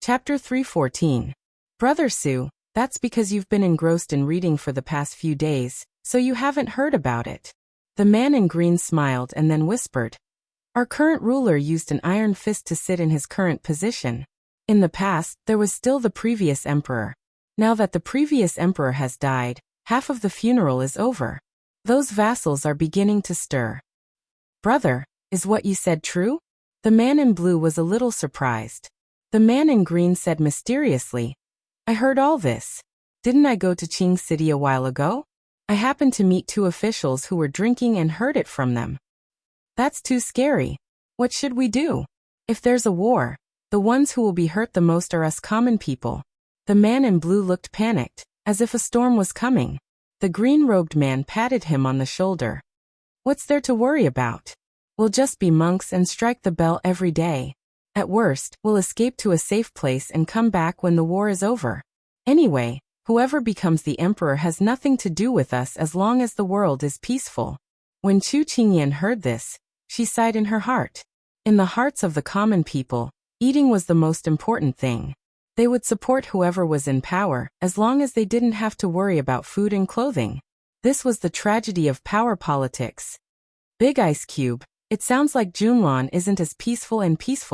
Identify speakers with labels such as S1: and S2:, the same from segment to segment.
S1: Chapter 314. Brother Su, that's because you've been engrossed in reading for the past few days, so you haven't heard about it. The man in green smiled and then whispered. Our current ruler used an iron fist to sit in his current position. In the past, there was still the previous emperor. Now that the previous emperor has died, half of the funeral is over. Those vassals are beginning to stir. Brother, is what you said true? The man in blue was a little surprised. The man in green said mysteriously, I heard all this. Didn't I go to Qing City a while ago? I happened to meet two officials who were drinking and heard it from them. That's too scary. What should we do? If there's a war, the ones who will be hurt the most are us common people. The man in blue looked panicked, as if a storm was coming. The green-robed man patted him on the shoulder. What's there to worry about? We'll just be monks and strike the bell every day. At worst, we'll escape to a safe place and come back when the war is over. Anyway, whoever becomes the emperor has nothing to do with us as long as the world is peaceful. When Chu Qingyan heard this, she sighed in her heart. In the hearts of the common people, eating was the most important thing. They would support whoever was in power, as long as they didn't have to worry about food and clothing. This was the tragedy of power politics. Big Ice Cube, it sounds like Junlan isn't as peaceful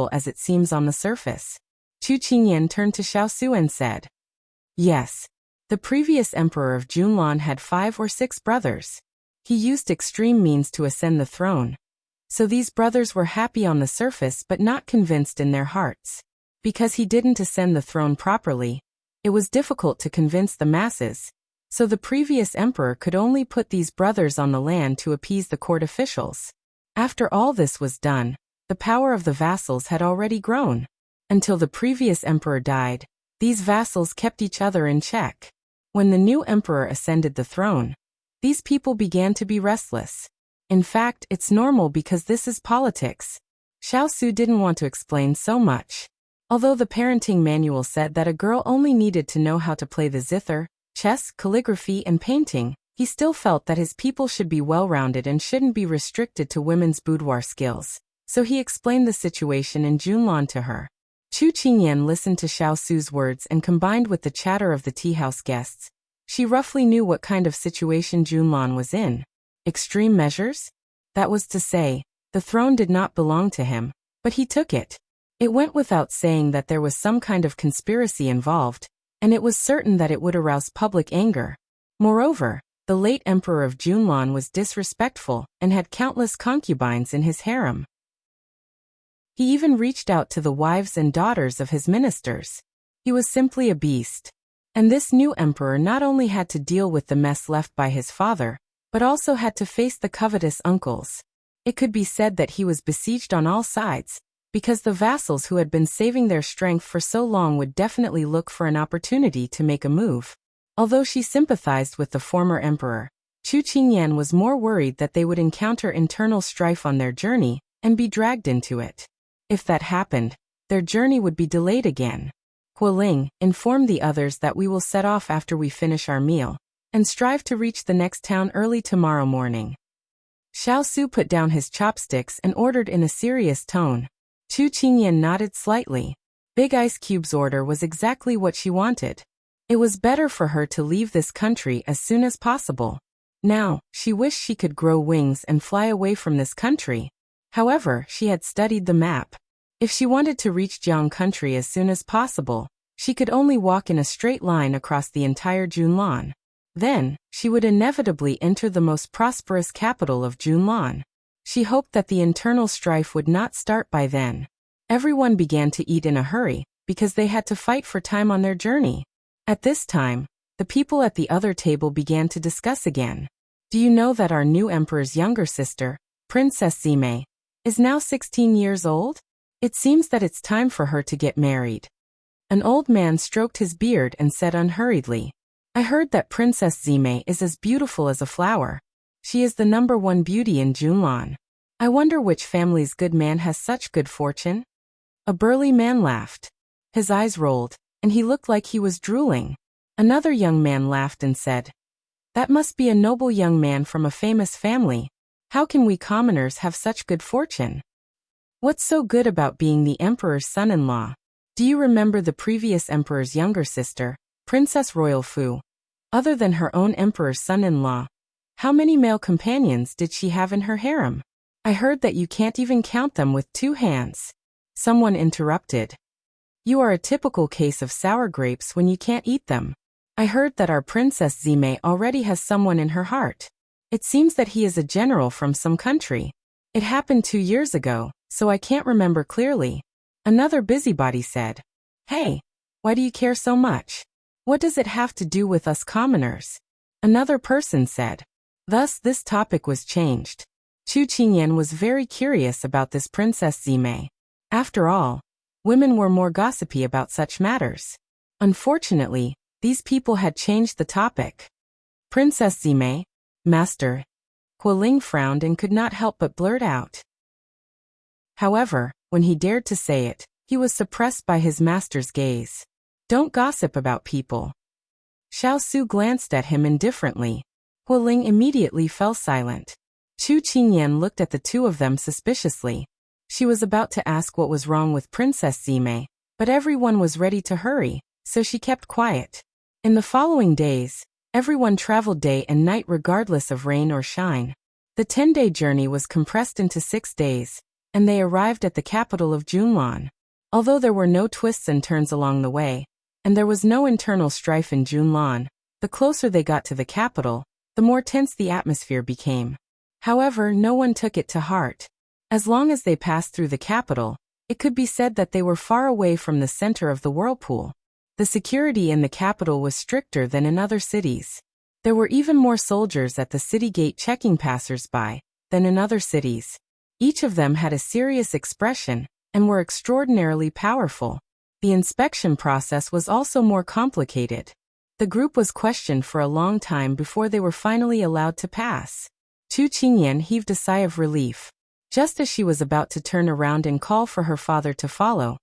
S1: as it seems on the surface. Chu Qingyan turned to Xiao and said. Yes. The previous emperor of Junlan had 5 or 6 brothers. He used extreme means to ascend the throne. So these brothers were happy on the surface but not convinced in their hearts. Because he didn't ascend the throne properly, it was difficult to convince the masses. So the previous emperor could only put these brothers on the land to appease the court officials. After all this was done, the power of the vassals had already grown. Until the previous emperor died, these vassals kept each other in check. When the new emperor ascended the throne, these people began to be restless. In fact, it's normal because this is politics. Xiao didn't want to explain so much. Although the parenting manual said that a girl only needed to know how to play the zither, chess, calligraphy, and painting, he still felt that his people should be well-rounded and shouldn't be restricted to women's boudoir skills. So he explained the situation in Junlan to her. Chu Qingyan listened to Xiao words and combined with the chatter of the tea-house guests, she roughly knew what kind of situation Junlan was in. Extreme measures? That was to say, the throne did not belong to him, but he took it. It went without saying that there was some kind of conspiracy involved, and it was certain that it would arouse public anger. Moreover, the late emperor of Junlan was disrespectful and had countless concubines in his harem. He even reached out to the wives and daughters of his ministers. He was simply a beast. And this new emperor not only had to deal with the mess left by his father, but also had to face the covetous uncles. It could be said that he was besieged on all sides, because the vassals who had been saving their strength for so long would definitely look for an opportunity to make a move. Although she sympathized with the former emperor, Chu Qingyan was more worried that they would encounter internal strife on their journey and be dragged into it. If that happened, their journey would be delayed again. Hualing, inform the others that we will set off after we finish our meal, and strive to reach the next town early tomorrow morning. Xiao put down his chopsticks and ordered in a serious tone. Chu Qingyan nodded slightly. Big Ice Cube's order was exactly what she wanted. It was better for her to leave this country as soon as possible. Now, she wished she could grow wings and fly away from this country. However, she had studied the map. If she wanted to reach Jiang country as soon as possible, she could only walk in a straight line across the entire Junlan. Then, she would inevitably enter the most prosperous capital of Junlan. She hoped that the internal strife would not start by then. Everyone began to eat in a hurry, because they had to fight for time on their journey. At this time, the people at the other table began to discuss again. Do you know that our new emperor's younger sister, Princess Zime, is now 16 years old? It seems that it's time for her to get married. An old man stroked his beard and said unhurriedly, I heard that Princess Zime is as beautiful as a flower. She is the #1 beauty in Junlan. I wonder which family's good man has such good fortune? A burly man laughed. His eyes rolled, and he looked like he was drooling. Another young man laughed and said, That must be a noble young man from a famous family. How can we commoners have such good fortune? What's so good about being the emperor's son-in-law? Do you remember the previous emperor's younger sister, Princess Royal Fu? Other than her own emperor's son-in-law, how many male companions did she have in her harem? I heard that you can't even count them with 2 hands. Someone interrupted. You are a typical case of sour grapes when you can't eat them. I heard that our Princess Zime already has someone in her heart. It seems that he is a general from some country. It happened 2 years ago, so I can't remember clearly. Another busybody said. Hey, why do you care so much? What does it have to do with us commoners? Another person said. Thus this topic was changed. Chu Qingyan was very curious about this Princess Zime. After all, women were more gossipy about such matters. Unfortunately, these people had changed the topic. Princess Zime, Master. Hualing frowned and could not help but blurt out. However, when he dared to say it, he was suppressed by his master's gaze. Don't gossip about people. Xiao Su glanced at him indifferently. Hualing immediately fell silent. Chu Qingyan looked at the two of them suspiciously. She was about to ask what was wrong with Princess Zime, but everyone was ready to hurry, so she kept quiet. In the following days, everyone traveled day and night regardless of rain or shine. The 10-day journey was compressed into 6 days, and they arrived at the capital of Junlan. Although there were no twists and turns along the way, and there was no internal strife in Junlan, the closer they got to the capital, the more tense the atmosphere became. However, no one took it to heart. As long as they passed through the capital, it could be said that they were far away from the center of the whirlpool. The security in the capital was stricter than in other cities. There were even more soldiers at the city gate checking passers-by than in other cities. Each of them had a serious expression and were extraordinarily powerful. The inspection process was also more complicated. The group was questioned for a long time before they were finally allowed to pass. Chu Qingyan heaved a sigh of relief. Just as she was about to turn around and call for her father to follow,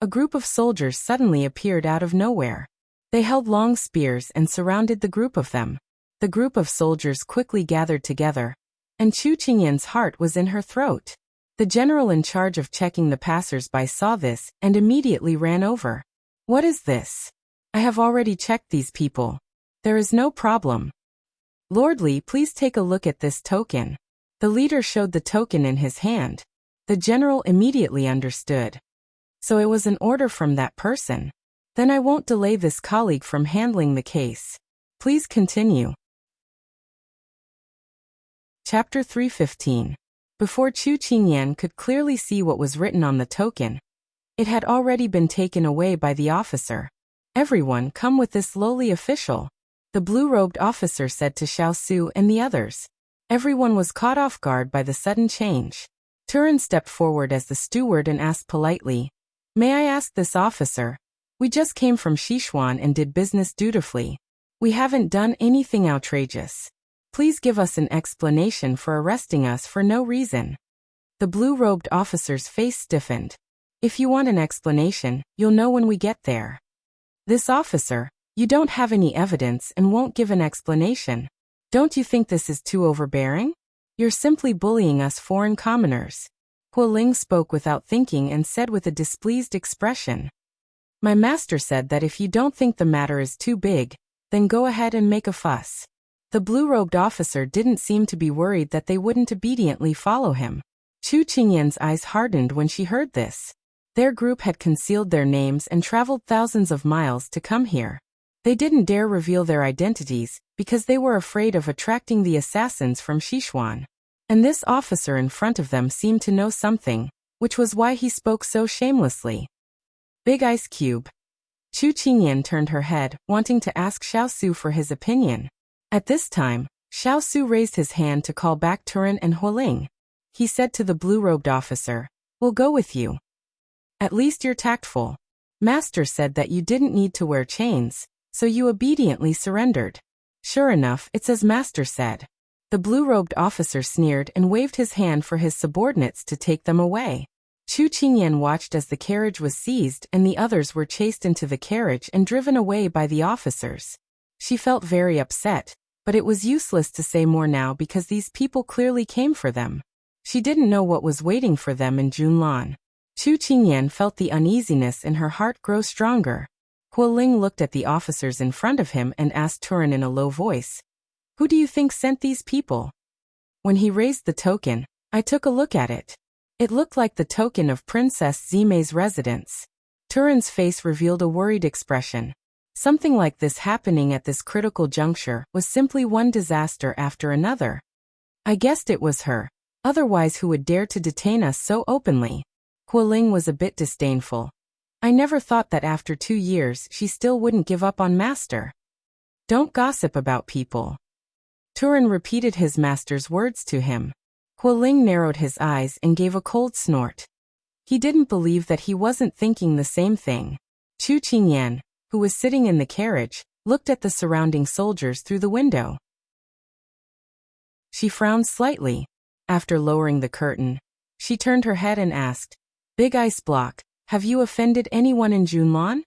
S1: a group of soldiers suddenly appeared out of nowhere. They held long spears and surrounded the group of them. The group of soldiers quickly gathered together, and Chu Qingyan's heart was in her throat. The general in charge of checking the passers-by saw this and immediately ran over. What is this? I have already checked these people. There is no problem. Lordly, please take a look at this token. The leader showed the token in his hand. The general immediately understood. So it was an order from that person. Then I won't delay this colleague from handling the case. Please continue. Chapter 315. Before Chu Qingyan could clearly see what was written on the token, it had already been taken away by the officer. Everyone come with this lowly official. The blue-robed officer said to Xiao Su and the others. Everyone was caught off guard by the sudden change. Turin stepped forward as the steward and asked politely, May I ask this officer? We just came from Sichuan and did business dutifully. We haven't done anything outrageous. Please give us an explanation for arresting us for no reason. The blue-robed officer's face stiffened. If you want an explanation, you'll know when we get there. This officer, you don't have any evidence and won't give an explanation. Don't you think this is too overbearing? You're simply bullying us foreign commoners. Hualing spoke without thinking and said with a displeased expression. My master said that if you don't think the matter is too big, then go ahead and make a fuss. The blue-robed officer didn't seem to be worried that they wouldn't obediently follow him. Chu Qingyan's eyes hardened when she heard this. Their group had concealed their names and traveled thousands of miles to come here. They didn't dare reveal their identities because they were afraid of attracting the assassins from Sichuan. And this officer in front of them seemed to know something, which was why he spoke so shamelessly. Big ice cube. Chu Qingyan turned her head, wanting to ask Xiao Su for his opinion. At this time, Xiao Su raised his hand to call back Turin and Hualing. He said to the blue-robed officer, We'll go with you. At least you're tactful. Master said that you didn't need to wear chains, so you obediently surrendered. Sure enough, it's as Master said. The blue-robed officer sneered and waved his hand for his subordinates to take them away. Chu Qingyan watched as the carriage was seized and the others were chased into the carriage and driven away by the officers. She felt very upset, but it was useless to say more now because these people clearly came for them. She didn't know what was waiting for them in Junlan. Chu Qingyan felt the uneasiness in her heart grow stronger. Hualing looked at the officers in front of him and asked Turin in a low voice, "Who do you think sent these people?" When he raised the token, I took a look at it. It looked like the token of Princess Zime's residence. Turin's face revealed a worried expression. Something like this happening at this critical juncture was simply one disaster after another. I guessed it was her. Otherwise, who would dare to detain us so openly? Hualing was a bit disdainful. I never thought that after 2 years she still wouldn't give up on Master. Don't gossip about people. Turin repeated his master's words to him. Hualing narrowed his eyes and gave a cold snort. He didn't believe that he wasn't thinking the same thing. Chu Qingyan, who was sitting in the carriage, looked at the surrounding soldiers through the window. She frowned slightly. After lowering the curtain, she turned her head and asked, "Big Ice Block, have you offended anyone in Junlan?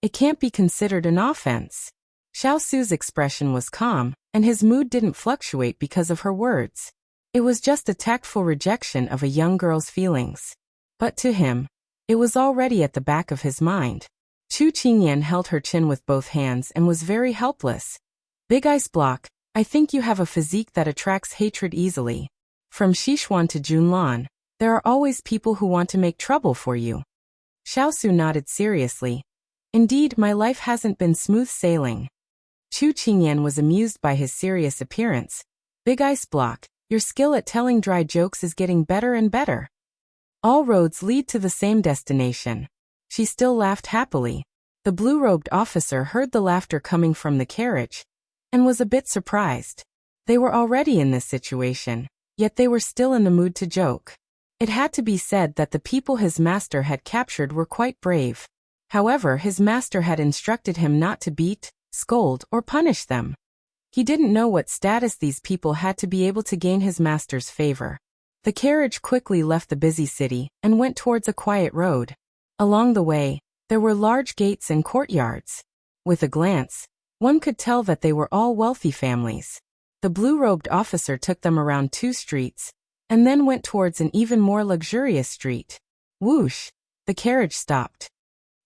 S1: It can't be considered an offense." Xiao Su's expression was calm, and his mood didn't fluctuate because of her words. It was just a tactful rejection of a young girl's feelings. But to him, it was already at the back of his mind. Chu Qingyan held her chin with both hands and was very helpless. "Big Ice Block, I think you have a physique that attracts hatred easily. From Sichuan to Junlan, there are always people who want to make trouble for you." Xiao Su nodded seriously. "Indeed, my life hasn't been smooth sailing." Chu Qingyan was amused by his serious appearance. "Big Ice Block, your skill at telling dry jokes is getting better and better. All roads lead to the same destination." She still laughed happily. The blue-robed officer heard the laughter coming from the carriage and was a bit surprised. They were already in this situation, yet they were still in the mood to joke. It had to be said that the people his master had captured were quite brave. However, his master had instructed him not to beat, scold, or punish them. He didn't know what status these people had to be able to gain his master's favor. The carriage quickly left the busy city and went towards a quiet road. Along the way, there were large gates and courtyards. With a glance, one could tell that they were all wealthy families. The blue-robed officer took them around 2 streets, and then went towards an even more luxurious street. Whoosh! The carriage stopped.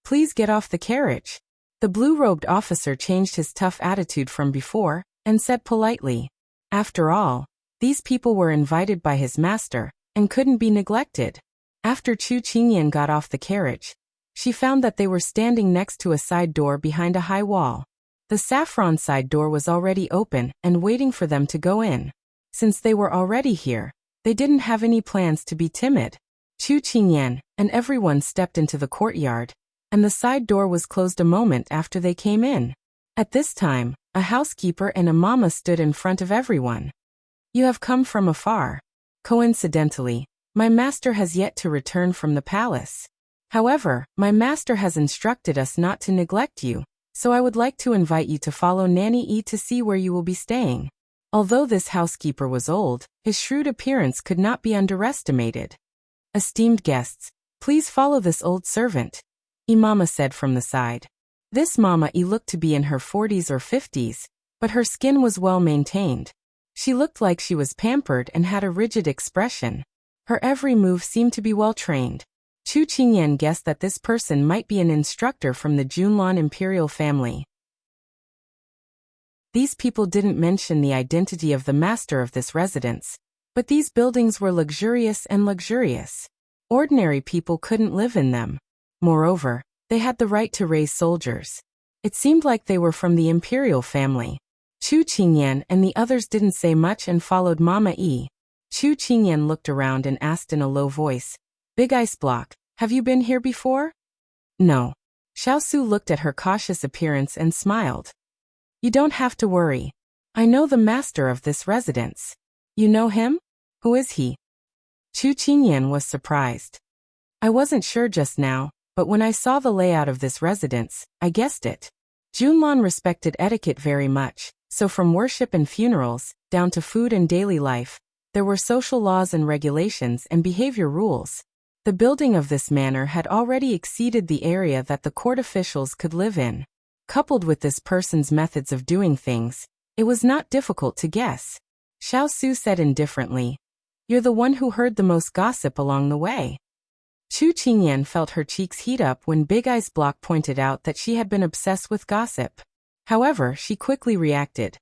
S1: "Please get off the carriage." The blue-robed officer changed his tough attitude from before, and said politely, "After all, these people were invited by his master, and couldn't be neglected." After Chu Qingyan got off the carriage, she found that they were standing next to a side door behind a high wall. The saffron side door was already open and waiting for them to go in. Since they were already here, they didn't have any plans to be timid. Chu Qingyan and everyone stepped into the courtyard, and the side door was closed a moment after they came in. At this time, a housekeeper and a mama stood in front of everyone. "You have come from afar. Coincidentally, my master has yet to return from the palace. However, my master has instructed us not to neglect you, so I would like to invite you to follow Nanny E to see where you will be staying." Although this housekeeper was old, his shrewd appearance could not be underestimated. "Esteemed guests, please follow this old servant," Imama said from the side. This Mama E looked to be in her 40s or 50s, but her skin was well maintained. She looked like she was pampered and had a rigid expression. Her every move seemed to be well trained. Chu Qingyan guessed that this person might be an instructor from the Junlan imperial family. These people didn't mention the identity of the master of this residence, but these buildings were luxurious and luxurious. Ordinary people couldn't live in them. Moreover, they had the right to raise soldiers. It seemed like they were from the imperial family. Chu Qingyan and the others didn't say much and followed Mama E. Chu Qingyan looked around and asked in a low voice, "Big Ice Block, have you been here before?" "No." Xiao Su looked at her cautious appearance and smiled. "You don't have to worry. I know the master of this residence." "You know him? Who is he?" Chu Qingyan was surprised. "I wasn't sure just now, but when I saw the layout of this residence, I guessed it." Junlan respected etiquette very much, so from worship and funerals, down to food and daily life, there were social laws and regulations and behavior rules. The building of this manor had already exceeded the area that the court officials could live in. Coupled with this person's methods of doing things, it was not difficult to guess. Xiao Su said indifferently, "You're the one who heard the most gossip along the way." Chu Qingyan felt her cheeks heat up when Big Eye's block pointed out that she had been obsessed with gossip. However, she quickly reacted.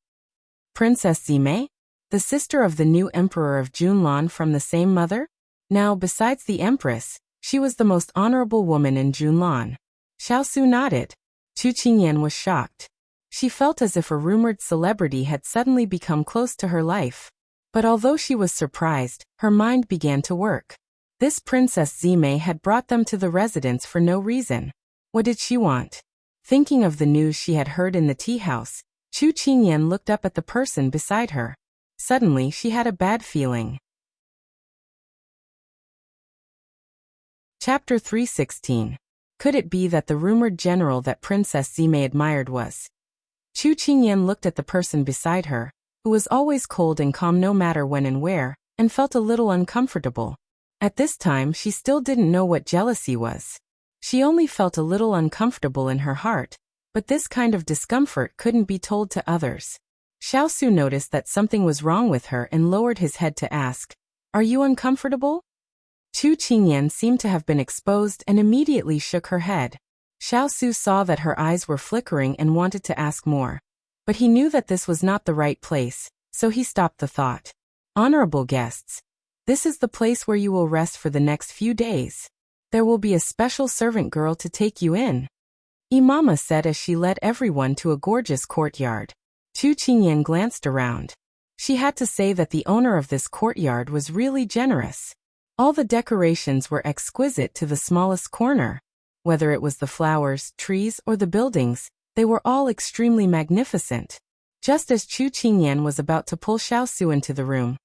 S1: Princess Zimei? The sister of the new emperor of Junlan from the same mother? Now, besides the empress, she was the most honorable woman in Junlan. Xiao nodded. Chu Qingyan was shocked. She felt as if a rumored celebrity had suddenly become close to her life. But although she was surprised, her mind began to work. This Princess Zimei had brought them to the residence for no reason. What did she want? Thinking of the news she had heard in the tea house, Chu Qingyan looked up at the person beside her. Suddenly she had a bad feeling. Chapter 316. Could it be that the rumored general that Princess Zimei admired was? Chu Qingyan looked at the person beside her, who was always cold and calm no matter when and where, and felt a little uncomfortable. At this time she still didn't know what jealousy was. She only felt a little uncomfortable in her heart, but this kind of discomfort couldn't be told to others. Xiao noticed that something was wrong with her and lowered his head to ask, "Are you uncomfortable?" Chu Qingyan seemed to have been exposed and immediately shook her head. Xiao saw that her eyes were flickering and wanted to ask more. But he knew that this was not the right place, so he stopped the thought. "Honorable guests, this is the place where you will rest for the next few days. There will be a special servant girl to take you in," Imama said as she led everyone to a gorgeous courtyard. Chu Qingyan glanced around. She had to say that the owner of this courtyard was really generous. All the decorations were exquisite to the smallest corner. Whether it was the flowers, trees, or the buildings, they were all extremely magnificent. Just as Chu Qingyan was about to pull Xiao into the room,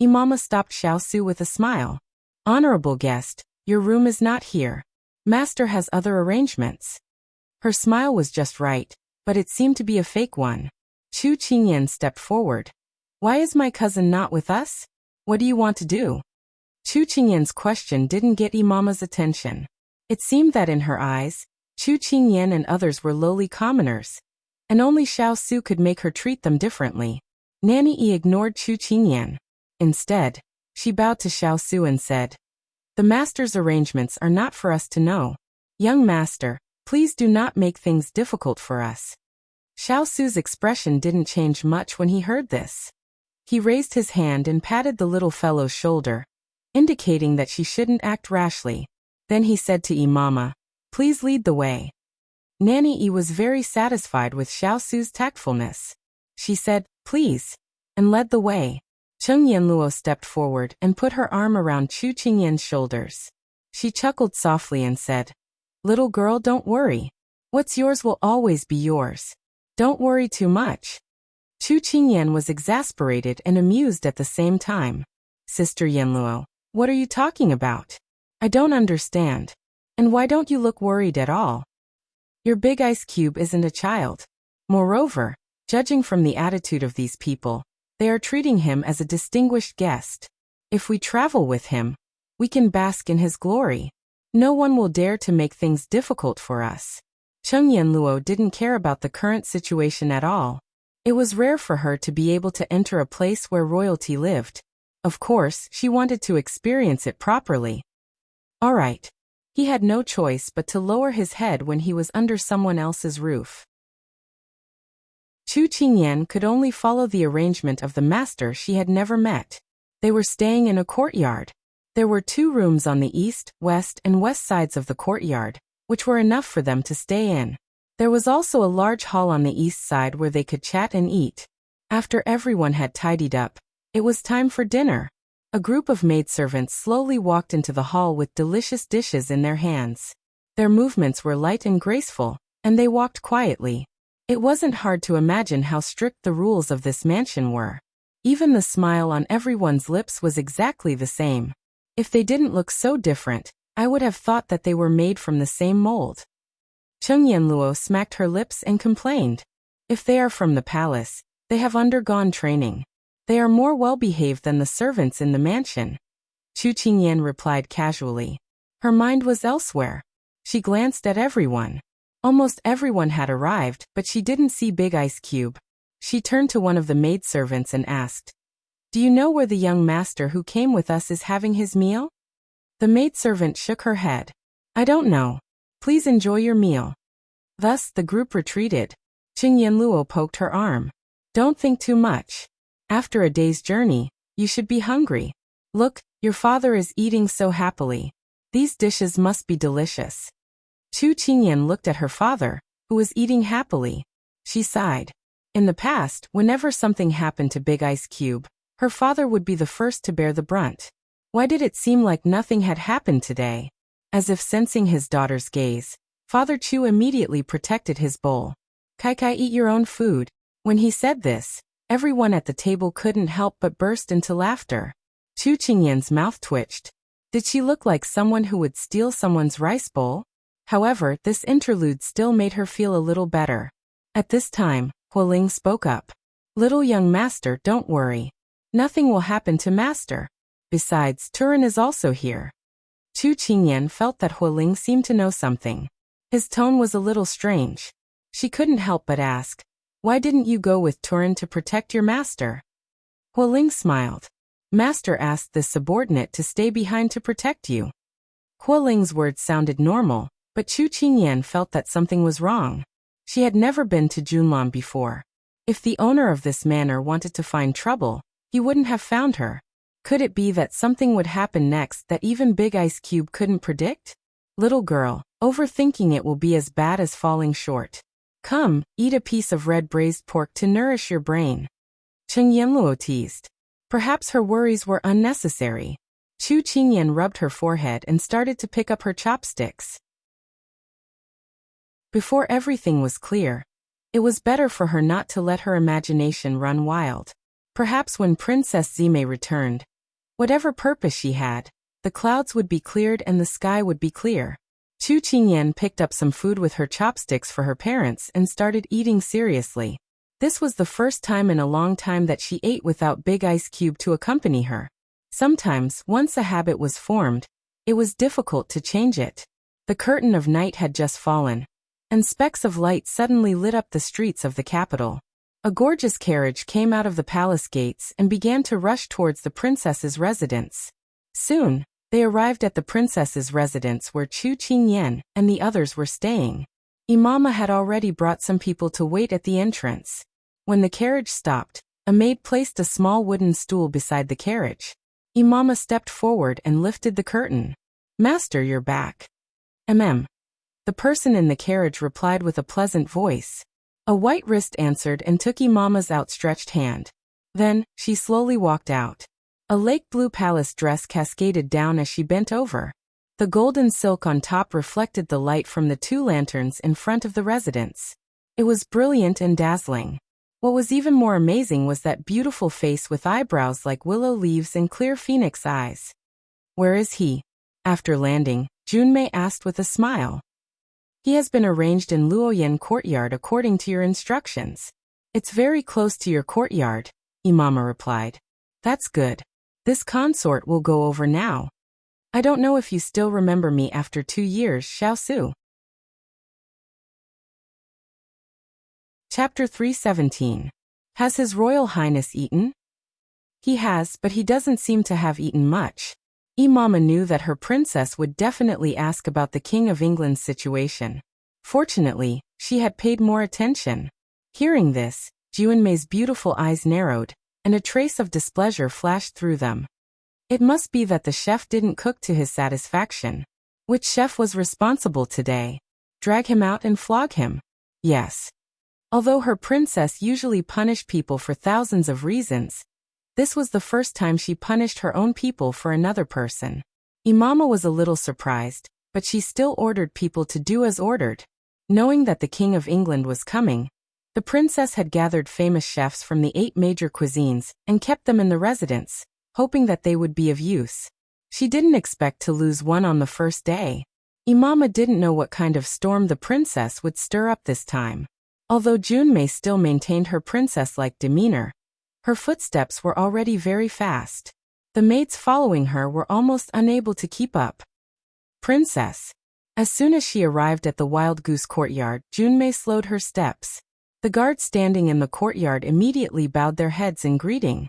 S1: Imama stopped Xiao with a smile. "Honorable guest, your room is not here. Master has other arrangements." Her smile was just right, but it seemed to be a fake one. Chu Qingyan stepped forward. "Why is my cousin not with us? What do you want to do?" Chu Qingyan's question didn't get Imama's attention. It seemed that in her eyes, Chu Qingyan and others were lowly commoners, and only Xiao could make her treat them differently. Nanny ignored Chu Qingyan. Instead, she bowed to Xiao and said, "The master's arrangements are not for us to know. Young master, please do not make things difficult for us." Xiao expression didn't change much when he heard this. He raised his hand and patted the little fellow's shoulder, indicating that she shouldn't act rashly. Then he said to Imama, "Please lead the way." Nanny was very satisfied with Xiao's tactfulness. She said, "Please," and led the way. Cheng Yanluo stepped forward and put her arm around Chu Qingyan's shoulders. She chuckled softly and said, "Little girl, don't worry. What's yours will always be yours. Don't worry too much." Chu Qingyan was exasperated and amused at the same time. "Sister Yanluo, what are you talking about? I don't understand. And why don't you look worried at all? Your big ice cube isn't a child. Moreover, judging from the attitude of these people, they are treating him as a distinguished guest. If we travel with him, we can bask in his glory. No one will dare to make things difficult for us." Cheng Yanluo didn't care about the current situation at all. It was rare for her to be able to enter a place where royalty lived. Of course, she wanted to experience it properly. All right. He had no choice but to lower his head when he was under someone else's roof. Chu Qingyan could only follow the arrangement of the master she had never met. They were staying in a courtyard. There were 2 rooms on the east, west, and west sides of the courtyard, which were enough for them to stay in. There was also a large hall on the east side where they could chat and eat. After everyone had tidied up, it was time for dinner. A group of maidservants slowly walked into the hall with delicious dishes in their hands. Their movements were light and graceful, and they walked quietly. It wasn't hard to imagine how strict the rules of this mansion were. Even the smile on everyone's lips was exactly the same. If they didn't look so different, I would have thought that they were made from the same mold. Cheng Yanluo smacked her lips and complained. If they are from the palace, they have undergone training. They are more well-behaved than the servants in the mansion. Chu Qingyan replied casually. Her mind was elsewhere. She glanced at everyone. Almost everyone had arrived, but she didn't see Big Ice Cube. She turned to one of the maidservants and asked, "Do you know where the young master who came with us is having his meal?" The maidservant shook her head. I don't know. Please enjoy your meal. Thus, the group retreated. Qing Yanluo poked her arm. Don't think too much. After a day's journey, you should be hungry. Look, your father is eating so happily. These dishes must be delicious. Chu Qingyan looked at her father, who was eating happily. She sighed. In the past, whenever something happened to Big Ice Cube, her father would be the first to bear the brunt. Why did it seem like nothing had happened today? As if sensing his daughter's gaze, Father Chu immediately protected his bowl. Kai, eat your own food. When he said this, everyone at the table couldn't help but burst into laughter. Chu Qingyan's mouth twitched. Did she look like someone who would steal someone's rice bowl? However, this interlude still made her feel a little better. At this time, Hualing spoke up. Little young master, don't worry. Nothing will happen to master. Besides, Turin is also here. Chu Qingyan felt that Hualing seemed to know something. His tone was a little strange. She couldn't help but ask, why didn't you go with Turin to protect your master? Hualing smiled. Master asked this subordinate to stay behind to protect you. Hualing's words sounded normal, but Chu Qingyan felt that something was wrong. She had never been to Junlan before. If the owner of this manor wanted to find trouble, he wouldn't have found her. Could it be that something would happen next that even Big Ice Cube couldn't predict? Little girl, overthinking it will be as bad as falling short. Come, eat a piece of red braised pork to nourish your brain. Cheng Yanluo teased. Perhaps her worries were unnecessary. Chu Qingyan rubbed her forehead and started to pick up her chopsticks. Before everything was clear, it was better for her not to let her imagination run wild. Perhaps when Princess Zime returned, whatever purpose she had, the clouds would be cleared and the sky would be clear. Chu Qingyan picked up some food with her chopsticks for her parents and started eating seriously. This was the first time in a long time that she ate without Big Ice Cube to accompany her. Sometimes, once a habit was formed, it was difficult to change it. The curtain of night had just fallen, and specks of light suddenly lit up the streets of the capital. A gorgeous carriage came out of the palace gates and began to rush towards the princess's residence. Soon, they arrived at the princess's residence where Chu Qingyan and the others were staying. Imama had already brought some people to wait at the entrance. When the carriage stopped, a maid placed a small wooden stool beside the carriage. Imama stepped forward and lifted the curtain. Master, you're back. The person in the carriage replied with a pleasant voice. A white wrist answered and took Imama's outstretched hand. Then, she slowly walked out. A lake blue palace dress cascaded down as she bent over. The golden silk on top reflected the light from the two lanterns in front of the residence. It was brilliant and dazzling. What was even more amazing was that beautiful face with eyebrows like willow leaves and clear phoenix eyes. Where is he? After landing, Junmei asked with a smile. He has been arranged in Luoyan courtyard according to your instructions. It's very close to your courtyard, Imama replied. That's good. This consort will go over now. I don't know if you still remember me after 2 years, Xiao Su. Chapter 317. Has His Royal Highness eaten? He has, but he doesn't seem to have eaten much. Imama knew that her princess would definitely ask about the King of England's situation. Fortunately, she had paid more attention. Hearing this, Junmei's beautiful eyes narrowed, and a trace of displeasure flashed through them. It must be that the chef didn't cook to his satisfaction. Which chef was responsible today? Drag him out and flog him? Yes. Although her princess usually punished people for thousands of reasons, this was the first time she punished her own people for another person. Imama was a little surprised, but she still ordered people to do as ordered. Knowing that the King of England was coming, the princess had gathered famous chefs from the 8 major cuisines and kept them in the residence, hoping that they would be of use. She didn't expect to lose one on the first day. Imama didn't know what kind of storm the princess would stir up this time. Although Junmei still maintained her princess-like demeanor, her footsteps were already very fast. The maids following her were almost unable to keep up. Princess. As soon as she arrived at the Wild Goose courtyard, Junmei slowed her steps. The guards standing in the courtyard immediately bowed their heads in greeting.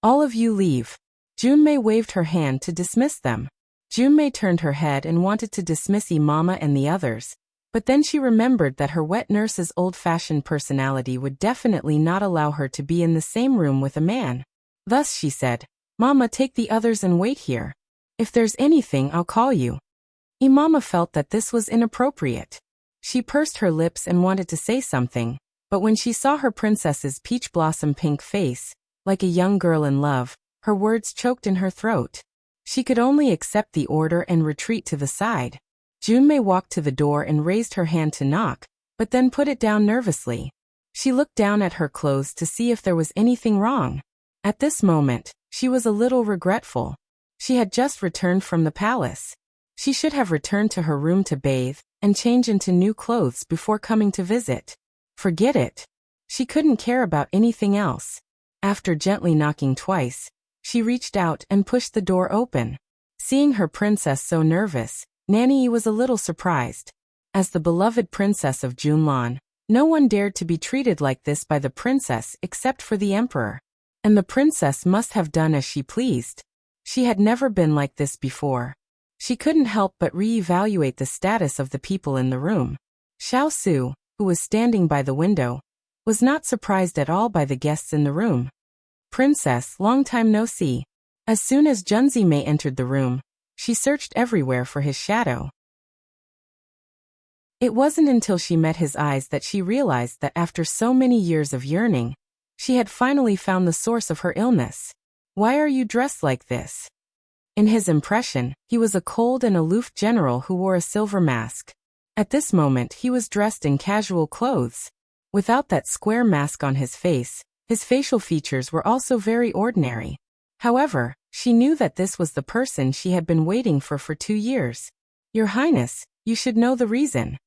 S1: All of you leave. Junmei waved her hand to dismiss them. Junmei turned her head and wanted to dismiss Mama and the others, but then she remembered that her wet nurse's old-fashioned personality would definitely not allow her to be in the same room with a man. Thus she said, "Mama, take the others and wait here. If there's anything, I'll call you." Mama felt that this was inappropriate. She pursed her lips and wanted to say something, but when she saw her princess's peach blossom pink face, like a young girl in love, her words choked in her throat. She could only accept the order and retreat to the side. Junmei walked to the door and raised her hand to knock, but then put it down nervously. She looked down at her clothes to see if there was anything wrong. At this moment, she was a little regretful. She had just returned from the palace. She should have returned to her room to bathe and change into new clothes before coming to visit. Forget it. She couldn't care about anything else. After gently knocking twice, she reached out and pushed the door open. Seeing her princess so nervous, Nanny was a little surprised. As the beloved princess of Junlan, no one dared to be treated like this by the princess except for the emperor. And the princess must have done as she pleased. She had never been like this before. She couldn't help but re-evaluate the status of the people in the room. Xiao Su, who was standing by the window, was not surprised at all by the guests in the room. "Princess, long time no see." As soon as Junzi entered the room, she searched everywhere for his shadow. It wasn't until she met his eyes that she realized that after so many years of yearning, she had finally found the source of her illness. "Why are you dressed like this?" In his impression, he was a cold and aloof general who wore a silver mask. At this moment he was dressed in casual clothes. Without that square mask on his face, his facial features were also very ordinary. However, she knew that this was the person she had been waiting for 2 years. "Your Highness, you should know the reason."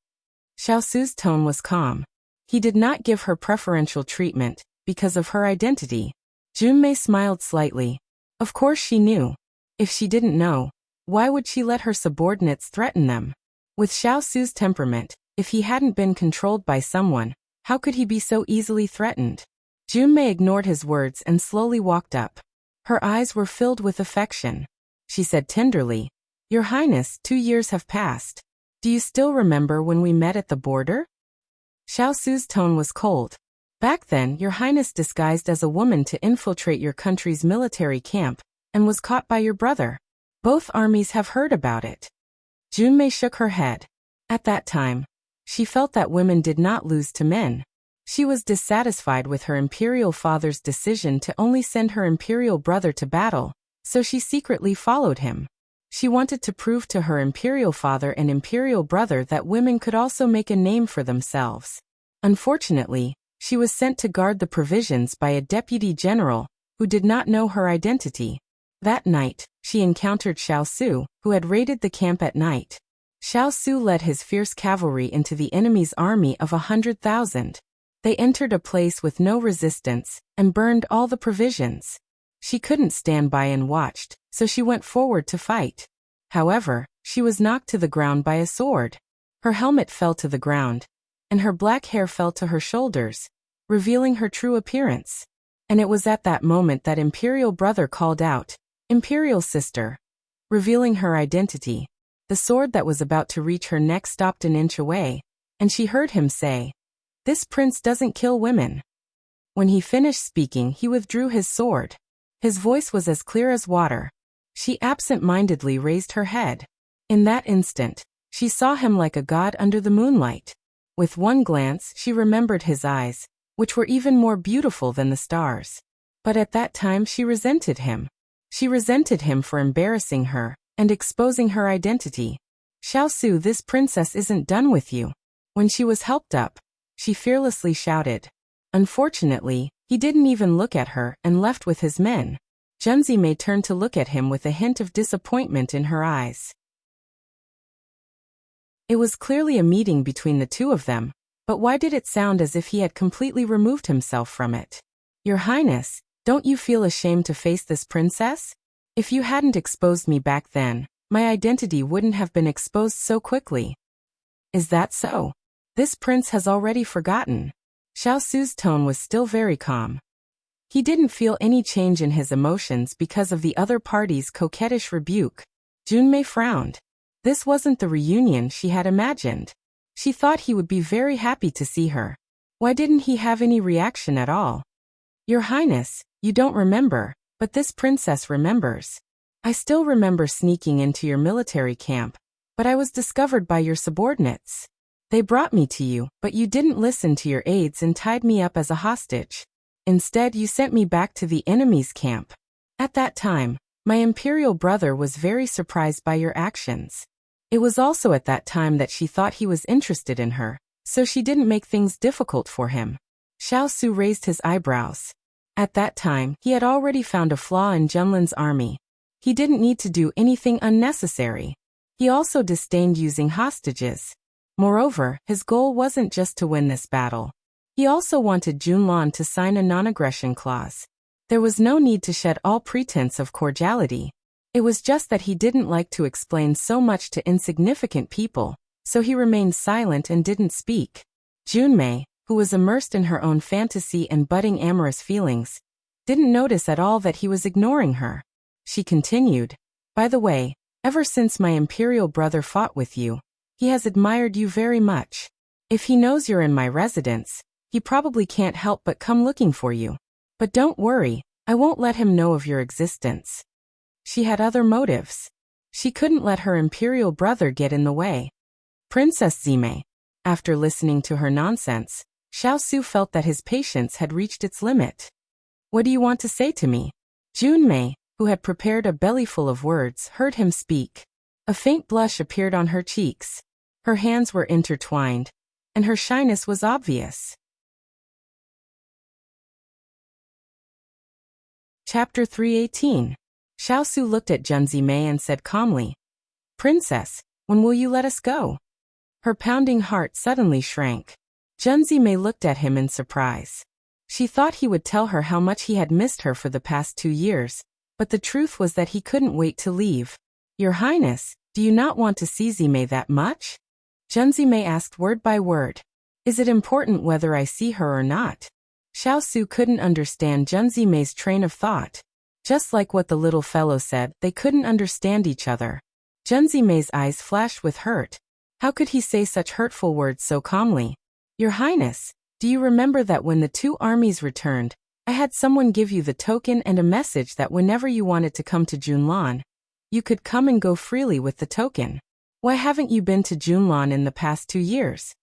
S1: Xiao Su's tone was calm. He did not give her preferential treatment because of her identity. Junmei smiled slightly. Of course she knew. If she didn't know, why would she let her subordinates threaten them? With Xiao Su's temperament, if he hadn't been controlled by someone, how could he be so easily threatened? Junmei ignored his words and slowly walked up. Her eyes were filled with affection. She said tenderly, "Your Highness, 2 years have passed. Do you still remember when we met at the border?" Xiao Su's tone was cold. "Back then, Your Highness disguised as a woman to infiltrate your country's military camp, and was caught by your brother. Both armies have heard about it." Junmei shook her head. At that time, she felt that women did not lose to men. She was dissatisfied with her imperial father's decision to only send her imperial brother to battle, so she secretly followed him. She wanted to prove to her imperial father and imperial brother that women could also make a name for themselves. Unfortunately, she was sent to guard the provisions by a deputy general who did not know her identity. That night, she encountered Xiao Su, who had raided the camp at night. Xiao Su led his fierce cavalry into the enemy's army of 100,000. They entered a place with no resistance and burned all the provisions. She couldn't stand by and watched, so she went forward to fight. However, she was knocked to the ground by a sword. Her helmet fell to the ground, and her black hair fell to her shoulders, revealing her true appearance. And it was at that moment that Imperial brother called out, "Imperial sister," revealing her identity. The sword that was about to reach her neck stopped an inch away, and she heard him say, "This prince doesn't kill women." When he finished speaking, he withdrew his sword. His voice was as clear as water. She absent-mindedly raised her head. In that instant, she saw him like a god under the moonlight. With one glance, she remembered his eyes, which were even more beautiful than the stars. But at that time she resented him. She resented him for embarrassing her and exposing her identity. "Xiao Su, this princess isn't done with you." When she was helped up, she fearlessly shouted. Unfortunately, he didn't even look at her and left with his men. Junzi turned to look at him with a hint of disappointment in her eyes. It was clearly a meeting between the two of them, but why did it sound as if he had completely removed himself from it? "Your Highness, don't you feel ashamed to face this princess? If you hadn't exposed me back then, my identity wouldn't have been exposed so quickly." "Is that so? This prince has already forgotten." Xiao Su's tone was still very calm. He didn't feel any change in his emotions because of the other party's coquettish rebuke. Junmei frowned. This wasn't the reunion she had imagined. She thought he would be very happy to see her. Why didn't he have any reaction at all? Your Highness, you don't remember, but this princess remembers. I still remember sneaking into your military camp, but I was discovered by your subordinates. They brought me to you, but you didn't listen to your aides and tied me up as a hostage. Instead, you sent me back to the enemy's camp. At that time, my imperial brother was very surprised by your actions. It was also at that time that she thought he was interested in her, so she didn't make things difficult for him. Xiao Su raised his eyebrows. At that time, he had already found a flaw in Junlin's army. He didn't need to do anything unnecessary. He also disdained using hostages. Moreover, his goal wasn't just to win this battle. He also wanted Junlan to sign a non-aggression clause. There was no need to shed all pretense of cordiality. It was just that he didn't like to explain so much to insignificant people, so he remained silent and didn't speak. Junmei, who was immersed in her own fantasy and budding amorous feelings, didn't notice at all that he was ignoring her. She continued, "By the way, ever since my imperial brother fought with you, he has admired you very much. If he knows you're in my residence, he probably can't help but come looking for you. But don't worry, I won't let him know of your existence." She had other motives. She couldn't let her imperial brother get in the way. Princess Zime. After listening to her nonsense, Xiao Su felt that his patience had reached its limit. "What do you want to say to me?" Junmei, who had prepared a bellyful of words, heard him speak. A faint blush appeared on her cheeks. Her hands were intertwined, and her shyness was obvious. Chapter 318. Xiao Su looked at Junzime and said calmly, "Princess, when will you let us go?" Her pounding heart suddenly shrank. Junzime looked at him in surprise. She thought he would tell her how much he had missed her for the past 2 years, but the truth was that he couldn't wait to leave. "Your Highness, do you not want to see Zime that much?" Junzime asked word by word. "Is it important whether I see her or not?" Xiao Su couldn't understand Junzime's train of thought. Just like what the little fellow said, they couldn't understand each other. Junzime's eyes flashed with hurt. How could he say such hurtful words so calmly? "Your Highness, do you remember that when the 2 armies returned, I had someone give you the token and a message that whenever you wanted to come to Junlan, you could come and go freely with the token? Why haven't you been to Junlan in the past 2 years?"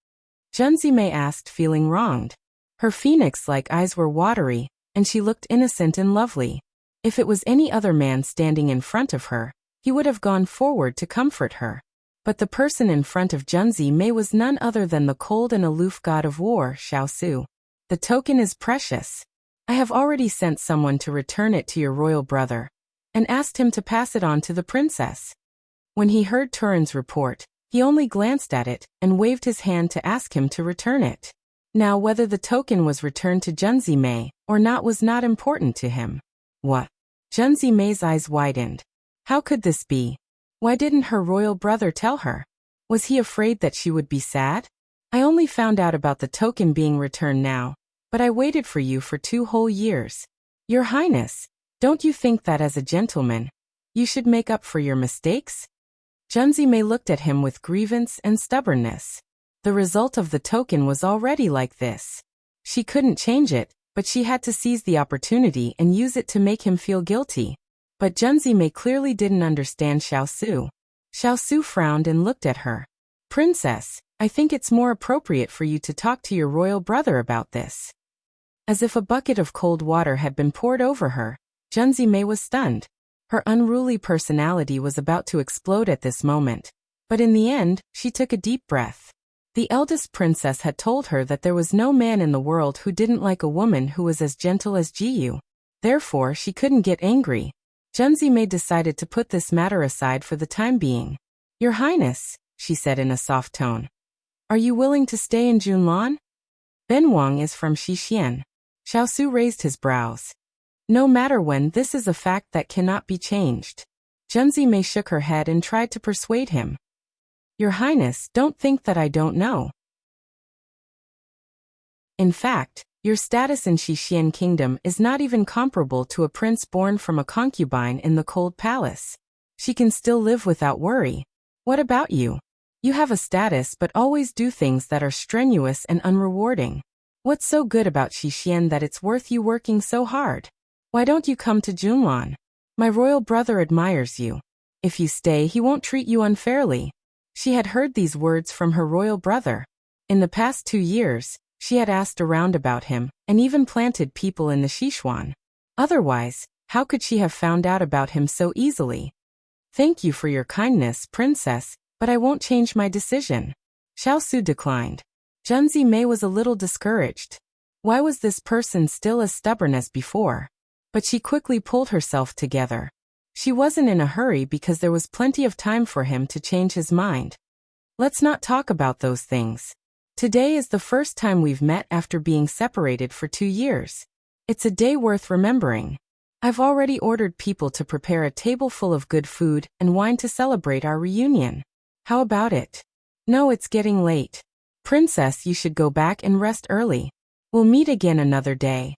S1: Junzime asked, feeling wronged. Her phoenix-like eyes were watery, and she looked innocent and lovely. If it was any other man standing in front of her, he would have gone forward to comfort her. But the person in front of Junzime was none other than the cold and aloof god of war, Xiao Su. "The token is precious. I have already sent someone to return it to your royal brother, and asked him to pass it on to the princess." When he heard Turin's report, he only glanced at it and waved his hand to ask him to return it. Now whether the token was returned to Junzime or not was not important to him. What? Junzime's eyes widened. How could this be? Why didn't her royal brother tell her? Was he afraid that she would be sad? "I only found out about the token being returned now, but I waited for you for 2 whole years. Your Highness, don't you think that as a gentleman, you should make up for your mistakes?" Junzime looked at him with grievance and stubbornness. The result of the token was already like this. She couldn't change it, but she had to seize the opportunity and use it to make him feel guilty. But Junzime clearly didn't understand Xiao Su. Xiao Su frowned and looked at her. "Princess, I think it's more appropriate for you to talk to your royal brother about this." As if a bucket of cold water had been poured over her, Junzime was stunned. Her unruly personality was about to explode at this moment. But in the end, she took a deep breath. The eldest princess had told her that there was no man in the world who didn't like a woman who was as gentle as Jiyu. Therefore, she couldn't get angry. Junzime decided to put this matter aside for the time being. "Your Highness," she said in a soft tone, "are you willing to stay in Junlan?" "Benwang is from Xixian." Xiao Su raised his brows. "No matter when, this is a fact that cannot be changed." Junzime shook her head and tried to persuade him. "Your Highness, don't think that I don't know. In fact, your status in Xixian Kingdom is not even comparable to a prince born from a concubine in the cold palace. She can still live without worry. What about you? You have a status but always do things that are strenuous and unrewarding. What's so good about Xixian that it's worth you working so hard? Why don't you come to Junlan? My royal brother admires you. If you stay, he won't treat you unfairly. She had heard these words from her royal brother. In the past 2 years, she had asked around about him, and even planted people in the Sichuan. Otherwise, how could she have found out about him so easily? Thank you for your kindness, princess, but I won't change my decision. Xiao declined. Junzi Mei was a little discouraged. Why was this person still as stubborn as before? But she quickly pulled herself together. She wasn't in a hurry because there was plenty of time for him to change his mind. Let's not talk about those things. Today is the first time we've met after being separated for 2 years. It's a day worth remembering. I've already ordered people to prepare a table full of good food and wine to celebrate our reunion. How about it? No, it's getting late. Princess, you should go back and rest early. We'll meet again another day.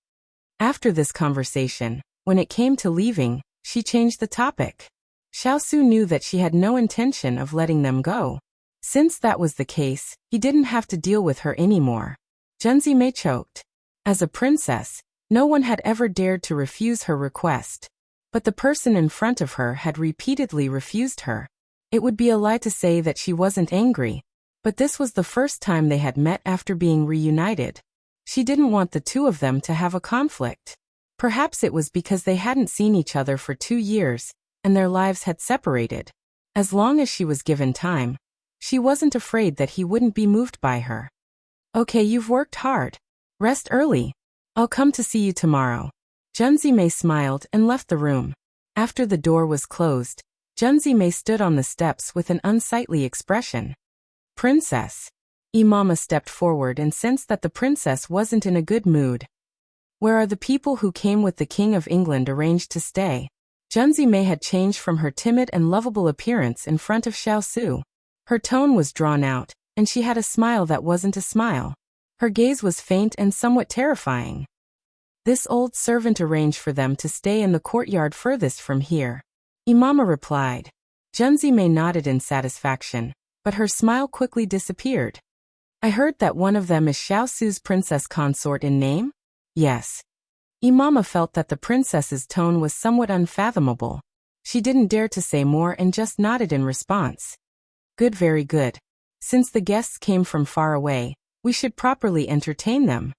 S1: After this conversation, when it came to leaving, she changed the topic. Xiao knew that she had no intention of letting them go. Since that was the case, he didn't have to deal with her anymore. Junzi Mei choked. As a princess, no one had ever dared to refuse her request. But the person in front of her had repeatedly refused her. It would be a lie to say that she wasn't angry. But this was the first time they had met after being reunited. She didn't want the two of them to have a conflict. Perhaps it was because they hadn't seen each other for 2 years, and their lives had separated. As long as she was given time, she wasn't afraid that he wouldn't be moved by her. Okay, you've worked hard. Rest early. I'll come to see you tomorrow. Junzi Mei smiled and left the room. After the door was closed, Junzi Mei stood on the steps with an unsightly expression. Princess. Imama stepped forward and sensed that the princess wasn't in a good mood. Where are the people who came with the King of England arranged to stay? Junzi Mei had changed from her timid and lovable appearance in front of Xiao. Her tone was drawn out, and she had a smile that wasn't a smile. Her gaze was faint and somewhat terrifying. This old servant arranged for them to stay in the courtyard furthest from here. Imama replied. Junzi Mei nodded in satisfaction, but her smile quickly disappeared. I heard that one of them is Xiao's princess consort in name? Yes. Imama felt that the princess's tone was somewhat unfathomable. She didn't dare to say more and just nodded in response. Good, very good. Since the guests came from far away, we should properly entertain them.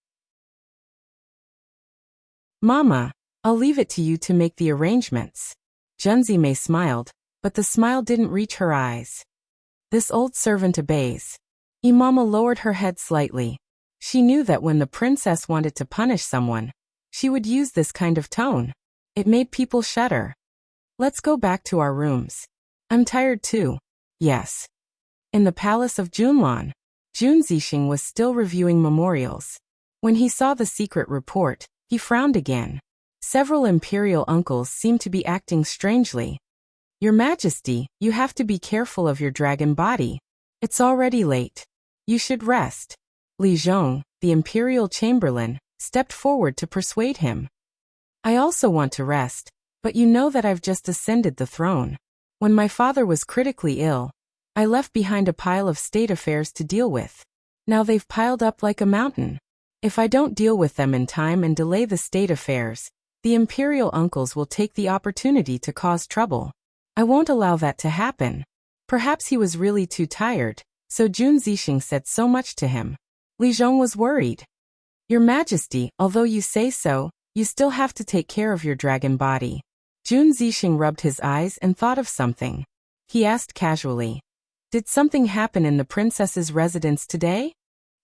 S1: Mama, I'll leave it to you to make the arrangements. Junzi Mei smiled, but the smile didn't reach her eyes. This old servant obeys. Imama lowered her head slightly. She knew that when the princess wanted to punish someone, she would use this kind of tone. It made people shudder. Let's go back to our rooms. I'm tired too. Yes. In the palace of Junlan, Jun Zixing was still reviewing memorials. When he saw the secret report, he frowned again. Several imperial uncles seemed to be acting strangely. Your Majesty, you have to be careful of your dragon body. It's already late. You should rest. Li Zhong, the imperial chamberlain, stepped forward to persuade him. I also want to rest, but you know that I've just ascended the throne. When my father was critically ill, I left behind a pile of state affairs to deal with. Now they've piled up like a mountain. If I don't deal with them in time and delay the state affairs, the imperial uncles will take the opportunity to cause trouble. I won't allow that to happen. Perhaps he was really too tired, so Jun Zixing said so much to him. Li Zhong was worried. Your Majesty, although you say so, you still have to take care of your dragon body. Jun Zixing rubbed his eyes and thought of something. He asked casually. Did something happen in the princess's residence today?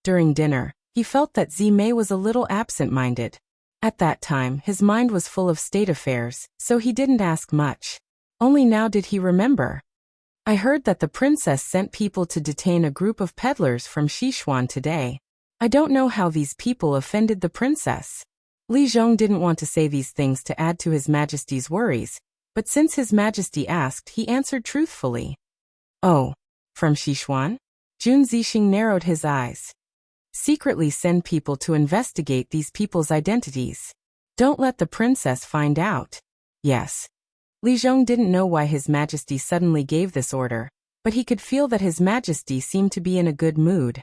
S1: During dinner, he felt that Zi Mei was a little absent-minded. At that time, his mind was full of state affairs, so he didn't ask much. Only now did he remember. I heard that the princess sent people to detain a group of peddlers from Sichuan today. I don't know how these people offended the princess. Li Zhong didn't want to say these things to add to His Majesty's worries, but since His Majesty asked, he answered truthfully. Oh, from Sichuan? Jun Zixing narrowed his eyes. Secretly send people to investigate these people's identities. Don't let the princess find out. Yes. Li Zhong didn't know why His Majesty suddenly gave this order, but he could feel that His Majesty seemed to be in a good mood.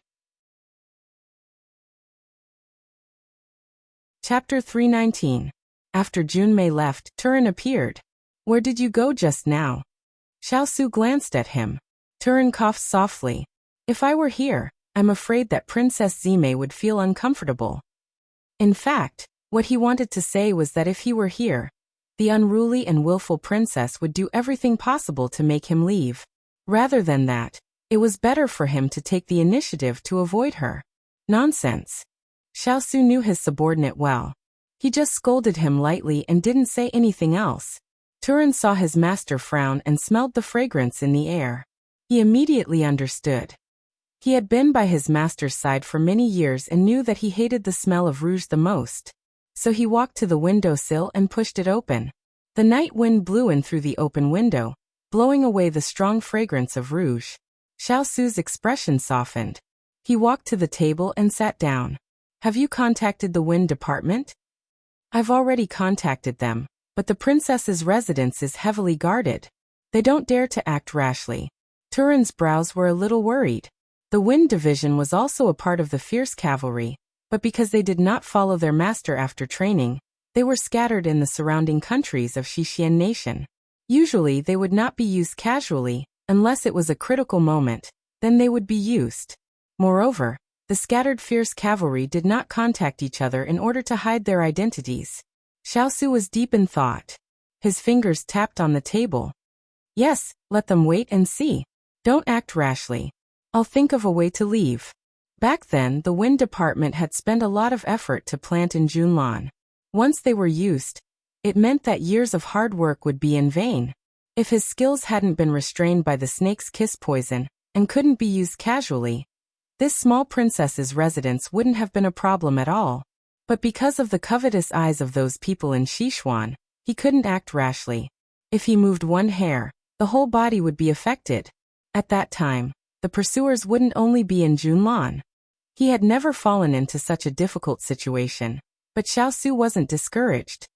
S1: Chapter 319. After Junmei left, Turin appeared. Where did you go just now? Xiao Su glanced at him. Turin coughed softly. If I were here, I'm afraid that Princess Zime would feel uncomfortable. In fact, what he wanted to say was that if he were here, the unruly and willful princess would do everything possible to make him leave. Rather than that, it was better for him to take the initiative to avoid her. Nonsense. Xiao Su knew his subordinate well. He just scolded him lightly and didn't say anything else. Turin saw his master frown and smelled the fragrance in the air. He immediately understood. He had been by his master's side for many years and knew that he hated the smell of rouge the most. So he walked to the windowsill and pushed it open. The night wind blew in through the open window, blowing away the strong fragrance of rouge. Xiao Su's expression softened. He walked to the table and sat down. Have you contacted the wind department? I've already contacted them, but the princess's residence is heavily guarded. They don't dare to act rashly. Turin's brows were a little worried. The wind division was also a part of the fierce cavalry, but because they did not follow their master after training, they were scattered in the surrounding countries of Xixian nation. Usually they would not be used casually, unless it was a critical moment, then they would be used. Moreover, the scattered fierce cavalry did not contact each other in order to hide their identities. Xiao Su was deep in thought. His fingers tapped on the table. Yes, let them wait and see. Don't act rashly. I'll think of a way to leave. Back then, the wind department had spent a lot of effort to plant in Junlan. Once they were used, it meant that years of hard work would be in vain. If his skills hadn't been restrained by the snake's kiss poison, and couldn't be used casually, this small princess's residence wouldn't have been a problem at all. But because of the covetous eyes of those people in Sichuan, he couldn't act rashly. If he moved one hair, the whole body would be affected. At that time, the pursuers wouldn't only be in Junlan. He had never fallen into such a difficult situation, but Xiao Su wasn't discouraged.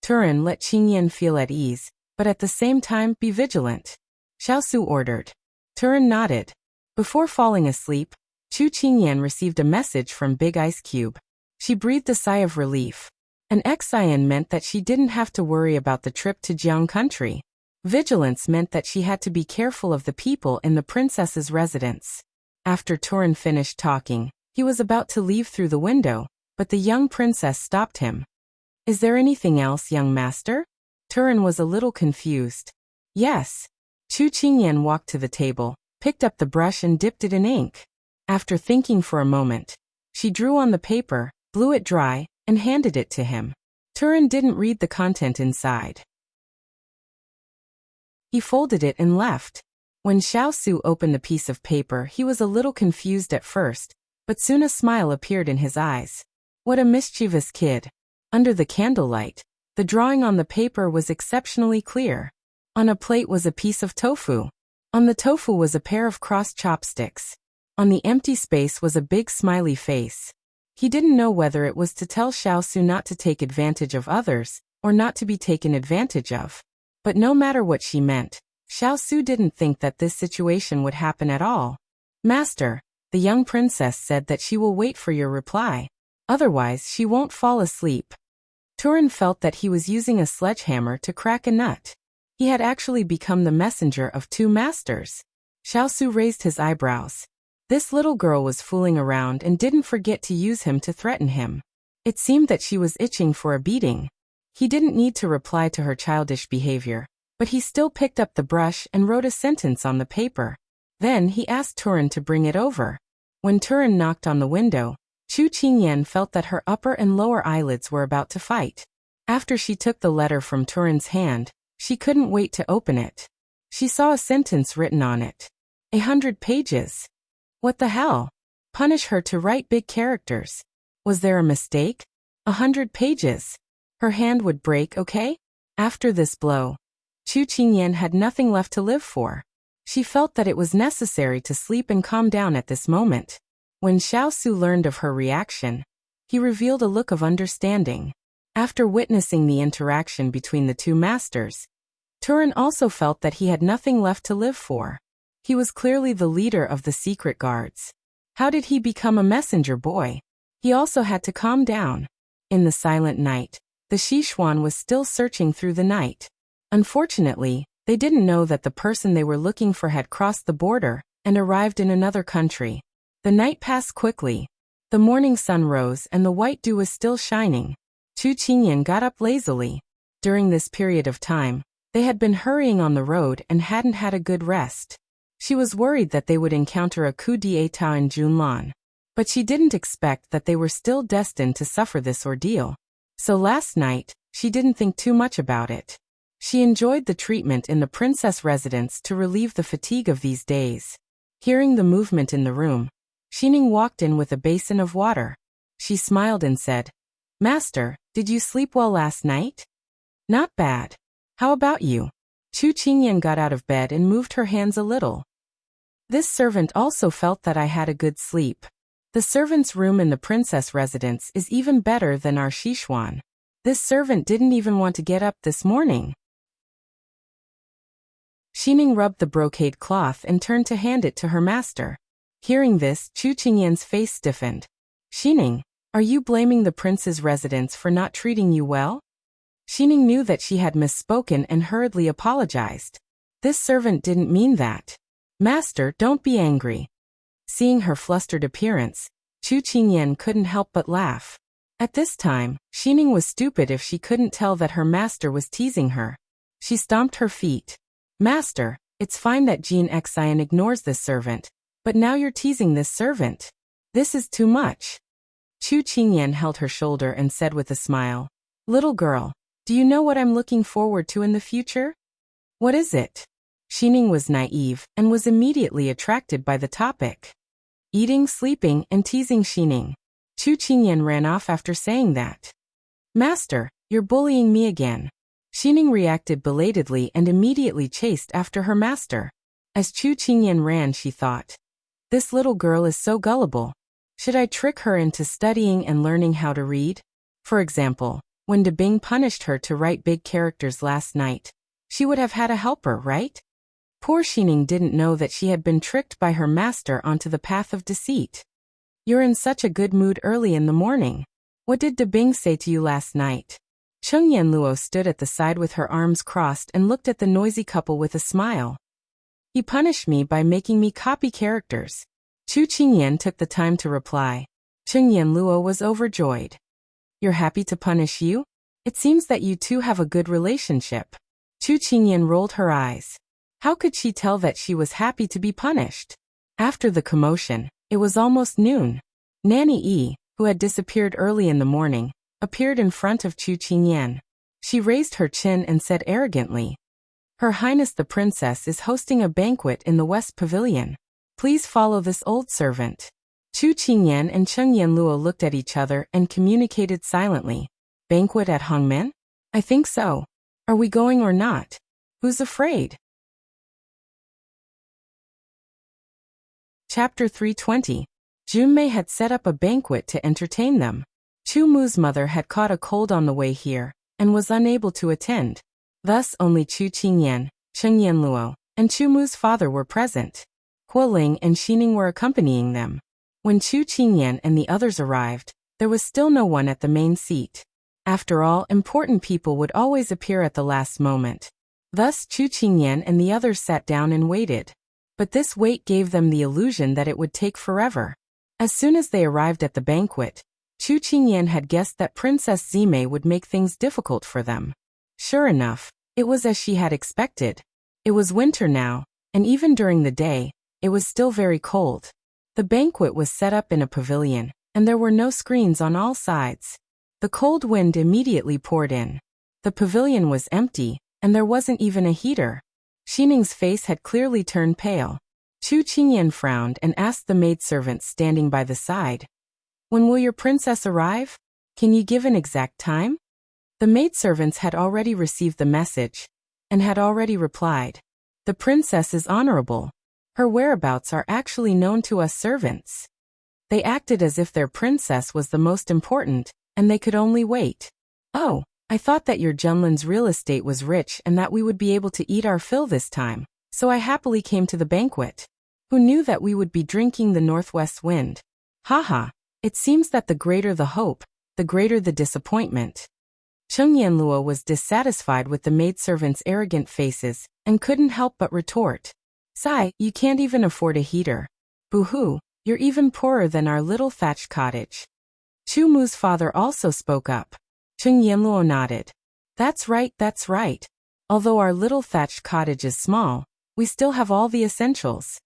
S1: Turin let Qingyan feel at ease, but at the same time be vigilant. Xiao Su ordered. Turin nodded. Before falling asleep, Chu Qingyan received a message from Big Ice Cube. She breathed a sigh of relief. An excion meant that she didn't have to worry about the trip to Jiang country. Vigilance meant that she had to be careful of the people in the princess's residence. After Turin finished talking, he was about to leave through the window, but the young princess stopped him. Is there anything else, young master? Turin was a little confused. Yes. Chu Qingyan walked to the table, picked up the brush and dipped it in ink. After thinking for a moment, she drew on the paper, blew it dry, and handed it to him. Turin didn't read the content inside. He folded it and left. When Xiao Su opened the piece of paper, he was a little confused at first, but soon a smile appeared in his eyes. What a mischievous kid. Under the candlelight, the drawing on the paper was exceptionally clear. On a plate was a piece of tofu. On the tofu was a pair of crossed chopsticks. On the empty space was a big smiley face. He didn't know whether it was to tell Xiao Su not to take advantage of others, or not to be taken advantage of. But no matter what she meant, Xiao Su didn't think that this situation would happen at all. Master, the young princess said that she will wait for your reply. Otherwise she won't fall asleep. Turin felt that he was using a sledgehammer to crack a nut. He had actually become the messenger of two masters. Xiao Su raised his eyebrows. This little girl was fooling around and didn't forget to use him to threaten him. It seemed that she was itching for a beating. He didn't need to reply to her childish behavior, but he still picked up the brush and wrote a sentence on the paper. Then he asked Turin to bring it over. When Turin knocked on the window, Chu Qingyan felt that her upper and lower eyelids were about to fight. After she took the letter from Turin's hand, she couldn't wait to open it. She saw a sentence written on it. 100 pages. What the hell? Punish her to write big characters. Was there a mistake? 100 pages. Her hand would break, okay? After this blow, Chu Qingyan had nothing left to live for. She felt that it was necessary to sleep and calm down at this moment. When Xiao Su learned of her reaction, he revealed a look of understanding. After witnessing the interaction between the two masters, Turin also felt that he had nothing left to live for. He was clearly the leader of the secret guards. How did he become a messenger boy? He also had to calm down. In the silent night, the Sichuan was still searching through the night. Unfortunately, they didn't know that the person they were looking for had crossed the border and arrived in another country. The night passed quickly. The morning sun rose and the white dew was still shining. Chu Qingyan got up lazily. During this period of time, they had been hurrying on the road and hadn't had a good rest. She was worried that they would encounter a coup d'état in Junlan. But she didn't expect that they were still destined to suffer this ordeal. So last night, she didn't think too much about it. She enjoyed the treatment in the princess residence to relieve the fatigue of these days. Hearing the movement in the room, Xining walked in with a basin of water. She smiled and said, "Master, did you sleep well last night?" "Not bad. How about you?" Chu Qingyan got out of bed and moved her hands a little. "This servant also felt that I had a good sleep. The servant's room in the princess residence is even better than our Sichuan. This servant didn't even want to get up this morning." Xining rubbed the brocade cloth and turned to hand it to her master. Hearing this, Chu Qingyan's face stiffened. "Xining, are you blaming the prince's residence for not treating you well?" Xining knew that she had misspoken and hurriedly apologized. "This servant didn't mean that. Master, don't be angry." Seeing her flustered appearance, Chu Qingyan couldn't help but laugh. At this time, Xining was stupid if she couldn't tell that her master was teasing her. She stomped her feet. "Master, it's fine that Jean Xian ignores this servant, but now you're teasing this servant. This is too much." Chu Qingyan held her shoulder and said with a smile, "Little girl, do you know what I'm looking forward to in the future?" "What is it?" Xining was naive and was immediately attracted by the topic. Eating, sleeping, and teasing Xining. Chu Qingyan ran off after saying that. "Master, you're bullying me again." Xining reacted belatedly and immediately chased after her master. As Chu Qingyan ran, she thought, "This little girl is so gullible. Should I trick her into studying and learning how to read?" For example, when Bing punished her to write big characters last night, she would have had a helper, right? Poor Xining didn't know that she had been tricked by her master onto the path of deceit. "You're in such a good mood early in the morning. What did Bing say to you last night?" Cheng Yanluo stood at the side with her arms crossed and looked at the noisy couple with a smile. "He punished me by making me copy characters." Chu Qingyan took the time to reply. Cheng Yanluo was overjoyed. "You're happy to punish you? It seems that you two have a good relationship." Chu Qingyan rolled her eyes. How could she tell that she was happy to be punished? After the commotion, it was almost noon. Nanny Yi, who had disappeared early in the morning, appeared in front of Chu Qingyan. She raised her chin and said arrogantly, "Her Highness the Princess is hosting a banquet in the West Pavilion. Please follow this old servant." Chu Qingyan and Cheng Yanluo looked at each other and communicated silently. "Banquet at Hongmen? I think so. Are we going or not? Who's afraid?" Chapter 320. Junmei had set up a banquet to entertain them. Chu Mu's mother had caught a cold on the way here, and was unable to attend. Thus only Chu Qingyan, Cheng Yanluo, and Chu Mu's father were present. Hualing and Xining were accompanying them. When Chu Qingyan and the others arrived, there was still no one at the main seat. After all, important people would always appear at the last moment. Thus Chu Qingyan and the others sat down and waited. But this wait gave them the illusion that it would take forever. As soon as they arrived at the banquet, Chu Qingyan had guessed that Princess Zimei would make things difficult for them. Sure enough, it was as she had expected. It was winter now, and even during the day, it was still very cold. The banquet was set up in a pavilion, and there were no screens on all sides. The cold wind immediately poured in. The pavilion was empty, and there wasn't even a heater. Xining's face had clearly turned pale. Chu Qingyan frowned and asked the maidservant standing by the side, "When will your princess arrive? Can you give an exact time?" The maidservants had already received the message, and had already replied, "The princess is honorable. Her whereabouts are actually known to us servants." They acted as if their princess was the most important, and they could only wait. "Oh, I thought that your Junlin's real estate was rich and that we would be able to eat our fill this time, so I happily came to the banquet. Who knew that we would be drinking the northwest wind? Haha, it seems that the greater the hope, the greater the disappointment. Cheng Yanluo was dissatisfied with the maidservants' arrogant faces and couldn't help but retort. Sigh, you can't even afford a heater. Boo-hoo, you're even poorer than our little thatched cottage. Chu Mu's father also spoke up. Cheng Yanluo nodded. That's right, that's right. Although our little thatched cottage is small, we still have all the essentials.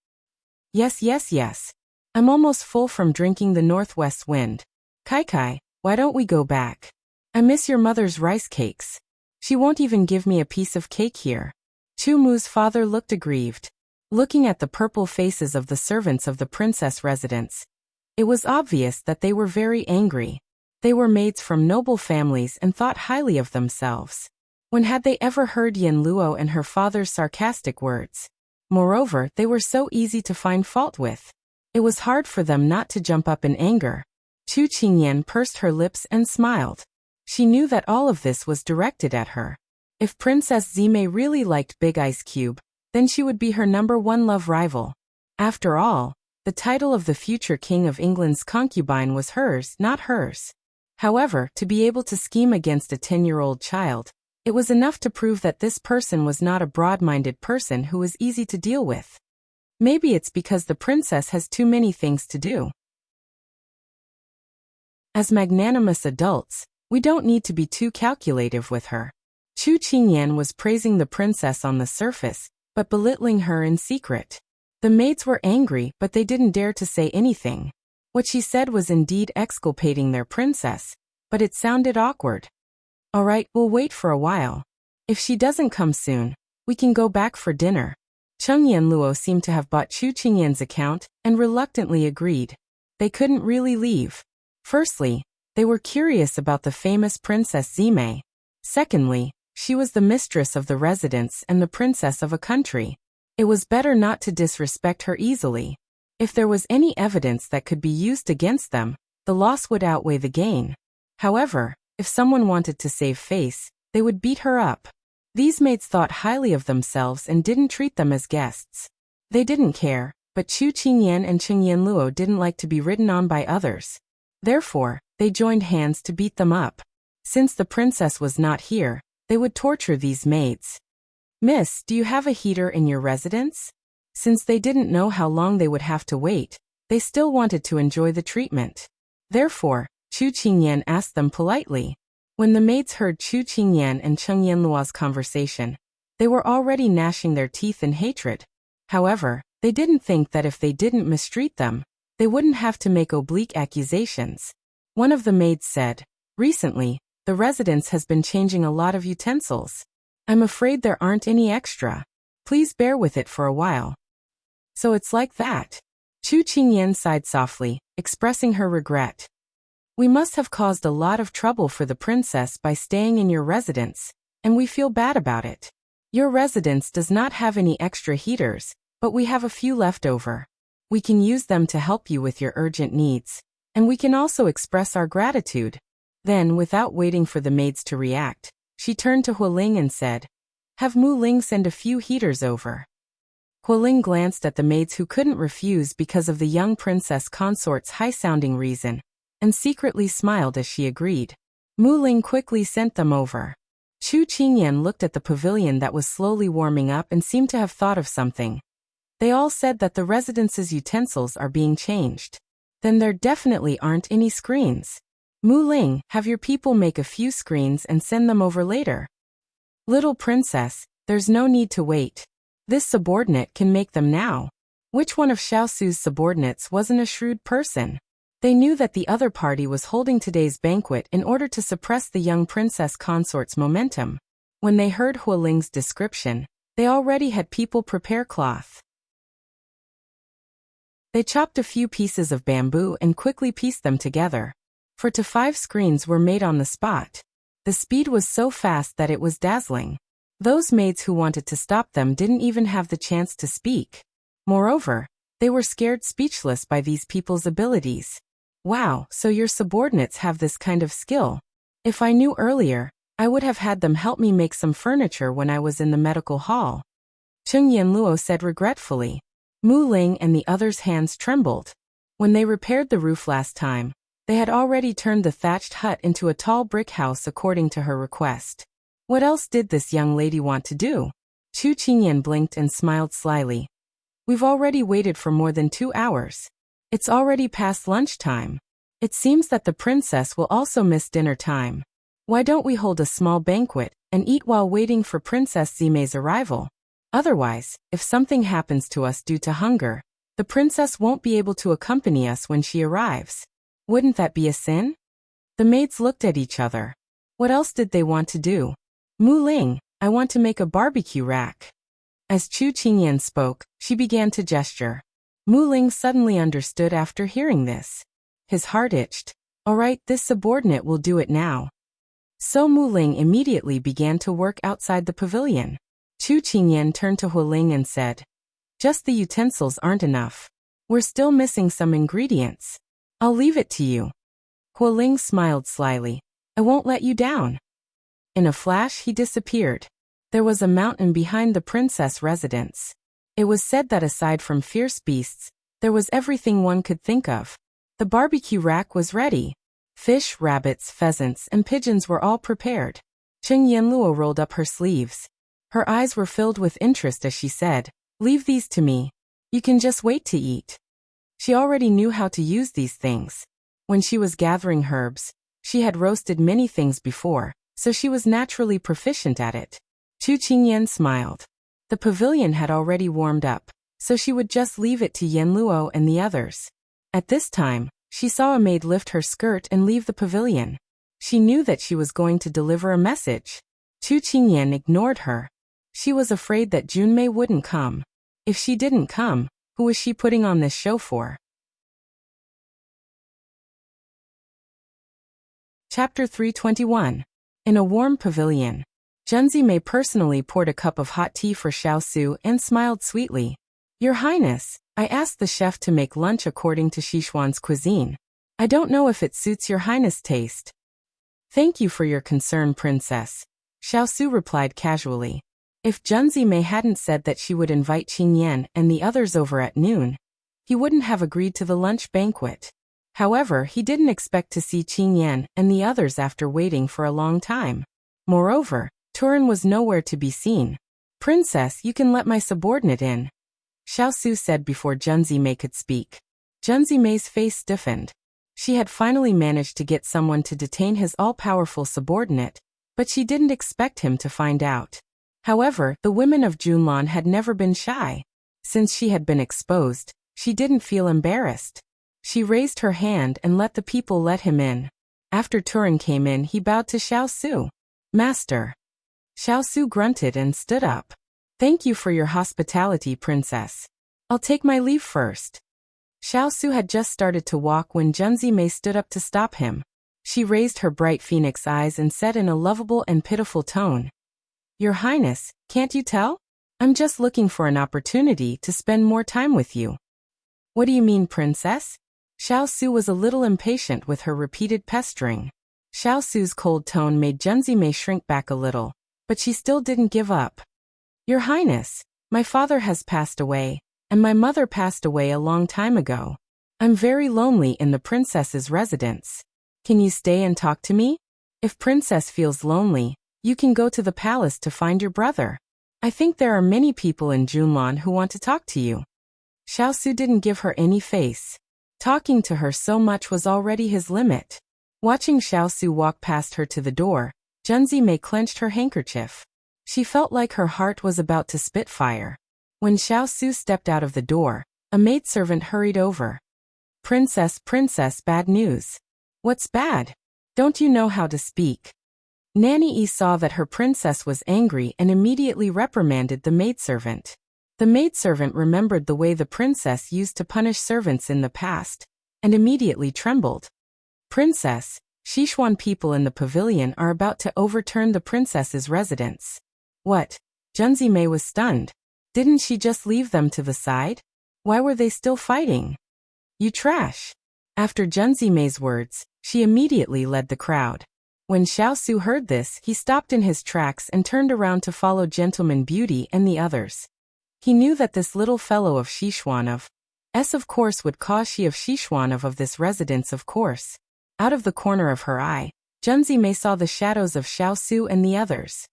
S1: Yes, yes, yes. I'm almost full from drinking the northwest wind. Kai, why don't we go back? I miss your mother's rice cakes. She won't even give me a piece of cake here. Chu Mu's father looked aggrieved. Looking at the purple faces of the servants of the princess residence, it was obvious that they were very angry. They were maids from noble families and thought highly of themselves. When had they ever heard Yanluo and her father's sarcastic words? Moreover, they were so easy to find fault with. It was hard for them not to jump up in anger. Chu Qingyan pursed her lips and smiled. She knew that all of this was directed at her. If Princess Zime really liked Big Ice Cube, then she would be her #1 love rival. After all, the title of the future King of England's concubine was hers, not hers. However, to be able to scheme against a 10-year-old child, it was enough to prove that this person was not a broad-minded person who was easy to deal with. Maybe it's because the princess has too many things to do. As magnanimous adults, we don't need to be too calculative with her. Chu Qingyan was praising the princess on the surface, but belittling her in secret. The maids were angry, but they didn't dare to say anything. What she said was indeed exculpating their princess, but it sounded awkward. All right, we'll wait for a while. If she doesn't come soon, we can go back for dinner. Cheng Yanluo seemed to have bought Chu Qingyan's account and reluctantly agreed. They couldn't really leave. Firstly, they were curious about the famous Princess Zime. Secondly, she was the mistress of the residence and the princess of a country. It was better not to disrespect her easily. If there was any evidence that could be used against them, the loss would outweigh the gain. However, if someone wanted to save face, they would beat her up. These maids thought highly of themselves and didn't treat them as guests. They didn't care, but Chu Qingyan and Cheng Yanluo didn't like to be ridden on by others. Therefore, they joined hands to beat them up. Since the princess was not here, they would torture these maids. Miss, do you have a heater in your residence? Since they didn't know how long they would have to wait, they still wanted to enjoy the treatment. Therefore, Chu Qingyan asked them politely. When the maids heard Chu Qingyan and Cheng Yanluo's conversation, they were already gnashing their teeth in hatred. However, they didn't think that if they didn't mistreat them, they wouldn't have to make oblique accusations. One of the maids said, "Recently, the residence has been changing a lot of utensils. I'm afraid there aren't any extra. Please bear with it for a while." So it's like that. Chu Qingyan sighed softly, expressing her regret. We must have caused a lot of trouble for the princess by staying in your residence, and we feel bad about it. Your residence does not have any extra heaters, but we have a few left over. We can use them to help you with your urgent needs, and we can also express our gratitude. Then, without waiting for the maids to react, she turned to Hualing and said, "Have Mu Ling send a few heaters over." Hualing glanced at the maids who couldn't refuse because of the young princess consort's high-sounding reason, and secretly smiled as she agreed. Mu Ling quickly sent them over. Chu Qingyan looked at the pavilion that was slowly warming up and seemed to have thought of something. They all said that the residence's utensils are being changed. Then there definitely aren't any screens. Mu Ling, have your people make a few screens and send them over later. Little princess, there's no need to wait. This subordinate can make them now. Which one of Xiao Su's subordinates wasn't a shrewd person? They knew that the other party was holding today's banquet in order to suppress the young princess consort's momentum. When they heard Hualing's description, they already had people prepare cloth. They chopped a few pieces of bamboo and quickly pieced them together. 4 to 5 screens were made on the spot. The speed was so fast that it was dazzling. Those maids who wanted to stop them didn't even have the chance to speak. Moreover, they were scared speechless by these people's abilities. Wow, so your subordinates have this kind of skill. If I knew earlier, I would have had them help me make some furniture when I was in the medical hall. Cheng Yanluo said regretfully. Mu Ling and the others' hands trembled. When they repaired the roof last time, they had already turned the thatched hut into a tall brick house according to her request. What else did this young lady want to do? Chu Qingyan blinked and smiled slyly. We've already waited for more than 2 hours. It's already past lunchtime. It seems that the princess will also miss dinner time. Why don't we hold a small banquet and eat while waiting for Princess Zime's arrival? Otherwise, if something happens to us due to hunger, the princess won't be able to accompany us when she arrives. Wouldn't that be a sin? The maids looked at each other. What else did they want to do? Mu Ling, I want to make a barbecue rack. As Chu Qingyan spoke, she began to gesture. Mu Ling suddenly understood after hearing this. His heart itched. All right, this subordinate will do it now. So Mu Ling immediately began to work outside the pavilion. Chu Qingyan turned to Huling and said, just the utensils aren't enough. We're still missing some ingredients. I'll leave it to you. Huling smiled slyly. I won't let you down. In a flash he disappeared. There was a mountain behind the princess residence. It was said that aside from fierce beasts, there was everything one could think of. The barbecue rack was ready. Fish, rabbits, pheasants, and pigeons were all prepared. Cheng Yanluo rolled up her sleeves. Her eyes were filled with interest as she said, leave these to me. You can just wait to eat. She already knew how to use these things. When she was gathering herbs, she had roasted many things before, so she was naturally proficient at it. Chu Qingyan smiled. The pavilion had already warmed up, so she would just leave it to Yanluo and the others. At this time, she saw a maid lift her skirt and leave the pavilion. She knew that she was going to deliver a message. Chu Qingyan ignored her. She was afraid that Junmei wouldn't come. If she didn't come, who was she putting on this show for? Chapter 321. In a warm pavilion, Junzime personally poured a cup of hot tea for Xiao Su and smiled sweetly. Your Highness, I asked the chef to make lunch according to Sichuan's cuisine. I don't know if it suits your Highness' taste. Thank you for your concern, Princess. Xiao Su replied casually. If Junzime hadn't said that she would invite Qingyan and the others over at noon, he wouldn't have agreed to the lunch banquet. However, he didn't expect to see Qingyan and the others after waiting for a long time. Moreover, Turin was nowhere to be seen. Princess, you can let my subordinate in, Xiao Su said before Junzime could speak. Junzime's face stiffened. She had finally managed to get someone to detain his all-powerful subordinate, but she didn't expect him to find out. However, the women of Junlan had never been shy. Since she had been exposed, she didn't feel embarrassed. She raised her hand and let the people let him in. After Turin came in, he bowed to Xiao Su. Master. Xiao Su grunted and stood up. Thank you for your hospitality, Princess. I'll take my leave first. Xiao Su had just started to walk when Junzime stood up to stop him. She raised her bright phoenix eyes and said in a lovable and pitiful tone, Your Highness, can't you tell? I'm just looking for an opportunity to spend more time with you. What do you mean, Princess? Xiao Su was a little impatient with her repeated pestering. Xiao Su's cold tone made Junzime shrink back a little, but she still didn't give up. Your Highness, my father has passed away, and my mother passed away a long time ago. I'm very lonely in the princess's residence. Can you stay and talk to me? If Princess feels lonely, you can go to the palace to find your brother. I think there are many people in Junlan who want to talk to you. Xiao Su didn't give her any face. Talking to her so much was already his limit. Watching Xiao Su walk past her to the door, Junzime clenched her handkerchief. She felt like her heart was about to spit fire. When Xiao Su stepped out of the door, a maidservant hurried over. Princess, bad news. What's bad? Don't you know how to speak? Nanny saw that her princess was angry and immediately reprimanded the maidservant. The maidservant remembered the way the princess used to punish servants in the past, and immediately trembled. Princess, Sichuan people in the pavilion are about to overturn the princess's residence. What? Junzime was stunned. Didn't she just leave them to the side? Why were they still fighting? You trash. After Junzime's words, she immediately led the crowd. When Xiao Su heard this, he stopped in his tracks and turned around to follow Gentleman Beauty and the others. He knew that this little fellow of Xishuan of course would cause she of Xishuan of this residence of course. Out of the corner of her eye, Junzi Mei saw the shadows of Xiao Su and the others.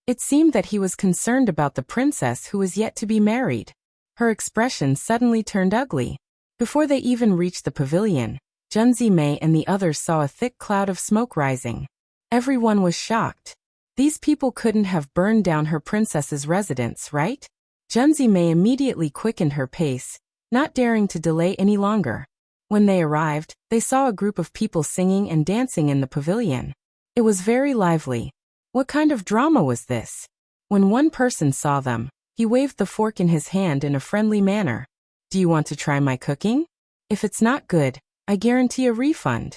S1: It seemed that he was concerned about the princess who was yet to be married. Her expression suddenly turned ugly. Before they even reached the pavilion, Junzi Mei and the others saw a thick cloud of smoke rising. Everyone was shocked. These people couldn't have burned down her princess's residence, right? Junzi Mei immediately quickened her pace, not daring to delay any longer. When they arrived, they saw a group of people singing and dancing in the pavilion. It was very lively. What kind of drama was this? When one person saw them, he waved the fork in his hand in a friendly manner. Do you want to try my cooking? If it's not good, I guarantee a refund.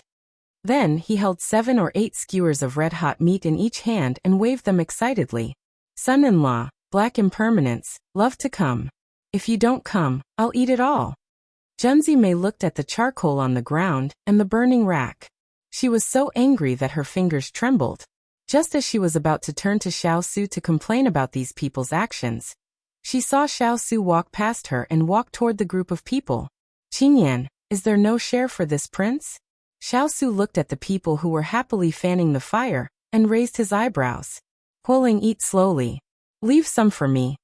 S1: Then he held 7 or 8 skewers of red-hot meat in each hand and waved them excitedly. Son-in-law, black impermanence, love to come. If you don't come, I'll eat it all. Junzi Mei looked at the charcoal on the ground and the burning rack. She was so angry that her fingers trembled. Just as she was about to turn to Xiao Su to complain about these people's actions, she saw Xiao Su walk past her and walk toward the group of people. Qingyan, is there no share for this prince? Xiao Su looked at the people who were happily fanning the fire and raised his eyebrows. Huling, eat slowly. Leave some for me.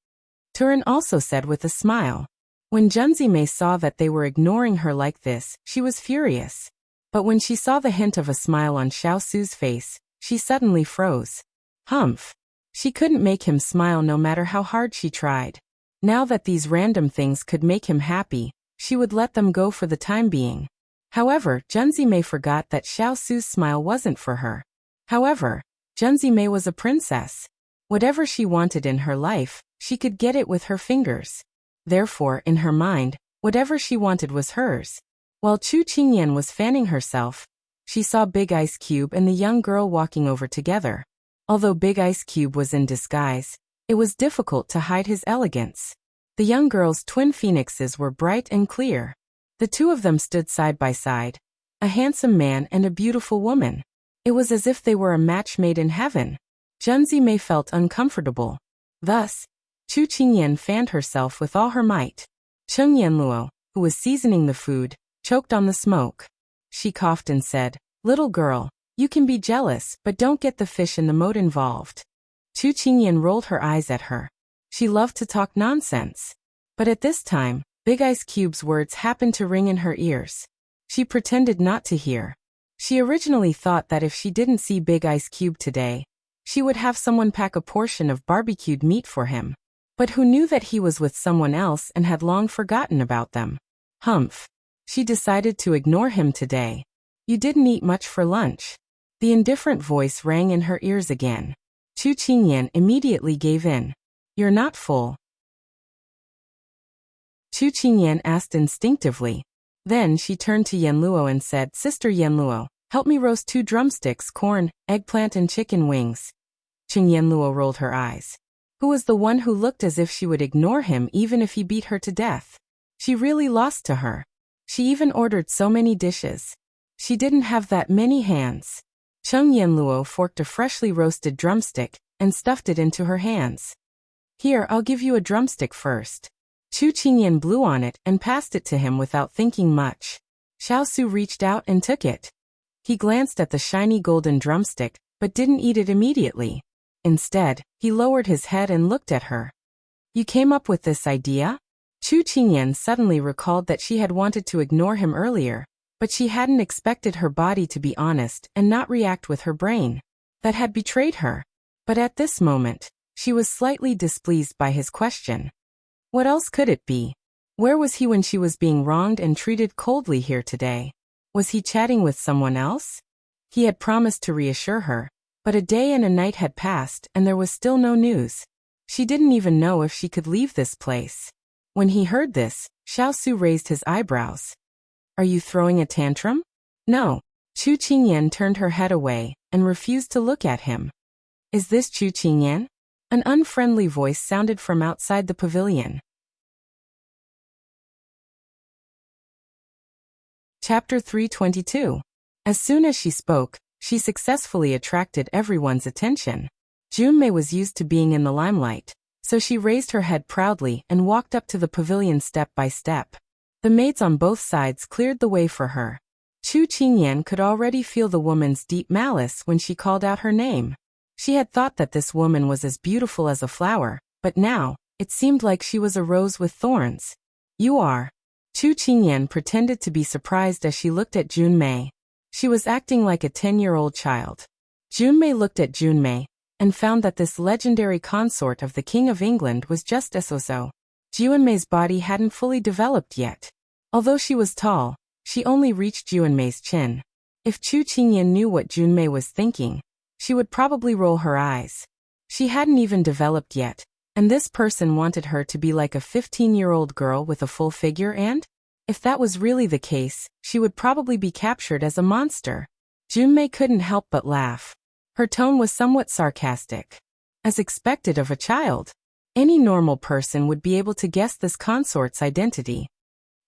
S1: Turin also said with a smile. When Junzi Mei saw that they were ignoring her like this, she was furious. But when she saw the hint of a smile on Xiao Su's face, she suddenly froze. Humph. She couldn't make him smile no matter how hard she tried. Now that these random things could make him happy, she would let them go for the time being. However, Junzi Mei forgot that Xiao Su's smile wasn't for her. However, Junzi Mei was a princess. Whatever she wanted in her life, she could get it with her fingers. Therefore, in her mind, whatever she wanted was hers. While Chu Qingyan was fanning herself, she saw Big Ice Cube and the young girl walking over together. Although Big Ice Cube was in disguise, it was difficult to hide his elegance. The young girl's twin phoenixes were bright and clear. The two of them stood side by side, a handsome man and a beautiful woman. It was as if they were a match made in heaven. Junzi Mei felt uncomfortable. Thus, Chu Qingyan fanned herself with all her might. Cheng Yanluo, who was seasoning the food, choked on the smoke. She coughed and said, "Little girl, you can be jealous, but don't get the fish in the moat involved." Chu Qingyan rolled her eyes at her. She loved to talk nonsense. But at this time, Big Ice Cube's words happened to ring in her ears. She pretended not to hear. She originally thought that if she didn't see Big Ice Cube today, she would have someone pack a portion of barbecued meat for him. But who knew that he was with someone else and had long forgotten about them? Humph. She decided to ignore him today. You didn't eat much for lunch. The indifferent voice rang in her ears again. Chu Qingyan immediately gave in. You're not full. Chu Qingyan asked instinctively. Then she turned to Yanluo and said, Sister Yanluo, help me roast 2 drumsticks, corn, eggplant and chicken wings. Qing Yanluo rolled her eyes. Who was the one who looked as if she would ignore him even if he beat her to death? She really lost to her. She even ordered so many dishes. She didn't have that many hands. Cheng Yanluo forked a freshly roasted drumstick and stuffed it into her hands. Here, I'll give you a drumstick first. Chu Qingyan blew on it and passed it to him without thinking much. Xiao Su reached out and took it. He glanced at the shiny golden drumstick, but didn't eat it immediately. Instead, he lowered his head and looked at her. You came up with this idea? Chu Qingyan suddenly recalled that she had wanted to ignore him earlier, but she hadn't expected her body to be honest and not react with her brain. That had betrayed her. But at this moment, she was slightly displeased by his question. What else could it be? Where was he when she was being wronged and treated coldly here today? Was he chatting with someone else? He had promised to reassure her, but a day and a night had passed and there was still no news. She didn't even know if she could leave this place. When he heard this, Xiao Su raised his eyebrows. Are you throwing a tantrum? No. Chu Qingyan turned her head away and refused to look at him. Is this Chu Qingyan? An unfriendly voice sounded from outside the pavilion. Chapter 322. As soon as she spoke, she successfully attracted everyone's attention. Junmei was used to being in the limelight, so she raised her head proudly and walked up to the pavilion step by step. The maids on both sides cleared the way for her. Chu Qingyan could already feel the woman's deep malice when she called out her name. She had thought that this woman was as beautiful as a flower, but now, it seemed like she was a rose with thorns. You are. Chu Qingyan pretended to be surprised as she looked at Junmei. She was acting like a 10-year-old child. Junmei looked at Junmei, and found that this legendary consort of the King of England was just so. Junmei's body hadn't fully developed yet. Although she was tall, she only reached Junmei's chin. If Chu Qingyan knew what Junmei was thinking, she would probably roll her eyes. She hadn't even developed yet, and this person wanted her to be like a 15-year-old girl with a full figure, and, if that was really the case, she would probably be captured as a monster. Junmei couldn't help but laugh. Her tone was somewhat sarcastic. As expected of a child, any normal person would be able to guess this consort's identity.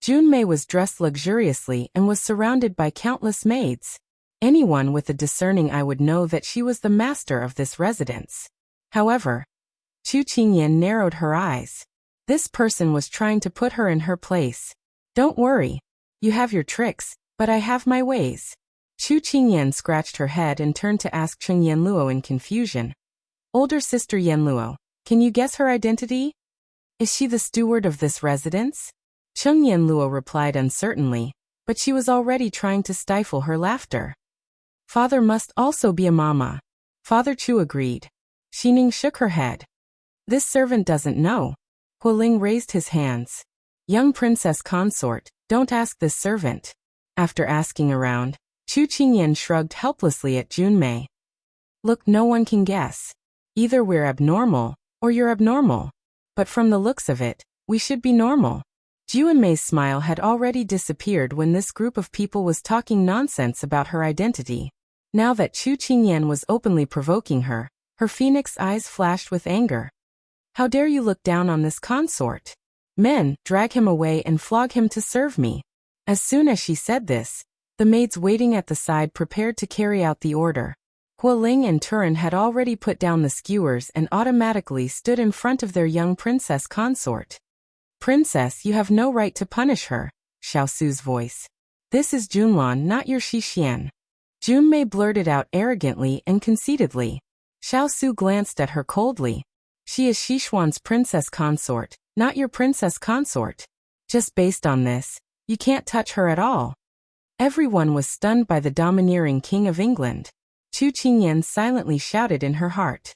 S1: Junmei was dressed luxuriously and was surrounded by countless maids. Anyone with a discerning eye would know that she was the master of this residence. However, Chu Qingyan narrowed her eyes. This person was trying to put her in her place. Don't worry. You have your tricks, but I have my ways. Chu Qingyan scratched her head and turned to ask Cheng Yanluo in confusion. Older sister Yanluo, can you guess her identity? Is she the steward of this residence? Cheng Yanluo replied uncertainly, but she was already trying to stifle her laughter. Father must also be a mama. Father Chu agreed. Xining shook her head. This servant doesn't know. Hualing raised his hands. Young princess consort, don't ask this servant. After asking around, Chu Qingyan shrugged helplessly at Junmei. Look, no one can guess. Either we're abnormal, or you're abnormal. But from the looks of it, we should be normal. Junmei's smile had already disappeared when this group of people was talking nonsense about her identity. Now that Chu Qingyan was openly provoking her, her phoenix eyes flashed with anger. How dare you look down on this consort? Men, drag him away and flog him to serve me. As soon as she said this, the maids waiting at the side prepared to carry out the order. Hualing and Turin had already put down the skewers and automatically stood in front of their young princess consort. Princess, you have no right to punish her, Xiao Su's voice. This is Junlan, not your Xixian. Junmei blurted out arrogantly and conceitedly. Xiao Su glanced at her coldly. She is Xishuan's princess consort, not your princess consort. Just based on this, you can't touch her at all. Everyone was stunned by the domineering King of England. Chu Qingyan silently shouted in her heart.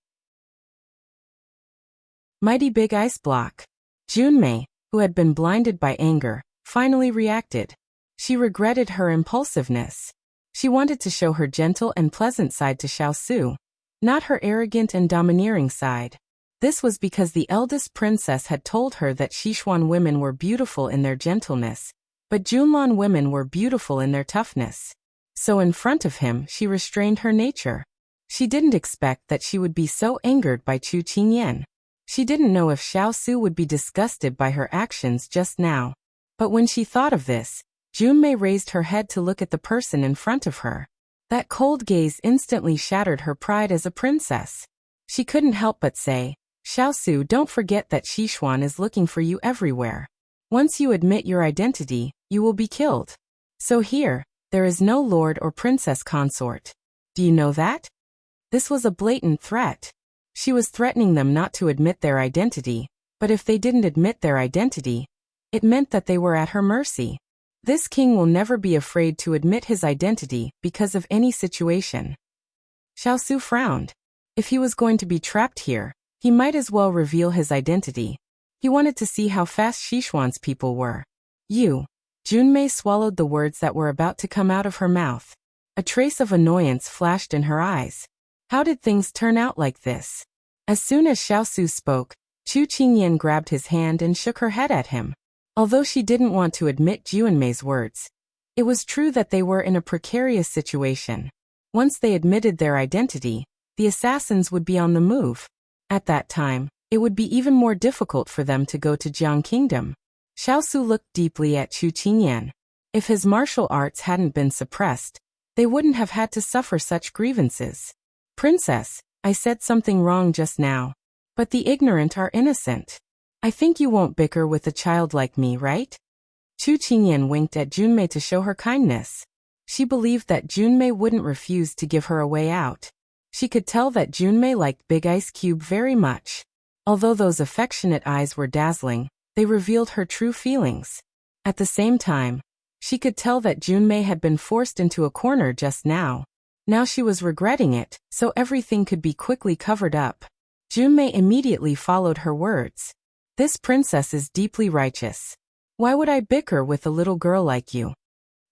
S1: Mighty big ice block. Junmei, who had been blinded by anger, finally reacted. She regretted her impulsiveness. She wanted to show her gentle and pleasant side to Xiao Su, not her arrogant and domineering side. This was because the eldest princess had told her that Sichuan women were beautiful in their gentleness, but Junlan women were beautiful in their toughness. So in front of him she restrained her nature. She didn't expect that she would be so angered by Chu Qingyan. She didn't know if Xiao Su would be disgusted by her actions just now. But when she thought of this, Junmei raised her head to look at the person in front of her. That cold gaze instantly shattered her pride as a princess. She couldn't help but say, Xiao Su, don't forget that Sichuan is looking for you everywhere. Once you admit your identity, you will be killed. So here, there is no lord or princess consort. Do you know that? This was a blatant threat. She was threatening them not to admit their identity, but if they didn't admit their identity, it meant that they were at her mercy. This king will never be afraid to admit his identity because of any situation. Xiao Su frowned. If he was going to be trapped here, he might as well reveal his identity. He wanted to see how fast Sichuan's people were. You. Junmei swallowed the words that were about to come out of her mouth. A trace of annoyance flashed in her eyes. How did things turn out like this? As soon as Xiao Su spoke, Chu Qingyan grabbed his hand and shook her head at him. Although she didn't want to admit Junmei's words, it was true that they were in a precarious situation. Once they admitted their identity, the assassins would be on the move. At that time, it would be even more difficult for them to go to Jiang Kingdom. Xiao Su looked deeply at Chu Qingyan. If his martial arts hadn't been suppressed, they wouldn't have had to suffer such grievances. Princess, I said something wrong just now. But the ignorant are innocent. I think you won't bicker with a child like me, right? Chu Qingyan winked at Junmei to show her kindness. She believed that Junmei wouldn't refuse to give her a way out. She could tell that Junmei liked Big Ice Cube very much. Although those affectionate eyes were dazzling, they revealed her true feelings. At the same time, she could tell that Junmei had been forced into a corner just now. Now she was regretting it, so everything could be quickly covered up. Junmei immediately followed her words. This princess is deeply righteous. Why would I bicker with a little girl like you?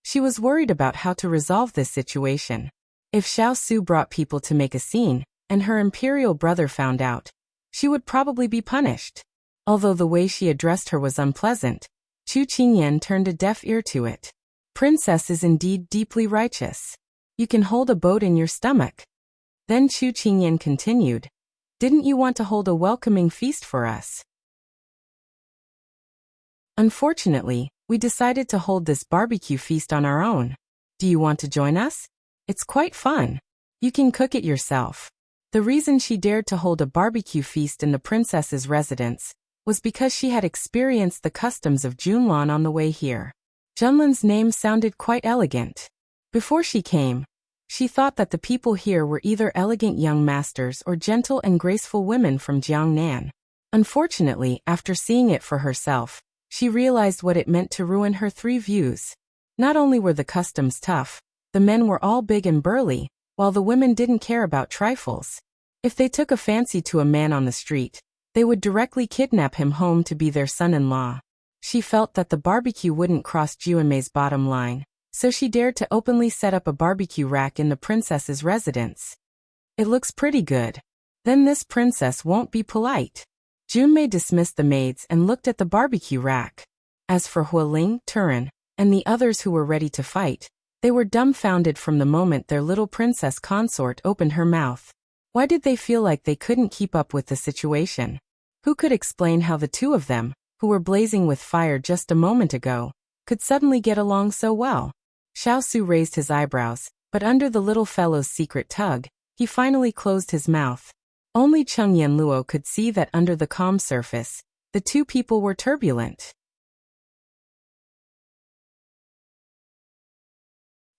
S1: She was worried about how to resolve this situation. If Xiao Su brought people to make a scene, and her imperial brother found out, she would probably be punished. Although the way she addressed her was unpleasant, Chu Qingyan turned a deaf ear to it. Princess is indeed deeply righteous. You can hold a boat in your stomach. Then Chu Qingyan continued. Didn't you want to hold a welcoming feast for us? Unfortunately, we decided to hold this barbecue feast on our own. Do you want to join us? It's quite fun. You can cook it yourself. The reason she dared to hold a barbecue feast in the princess's residence was because she had experienced the customs of Junlan on the way here. Junlan's name sounded quite elegant. Before she came, she thought that the people here were either elegant young masters or gentle and graceful women from Jiangnan. Unfortunately, after seeing it for herself, she realized what it meant to ruin her three views. Not only were the customs tough, the men were all big and burly, while the women didn't care about trifles. If they took a fancy to a man on the street, they would directly kidnap him home to be their son-in-law. She felt that the barbecue wouldn't cross Junmei's bottom line, so she dared to openly set up a barbecue rack in the princess's residence. It looks pretty good. Then this princess won't be polite. Junmei dismissed the maids and looked at the barbecue rack. As for Hualing, Turin, and the others who were ready to fight, they were dumbfounded from the moment their little princess consort opened her mouth. Why did they feel like they couldn't keep up with the situation? Who could explain how the two of them, who were blazing with fire just a moment ago, could suddenly get along so well? Xiao Su raised his eyebrows, but under the little fellow's secret tug, he finally closed his mouth. Only Cheng Yanluo could see that under the calm surface, the two people were turbulent.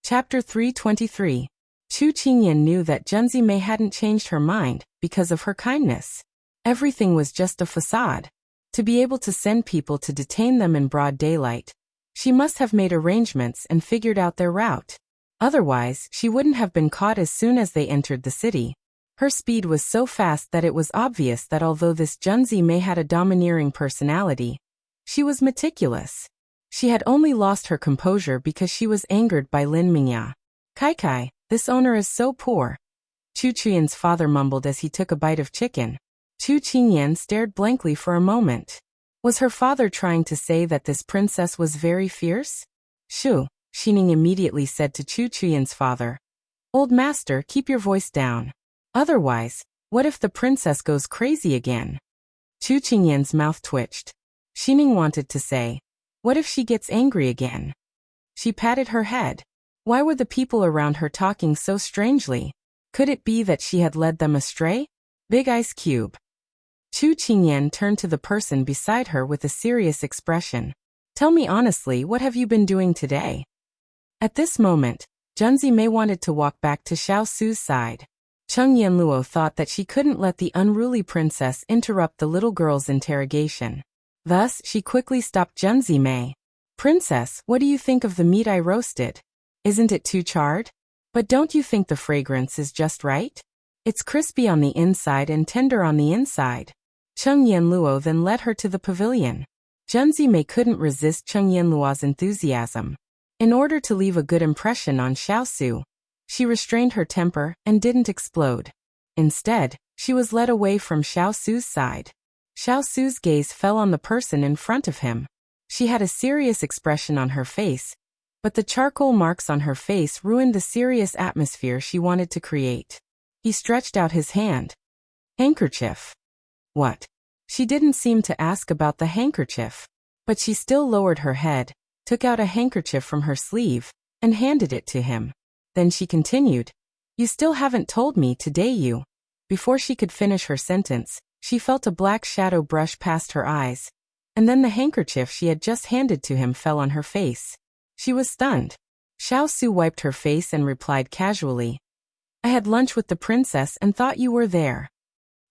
S1: Chapter 323. Chu Qingyan knew that Junzime hadn't changed her mind because of her kindness. Everything was just a facade. To be able to send people to detain them in broad daylight, she must have made arrangements and figured out their route. Otherwise, she wouldn't have been caught as soon as they entered the city. Her speed was so fast that it was obvious that although this Junzime had a domineering personality, she was meticulous. She had only lost her composure because she was angered by Lin Mingya. Kai, this owner is so poor. Chu Qian's father mumbled as he took a bite of chicken. Chu Qingyan stared blankly for a moment. Was her father trying to say that this princess was very fierce? Shu, Xining immediately said to Chu Qian's father. Old master, keep your voice down. Otherwise, what if the princess goes crazy again? Chu Qingyan's mouth twitched. Xining wanted to say, what if she gets angry again? She patted her head. Why were the people around her talking so strangely? Could it be that she had led them astray? Big Ice Cube. Chu Qingyan turned to the person beside her with a serious expression. Tell me honestly, what have you been doing today? At this moment, Junzime wanted to walk back to Xiao Su's side. Cheng Yanluo thought that she couldn't let the unruly princess interrupt the little girl's interrogation. Thus, she quickly stopped Junzime. Princess, what do you think of the meat I roasted? Isn't it too charred? But don't you think the fragrance is just right? It's crispy on the inside and tender on the inside. Cheng Yanluo then led her to the pavilion. Junzime couldn't resist Cheng Yanluo's enthusiasm. In order to leave a good impression on Xiao Su, she restrained her temper and didn't explode. Instead, she was led away from Xiao Su's side. Xiao Su's gaze fell on the person in front of him. She had a serious expression on her face, but the charcoal marks on her face ruined the serious atmosphere she wanted to create. He stretched out his hand. Handkerchief. What? She didn't seem to ask about the handkerchief, but she still lowered her head, took out a handkerchief from her sleeve, and handed it to him. Then she continued, "You still haven't told me today you." Before she could finish her sentence, she felt a black shadow brush past her eyes. And then the handkerchief she had just handed to him fell on her face. She was stunned. Xiao wiped her face and replied casually, "I had lunch with the princess and thought you were there."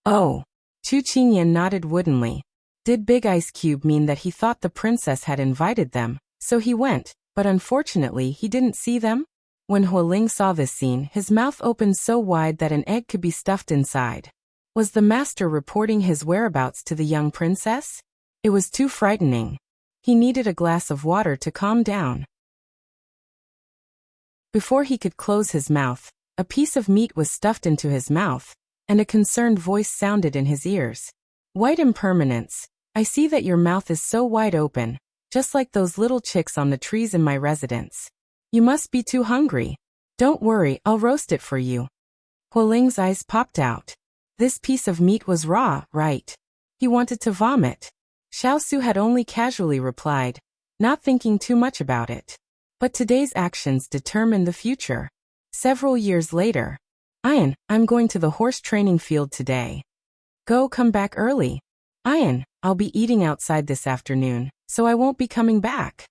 S1: "Oh." Chu Qingyan nodded woodenly. Did Big Ice Cube mean that he thought the princess had invited them, so he went, but unfortunately he didn't see them? When Hualing saw this scene, his mouth opened so wide that an egg could be stuffed inside. Was the master reporting his whereabouts to the young princess? It was too frightening. He needed a glass of water to calm down. Before he could close his mouth, a piece of meat was stuffed into his mouth, and a concerned voice sounded in his ears. "White impermanence, I see that your mouth is so wide open, just like those little chicks on the trees in my residence. You must be too hungry. Don't worry, I'll roast it for you." Hualing's eyes popped out. This piece of meat was raw, right? He wanted to vomit. Xiao had only casually replied, not thinking too much about it. But today's actions determine the future. Several years later. I'm going to the horse training field today. Go, come back early. I'll be eating outside this afternoon, so I won't be coming back.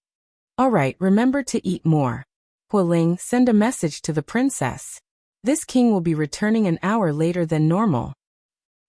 S1: Alright, remember to eat more. Hualing, send a message to the princess. This king will be returning an hour later than normal.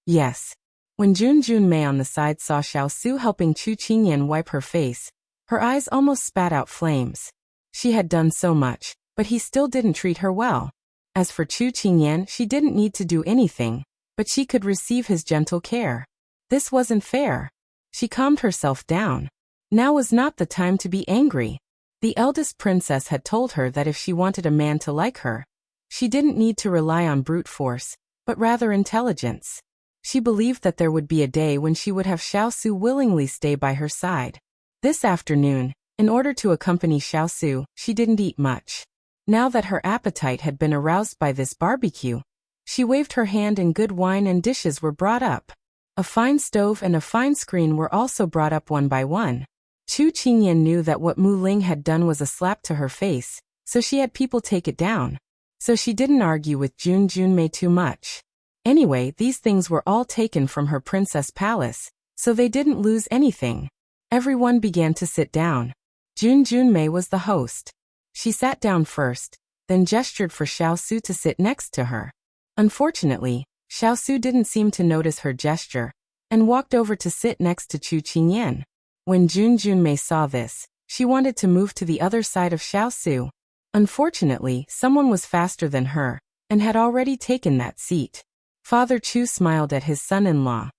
S1: Yes. When Junmei on the side saw Xiao helping Chu Qingyan wipe her face, her eyes almost spat out flames. She had done so much, but he still didn't treat her well. As for Chu Qingyan, she didn't need to do anything, but she could receive his gentle care. This wasn't fair. She calmed herself down. Now was not the time to be angry. The eldest princess had told her that if she wanted a man to like her, she didn't need to rely on brute force, but rather intelligence. She believed that there would be a day when she would have Xiao willingly stay by her side. This afternoon, in order to accompany Xiao, she didn't eat much. Now that her appetite had been aroused by this barbecue, she waved her hand and good wine and dishes were brought up. A fine stove and a fine screen were also brought up one by one. Chu Qingyan knew that what Mu Ling had done was a slap to her face, so she had people take it down. So she didn't argue with Junmei too much. Anyway, these things were all taken from her princess palace, so they didn't lose anything. Everyone began to sit down. Junmei was the host. She sat down first, then gestured for Xiao to sit next to her. Unfortunately, Xiao didn't seem to notice her gesture, and walked over to sit next to Chu Qingyan. When Junmei saw this, she wanted to move to the other side of Xiao. Unfortunately, someone was faster than her, and had already taken that seat. Father Chu smiled at his son-in-law.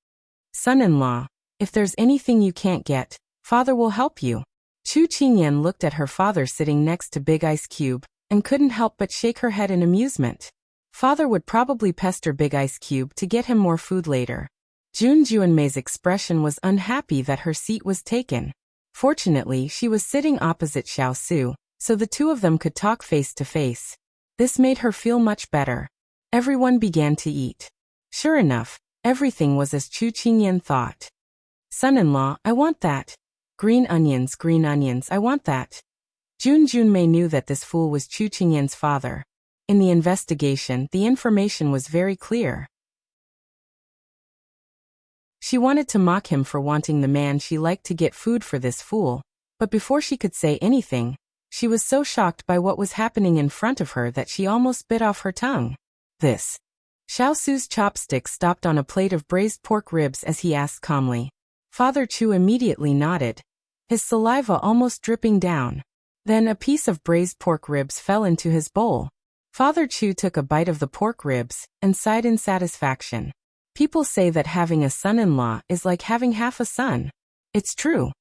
S1: "Son-in-law, if there's anything you can't get, father will help you." Chu Qingyan looked at her father sitting next to Big Ice Cube, and couldn't help but shake her head in amusement. Father would probably pester Big Ice Cube to get him more food later. Junmei's expression was unhappy that her seat was taken. Fortunately, she was sitting opposite Xiao, so the two of them could talk face to face. This made her feel much better. Everyone began to eat. Sure enough, everything was as Chu Qingyan thought. "Son-in-law, I want that. Green onions, I want that." Junmei knew that this fool was Chu Qingyan's father. In the investigation, the information was very clear. She wanted to mock him for wanting the man she liked to get food for this fool, but before she could say anything, she was so shocked by what was happening in front of her that she almost bit off her tongue. This. Xiao's chopstick stopped on a plate of braised pork ribs as he asked calmly. Father Chu immediately nodded, his saliva almost dripping down. Then a piece of braised pork ribs fell into his bowl. Father Chu took a bite of the pork ribs and sighed in satisfaction. People say that having a son-in-law is like having half a son. It's true.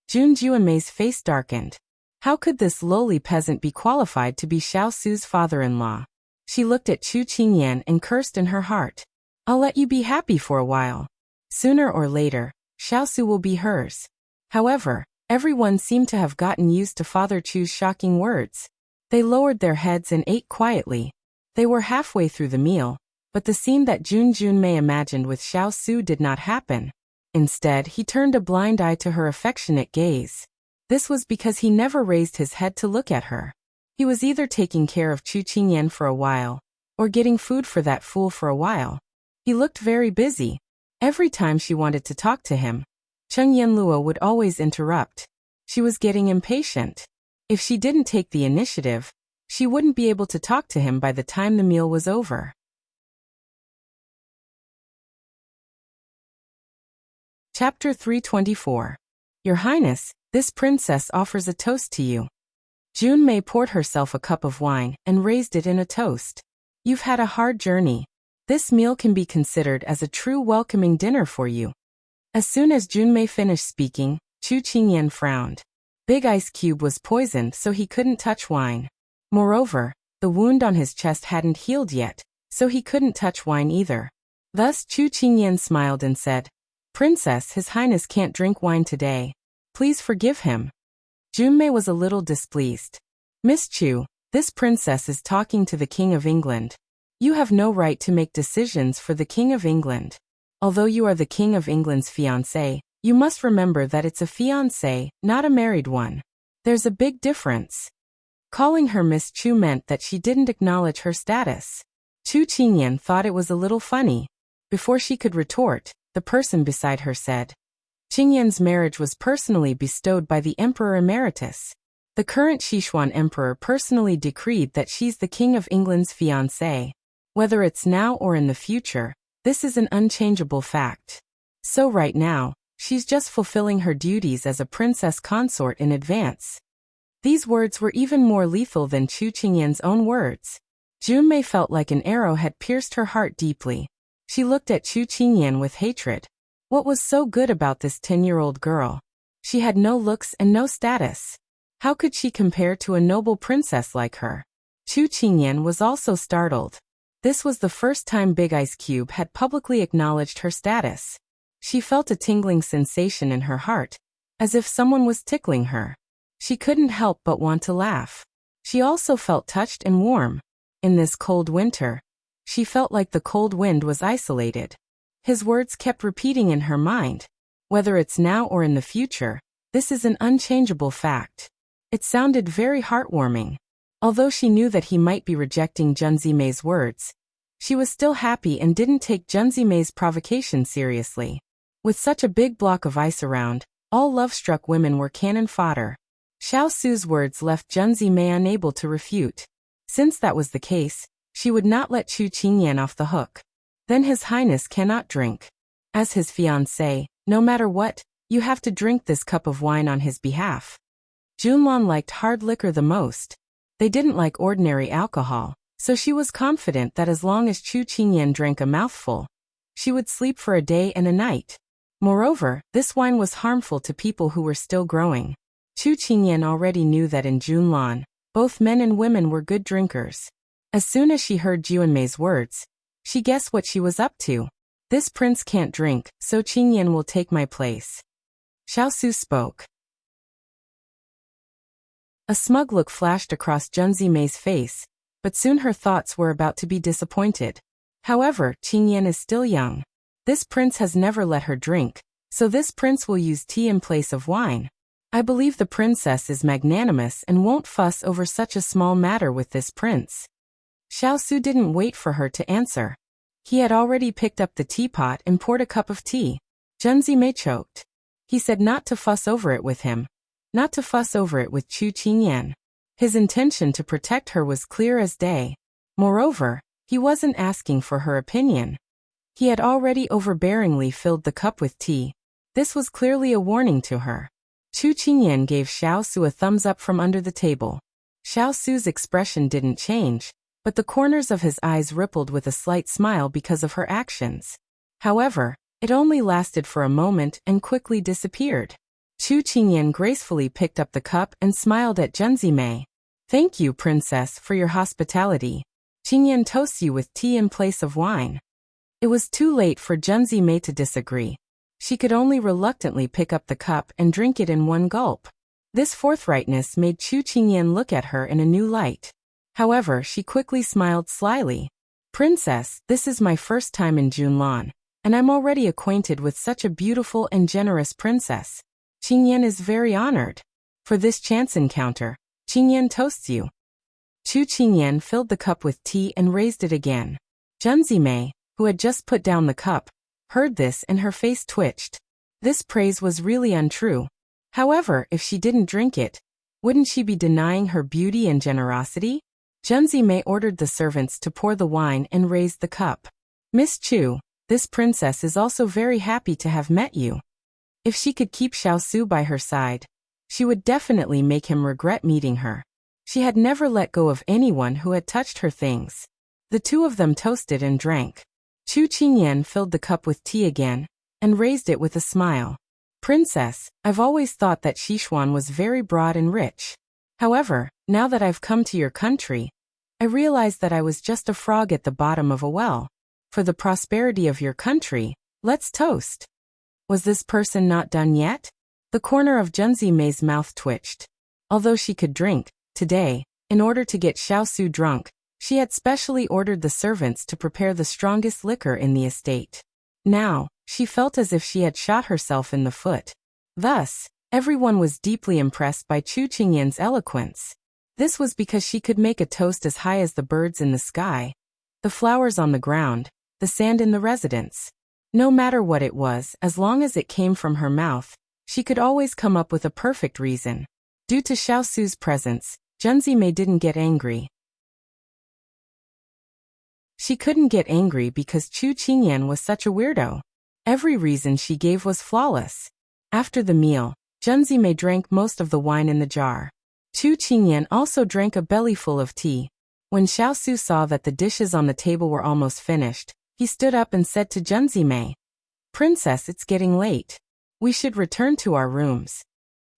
S1: Junmei's face darkened. How could this lowly peasant be qualified to be Xiao's father-in-law? She looked at Chu Qingyan and cursed in her heart. "I'll let you be happy for a while. Sooner or later, Xiao will be hers." However, everyone seemed to have gotten used to Father Chu's shocking words. They lowered their heads and ate quietly. They were halfway through the meal, but the scene that Junmei imagined with Xiao did not happen. Instead, he turned a blind eye to her affectionate gaze. This was because he never raised his head to look at her. He was either taking care of Chu Qingyan for a while, or getting food for that fool for a while. He looked very busy. Every time she wanted to talk to him, Cheng Yanluo would always interrupt. She was getting impatient. If she didn't take the initiative, she wouldn't be able to talk to him by the time the meal was over. Chapter 324. Your Highness, this princess offers a toast to you. Junmei poured herself a cup of wine and raised it in a toast. You've had a hard journey. This meal can be considered as a true welcoming dinner for you. As soon as Junmei finished speaking, Chu Qingyan frowned. Big Ice Cube was poisoned, so he couldn't touch wine. Moreover, the wound on his chest hadn't healed yet, so he couldn't touch wine either. Thus Chu Qingyan smiled and said, Princess, His Highness can't drink wine today. Please forgive him. Junmei was a little displeased. Miss Chu, this princess is talking to the King of England. You have no right to make decisions for the King of England. Although you are the King of England's fiancé, you must remember that it's a fiancé, not a married one. There's a big difference. Calling her Miss Chu meant that she didn't acknowledge her status. Chu Qingyan thought it was a little funny. Before she could retort, the person beside her said, Qingyan's marriage was personally bestowed by the Emperor Emeritus. The current Sichuan Emperor personally decreed that she's the King of England's fiancé. Whether it's now or in the future, this is an unchangeable fact. So right now, she's just fulfilling her duties as a princess consort in advance. These words were even more lethal than Chu Qingyan's own words. Junmei felt like an arrow had pierced her heart deeply. She looked at Chu Qingyan with hatred. What was so good about this 10-year-old girl? She had no looks and no status. How could she compare to a noble princess like her? Chu Qingyan was also startled. This was the first time Big Ice Cube had publicly acknowledged her status. She felt a tingling sensation in her heart, as if someone was tickling her. She couldn't help but want to laugh. She also felt touched and warm. In this cold winter, she felt like the cold wind was isolated. His words kept repeating in her mind. Whether it's now or in the future, this is an unchangeable fact. It sounded very heartwarming. Although she knew that he might be rejecting Junzimei's words, she was still happy and didn't take Junzimei's provocation seriously. With such a big block of ice around, all love-struck women were cannon fodder. Xiao Su's words left Junzimei unable to refute. Since that was the case, she would not let Chu Qingyan off the hook. Then His Highness cannot drink. As his fiancé, no matter what, you have to drink this cup of wine on his behalf. Junlan liked hard liquor the most. They didn't like ordinary alcohol, so she was confident that as long as Chu Qingyan drank a mouthful, she would sleep for a day and a night. Moreover, this wine was harmful to people who were still growing. Chu Qingyan already knew that in Junlan, both men and women were good drinkers. As soon as she heard Junmei's words, she guessed what she was up to. This prince can't drink, so Qingyan will take my place. Xiao Su spoke. A smug look flashed across Junzimei's face, but soon her thoughts were about to be disappointed. However, Qingyan is still young. This prince has never let her drink, so this prince will use tea in place of wine. I believe the princess is magnanimous and won't fuss over such a small matter with this prince. Xiao Su didn't wait for her to answer. He had already picked up the teapot and poured a cup of tea. Junzimei choked. He said not to fuss over it with him. Not to fuss over it with Chu Qingyan. His intention to protect her was clear as day. Moreover, he wasn't asking for her opinion. He had already overbearingly filled the cup with tea. This was clearly a warning to her. Chu Qingyan gave Xiao Su a thumbs up from under the table. Xiao Su's expression didn't change, but the corners of his eyes rippled with a slight smile because of her actions. However, it only lasted for a moment and quickly disappeared. Chu Qingyan gracefully picked up the cup and smiled at Junzimei. Thank you, princess, for your hospitality. Qingyan toasts you with tea in place of wine. It was too late for Junzimei to disagree. She could only reluctantly pick up the cup and drink it in one gulp. This forthrightness made Chu Qingyan look at her in a new light. However, she quickly smiled slyly. Princess, this is my first time in Junlan, and I'm already acquainted with such a beautiful and generous princess. Qingyan is very honored. For this chance encounter, Qingyan toasts you. Chu Qingyan filled the cup with tea and raised it again. Junzimei, who had just put down the cup, heard this and her face twitched. This praise was really untrue. However, if she didn't drink it, wouldn't she be denying her beauty and generosity? Junzimei ordered the servants to pour the wine and raised the cup. Miss Chu, this princess is also very happy to have met you. If she could keep Xiao by her side, she would definitely make him regret meeting her. She had never let go of anyone who had touched her things. The two of them toasted and drank. Chu Qingyan filled the cup with tea again, and raised it with a smile. Princess, I've always thought that Sichuan was very broad and rich. However, now that I've come to your country, I realize that I was just a frog at the bottom of a well. For the prosperity of your country, let's toast. Was this person not done yet? The corner of Junzimei's mouth twitched. Although she could drink, today, in order to get Xiao drunk, she had specially ordered the servants to prepare the strongest liquor in the estate. Now, she felt as if she had shot herself in the foot. Thus, everyone was deeply impressed by Chu Qingyan's eloquence. This was because she could make a toast as high as the birds in the sky, the flowers on the ground, the sand in the residence. No matter what it was, as long as it came from her mouth, she could always come up with a perfect reason. Due to Xiaosu's presence, Junzimei didn't get angry. She couldn't get angry because Chu Qingyan was such a weirdo. Every reason she gave was flawless. After the meal, Junzimei drank most of the wine in the jar. Chu Qingyan also drank a bellyful of tea. When Xiaosu saw that the dishes on the table were almost finished, he stood up and said to Junzimei, "Princess, it's getting late. We should return to our rooms."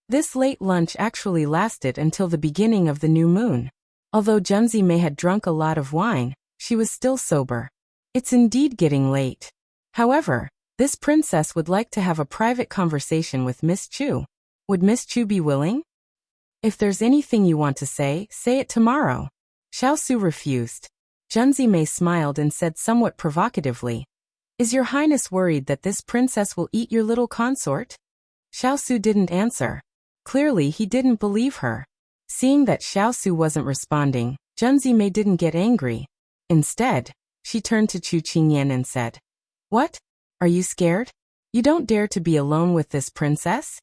S1: This late lunch actually lasted until the beginning of the new moon. Although Junzimei had drunk a lot of wine, she was still sober. It's indeed getting late. However, this princess would like to have a private conversation with Miss Chu. Would Miss Chu be willing? If there's anything you want to say it tomorrow. Xiaosu refused. Junzimei smiled and said somewhat provocatively, "Is your highness worried that this princess will eat your little consort?" Xiaosu didn't answer. Clearly he didn't believe her. Seeing that Xiaosu wasn't responding, Junzimei didn't get angry. Instead, she turned to Chu Qingyan and said, "What? Are you scared? You don't dare to be alone with this princess?"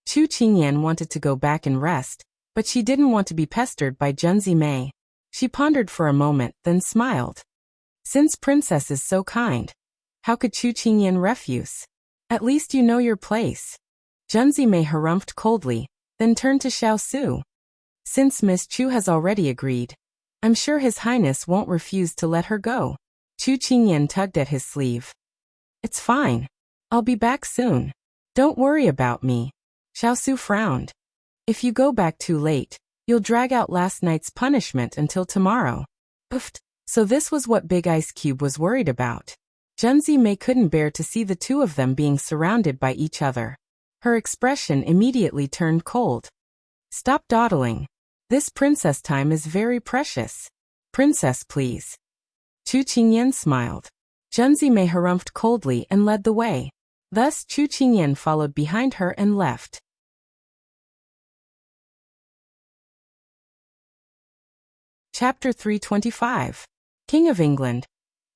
S1: Chu Qingyan wanted to go back and rest, but she didn't want to be pestered by Junzimei. She pondered for a moment, then smiled. Since princess is so kind, how could Chu Qingyan refuse? At least you know your place. Junzimei harumphed coldly, then turned to Xiaosu. Since Miss Chu has already agreed, I'm sure His Highness won't refuse to let her go. Chu Qingyan tugged at his sleeve. It's fine. I'll be back soon. Don't worry about me. Xiaosu frowned. If you go back too late, you'll drag out last night's punishment until tomorrow. Oofed. So this was what Big Ice Cube was worried about. Junzimei couldn't bear to see the two of them being surrounded by each other. Her expression immediately turned cold. Stop dawdling. This princess time is very precious. Princess, please. Chu Qingyan smiled. Junzimei harumphed coldly and led the way. Thus Chu Qingyan followed behind her and left. Chapter 325. King of England.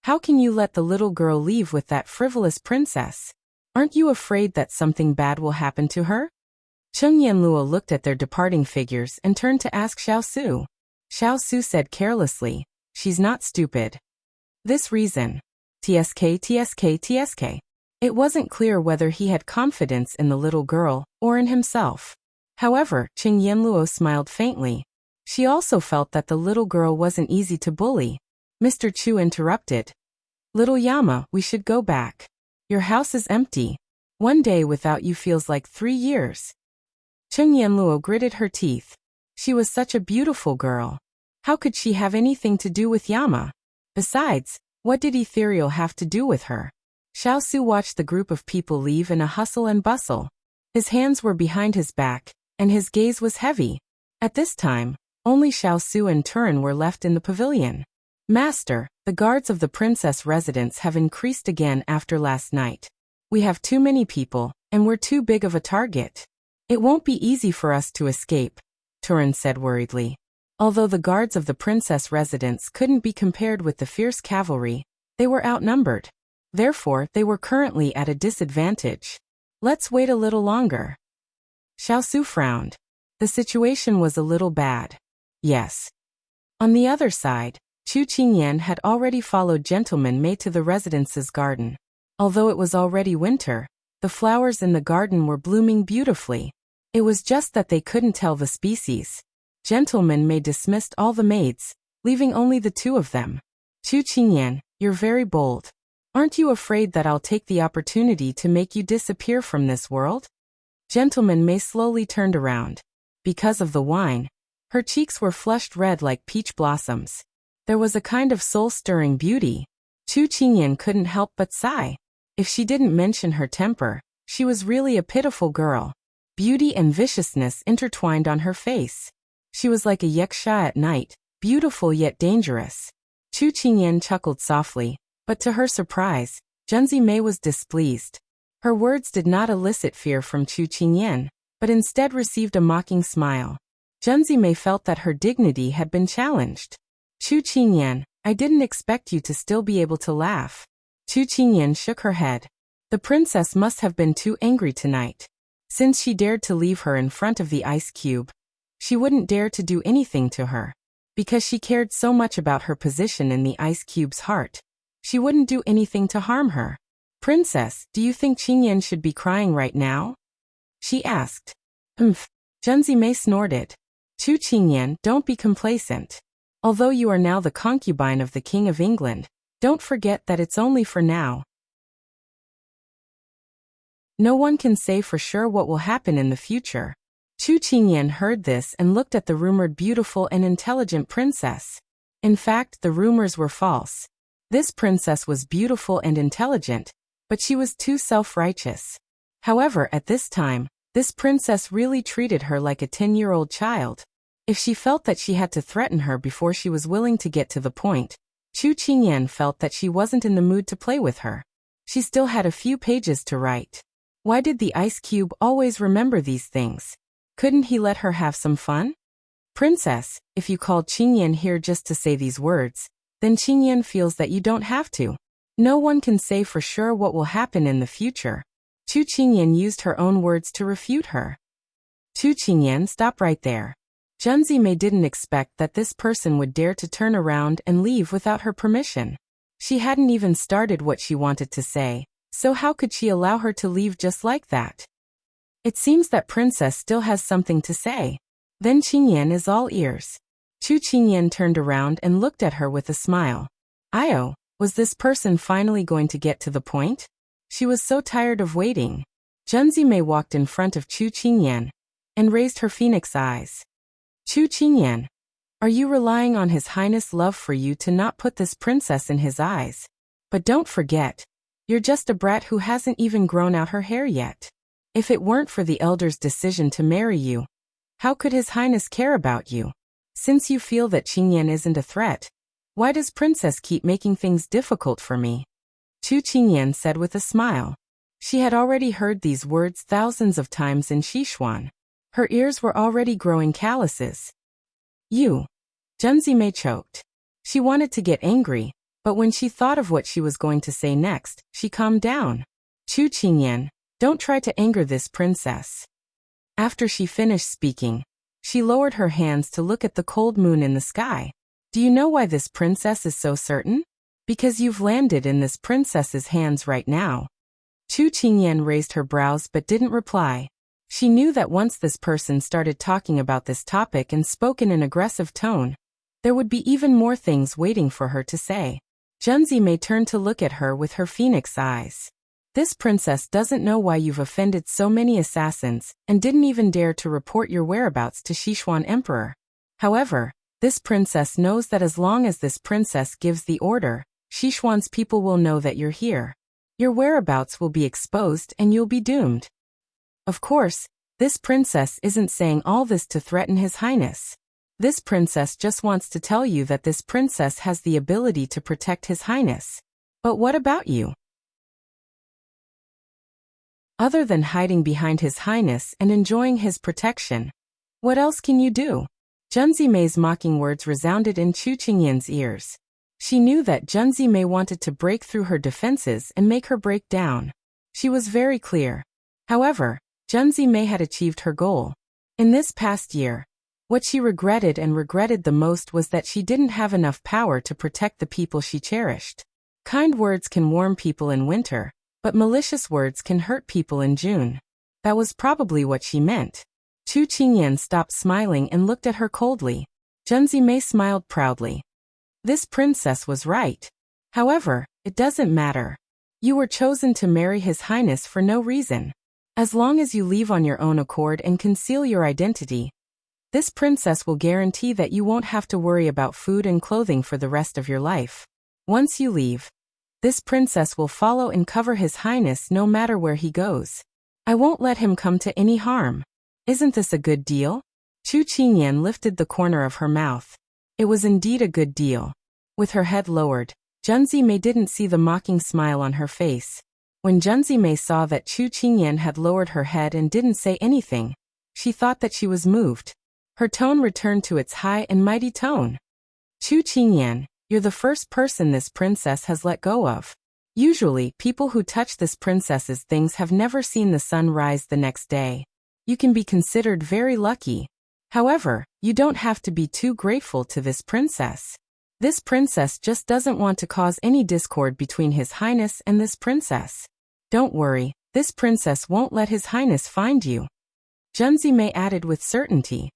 S1: How can you let the little girl leave with that frivolous princess? Aren't you afraid that something bad will happen to her? Cheng Yanluo looked at their departing figures and turned to ask Xiaosu. Xiaosu said carelessly, "She's not stupid." This reason. TSK. It wasn't clear whether he had confidence in the little girl or in himself. However, Cheng Yanluo smiled faintly. She also felt that the little girl wasn't easy to bully. Mr. Chu interrupted. Little Yama, we should go back. Your house is empty. One day without you feels like 3 years. Cheng Yanluo gritted her teeth. She was such a beautiful girl. How could she have anything to do with Yama? Besides, what did Ethereal have to do with her? Xiaosu watched the group of people leave in a hustle and bustle. His hands were behind his back, and his gaze was heavy. At this time, only Xiaosu and Turin were left in the pavilion. Master, the guards of the princess residence have increased again after last night. We have too many people, and we're too big of a target. It won't be easy for us to escape, Turin said worriedly. Although the guards of the princess residence couldn't be compared with the fierce cavalry, they were outnumbered. Therefore, they were currently at a disadvantage. Let's wait a little longer. Xiao frowned. The situation was a little bad. Yes. On the other side, Chu Qingyan had already followed Gentleman Mei to the residence's garden. Although it was already winter, the flowers in the garden were blooming beautifully. It was just that they couldn't tell the species. Gentleman Mei dismissed all the maids, leaving only the two of them. Chu Qingyan, you're very bold. Aren't you afraid that I'll take the opportunity to make you disappear from this world? Gentleman Mei slowly turned around. Because of the wine, her cheeks were flushed red like peach blossoms. There was a kind of soul-stirring beauty. Chu Qingyan couldn't help but sigh. If she didn't mention her temper, she was really a pitiful girl. Beauty and viciousness intertwined on her face. She was like a yaksha at night, beautiful yet dangerous. Chu Qingyan chuckled softly, but to her surprise, Junzi Mei was displeased. Her words did not elicit fear from Chu Qingyan, but instead received a mocking smile. Junzi Mei felt that her dignity had been challenged. Chu Qingyan, I didn't expect you to still be able to laugh. Chu Qingyan shook her head. The princess must have been too angry tonight. Since she dared to leave her in front of the ice cube, she wouldn't dare to do anything to her. Because she cared so much about her position in the ice cube's heart, she wouldn't do anything to harm her. Princess, do you think Qingyan should be crying right now? She asked. Junzi Mei snorted. Chu Qingyan, don't be complacent. Although you are now the concubine of the King of England, don't forget that it's only for now. No one can say for sure what will happen in the future. Chu Qingyan heard this and looked at the rumored beautiful and intelligent princess. In fact, the rumors were false. This princess was beautiful and intelligent, but she was too self-righteous. However, at this time, this princess really treated her like a 10-year-old child. If she felt that she had to threaten her before she was willing to get to the point, Chu Qingyan felt that she wasn't in the mood to play with her. She still had a few pages to write. Why did the ice cube always remember these things? Couldn't he let her have some fun? Princess, if you called Qingyan here just to say these words, then Qingyan feels that you don't have to. No one can say for sure what will happen in the future. Chu Qingyan used her own words to refute her. Chu Qingyan, stop right there. Junzi Mei didn't expect that this person would dare to turn around and leave without her permission. She hadn't even started what she wanted to say, so how could she allow her to leave just like that? It seems that princess still has something to say. Then Qingyan is all ears. Chu Qingyan turned around and looked at her with a smile. Io, was this person finally going to get to the point? She was so tired of waiting. Junzi Mei walked in front of Chu Qingyan and raised her phoenix eyes. Chu Qingyan, are you relying on His Highness' love for you to not put this princess in his eyes? But don't forget, you're just a brat who hasn't even grown out her hair yet. If it weren't for the elder's decision to marry you, how could His Highness care about you? Since you feel that Qingyan isn't a threat, why does princess keep making things difficult for me? Chu Qingyan said with a smile. She had already heard these words thousands of times in Sichuan. Her ears were already growing calluses. You. Junzi Mei choked. She wanted to get angry, but when she thought of what she was going to say next, she calmed down. Chu Qingyan, don't try to anger this princess. After she finished speaking, she lowered her hands to look at the cold moon in the sky. Do you know why this princess is so certain? Because you've landed in this princess's hands right now. Chu Qingyan raised her brows but didn't reply. She knew that once this person started talking about this topic and spoke in an aggressive tone, there would be even more things waiting for her to say. Junzi Mei turned to look at her with her phoenix eyes. This princess doesn't know why you've offended so many assassins and didn't even dare to report your whereabouts to Sichuan Emperor. However, this princess knows that as long as this princess gives the order, Sichuan's people will know that you're here. Your whereabouts will be exposed and you'll be doomed. Of course, this princess isn't saying all this to threaten His Highness. This princess just wants to tell you that this princess has the ability to protect His Highness. But what about you? Other than hiding behind His Highness and enjoying his protection, what else can you do? Junzimei's mocking words resounded in Chu Qingyan's ears. She knew that Junzimei wanted to break through her defenses and make her break down. She was very clear. However, Junzimei had achieved her goal. In this past year, what she regretted the most was that she didn't have enough power to protect the people she cherished. Kind words can warm people in winter, but malicious words can hurt people in June. That was probably what she meant. Chu Qingyan stopped smiling and looked at her coldly. Junzimei smiled proudly. This princess was right. However, it doesn't matter. You were chosen to marry His Highness for no reason. As long as you leave on your own accord and conceal your identity, this princess will guarantee that you won't have to worry about food and clothing for the rest of your life. Once you leave, this princess will follow and cover His Highness no matter where he goes. I won't let him come to any harm. Isn't this a good deal? Chu Qingyan lifted the corner of her mouth. It was indeed a good deal. With her head lowered, Junzimei didn't see the mocking smile on her face. When Junzimei saw that Chu Qingyan had lowered her head and didn't say anything, she thought that she was moved. Her tone returned to its high and mighty tone. Chu Qingyan, you're the first person this princess has let go of. Usually, people who touch this princess's things have never seen the sun rise the next day. You can be considered very lucky. However, you don't have to be too grateful to this princess. This princess just doesn't want to cause any discord between His Highness and this princess. Don't worry, this princess won't let His Highness find you. Junzimei added with certainty.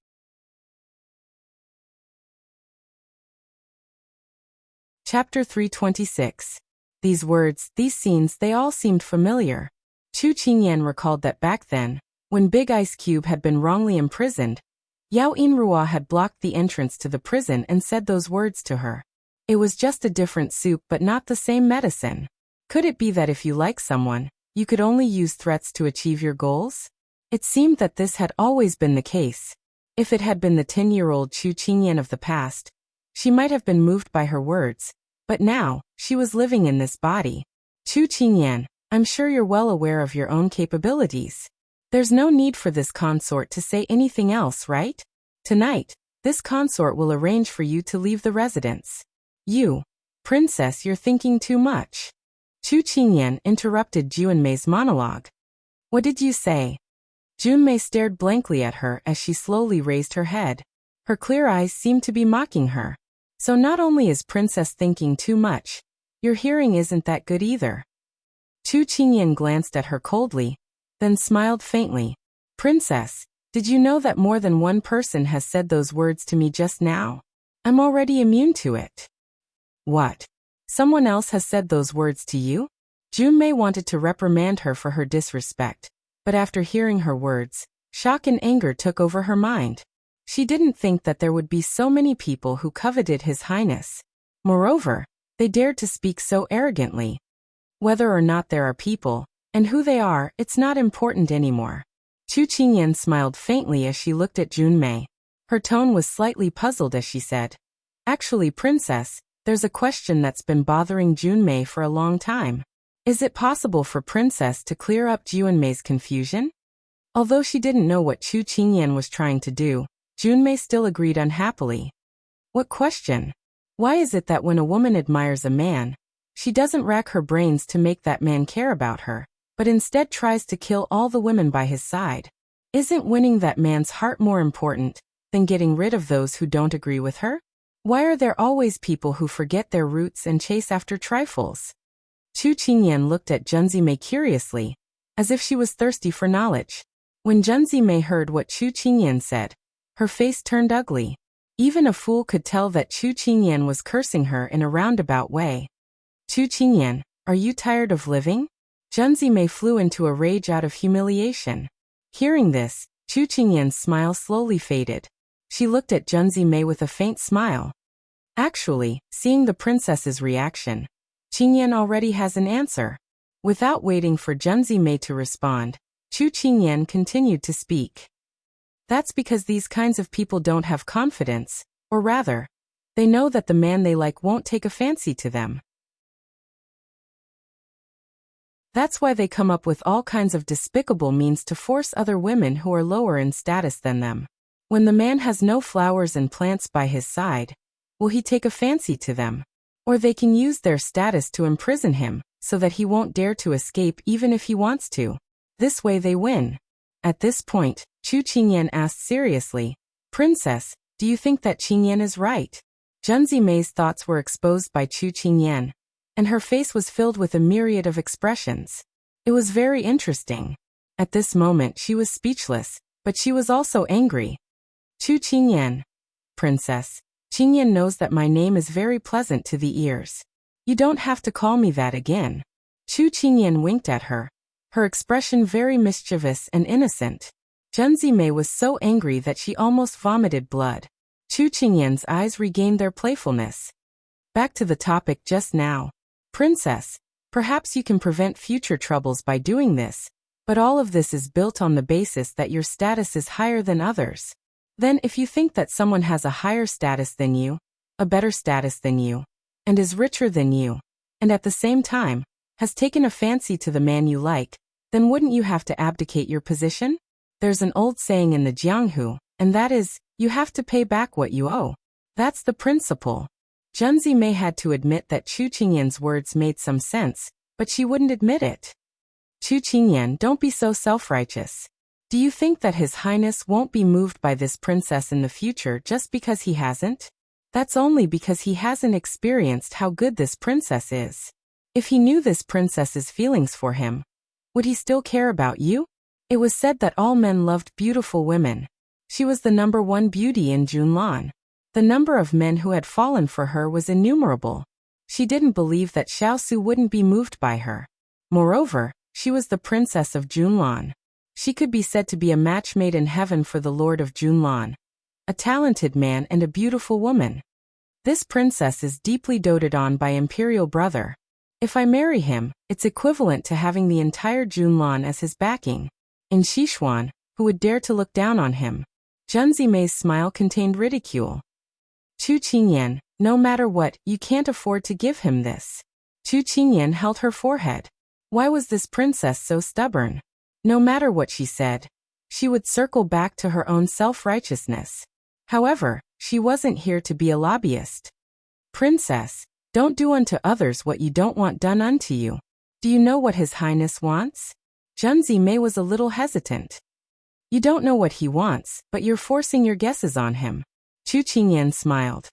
S1: Chapter 326. These words, these scenes, they all seemed familiar. Chu Qingyan recalled that back then, when Big Ice Cube had been wrongly imprisoned, Yao Inrua had blocked the entrance to the prison and said those words to her. It was just a different soup but not the same medicine. Could it be that if you like someone, you could only use threats to achieve your goals? It seemed that this had always been the case. If it had been the 10-year-old Chu Qingyan of the past, she might have been moved by her words, but now, she was living in this body. Chu Qingyan, I'm sure you're well aware of your own capabilities. There's no need for this consort to say anything else, right? Tonight, this consort will arrange for you to leave the residence. You, princess, you're thinking too much. Chu Qingyan interrupted Junmei's monologue. What did you say? Junmei stared blankly at her as she slowly raised her head. Her clear eyes seemed to be mocking her. So not only is princess thinking too much, your hearing isn't that good either. Chu Qingyan glanced at her coldly, then smiled faintly. Princess, did you know that more than one person has said those words to me just now? I'm already immune to it. What? Someone else has said those words to you? Junmei wanted to reprimand her for her disrespect, but after hearing her words, shock and anger took over her mind. She didn't think that there would be so many people who coveted His Highness. Moreover, they dared to speak so arrogantly. Whether or not there are people, and who they are, it's not important anymore. Chu Qingyan smiled faintly as she looked at Junmei. Her tone was slightly puzzled as she said, Actually, princess, there's a question that's been bothering Junmei for a long time. Is it possible for princess to clear up Junmei's confusion? Although she didn't know what Chu Qingyan was trying to do, Junmei still agreed unhappily. What question? Why is it that when a woman admires a man, she doesn't rack her brains to make that man care about her, but instead tries to kill all the women by his side? Isn't winning that man's heart more important than getting rid of those who don't agree with her? Why are there always people who forget their roots and chase after trifles? Chu Qingyan looked at Junzimei curiously, as if she was thirsty for knowledge. When Junzimei heard what Chu Qingyan said, her face turned ugly. Even a fool could tell that Chu Qingyan was cursing her in a roundabout way. Chu Qingyan, are you tired of living? Junzimei flew into a rage out of humiliation. Hearing this, Chu Qingyan's smile slowly faded. She looked at Junzimei with a faint smile. Actually, seeing the princess's reaction, Qingyan already has an answer. Without waiting for Junzimei to respond, Chu Qingyan continued to speak. That's because these kinds of people don't have confidence, or rather, they know that the man they like won't take a fancy to them. That's why they come up with all kinds of despicable means to force other women who are lower in status than them. When the man has no flowers and plants by his side, will he take a fancy to them? Or they can use their status to imprison him, so that he won't dare to escape even if he wants to. This way they win. At this point, Chu Qingyan asked seriously, Princess, do you think that Qingyan is right? Junzi Mei's thoughts were exposed by Chu Qingyan, and her face was filled with a myriad of expressions. It was very interesting. At this moment she was speechless, but she was also angry. Chu Qingyan. Princess, Qingyan knows that my name is very pleasant to the ears. You don't have to call me that again. Chu Qingyan winked at her, her expression very mischievous and innocent. Junzi Mei was so angry that she almost vomited blood. Chu Qingyan's eyes regained their playfulness. Back to the topic just now. Princess, perhaps you can prevent future troubles by doing this, but all of this is built on the basis that your status is higher than others. Then if you think that someone has a higher status than you, a better status than you, and is richer than you, and at the same time, has taken a fancy to the man you like, then wouldn't you have to abdicate your position? There's an old saying in the Jianghu, and that is, you have to pay back what you owe. That's the principle. Junzi Mei had to admit that Chu Qingyan's words made some sense, but she wouldn't admit it. Chu Qingyan, don't be so self-righteous. Do you think that His Highness won't be moved by this princess in the future just because he hasn't? That's only because he hasn't experienced how good this princess is. If he knew this princess's feelings for him, would he still care about you? It was said that all men loved beautiful women. She was the #1 beauty in Junlan. The number of men who had fallen for her was innumerable. She didn't believe that Xiao wouldn't be moved by her. Moreover, she was the princess of Junlan. She could be said to be a match made in heaven for the lord of Junlan, a talented man and a beautiful woman. This princess is deeply doted on by imperial brother. If I marry him, it's equivalent to having the entire Junlan as his backing. In Sichuan, who would dare to look down on him? Junzi Mei's smile contained ridicule. Chu Qingyan, no matter what, you can't afford to give him this. Chu Qingyan held her forehead. Why was this princess so stubborn? No matter what she said, she would circle back to her own self-righteousness. However, she wasn't here to be a lobbyist. Princess, don't do unto others what you don't want done unto you. Do you know what His Highness wants? Junzi Mei was a little hesitant. You don't know what he wants, but you're forcing your guesses on him. Chu Qingyan smiled.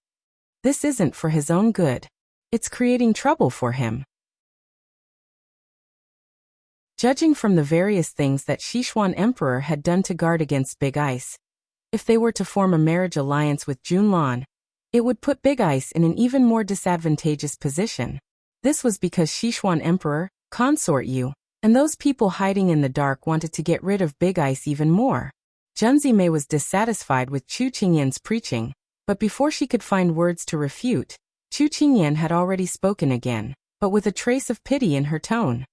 S1: This isn't for his own good. It's creating trouble for him. Judging from the various things that Sichuan Emperor had done to guard against Big Ice, if they were to form a marriage alliance with Junlan, it would put Big Ice in an even more disadvantageous position. This was because Sichuan Emperor, Consort Yu, and those people hiding in the dark wanted to get rid of Big Ice even more. Junzi Mei was dissatisfied with Chu Qingyan's preaching, but before she could find words to refute, Chu Qingyan had already spoken again, but with a trace of pity in her tone.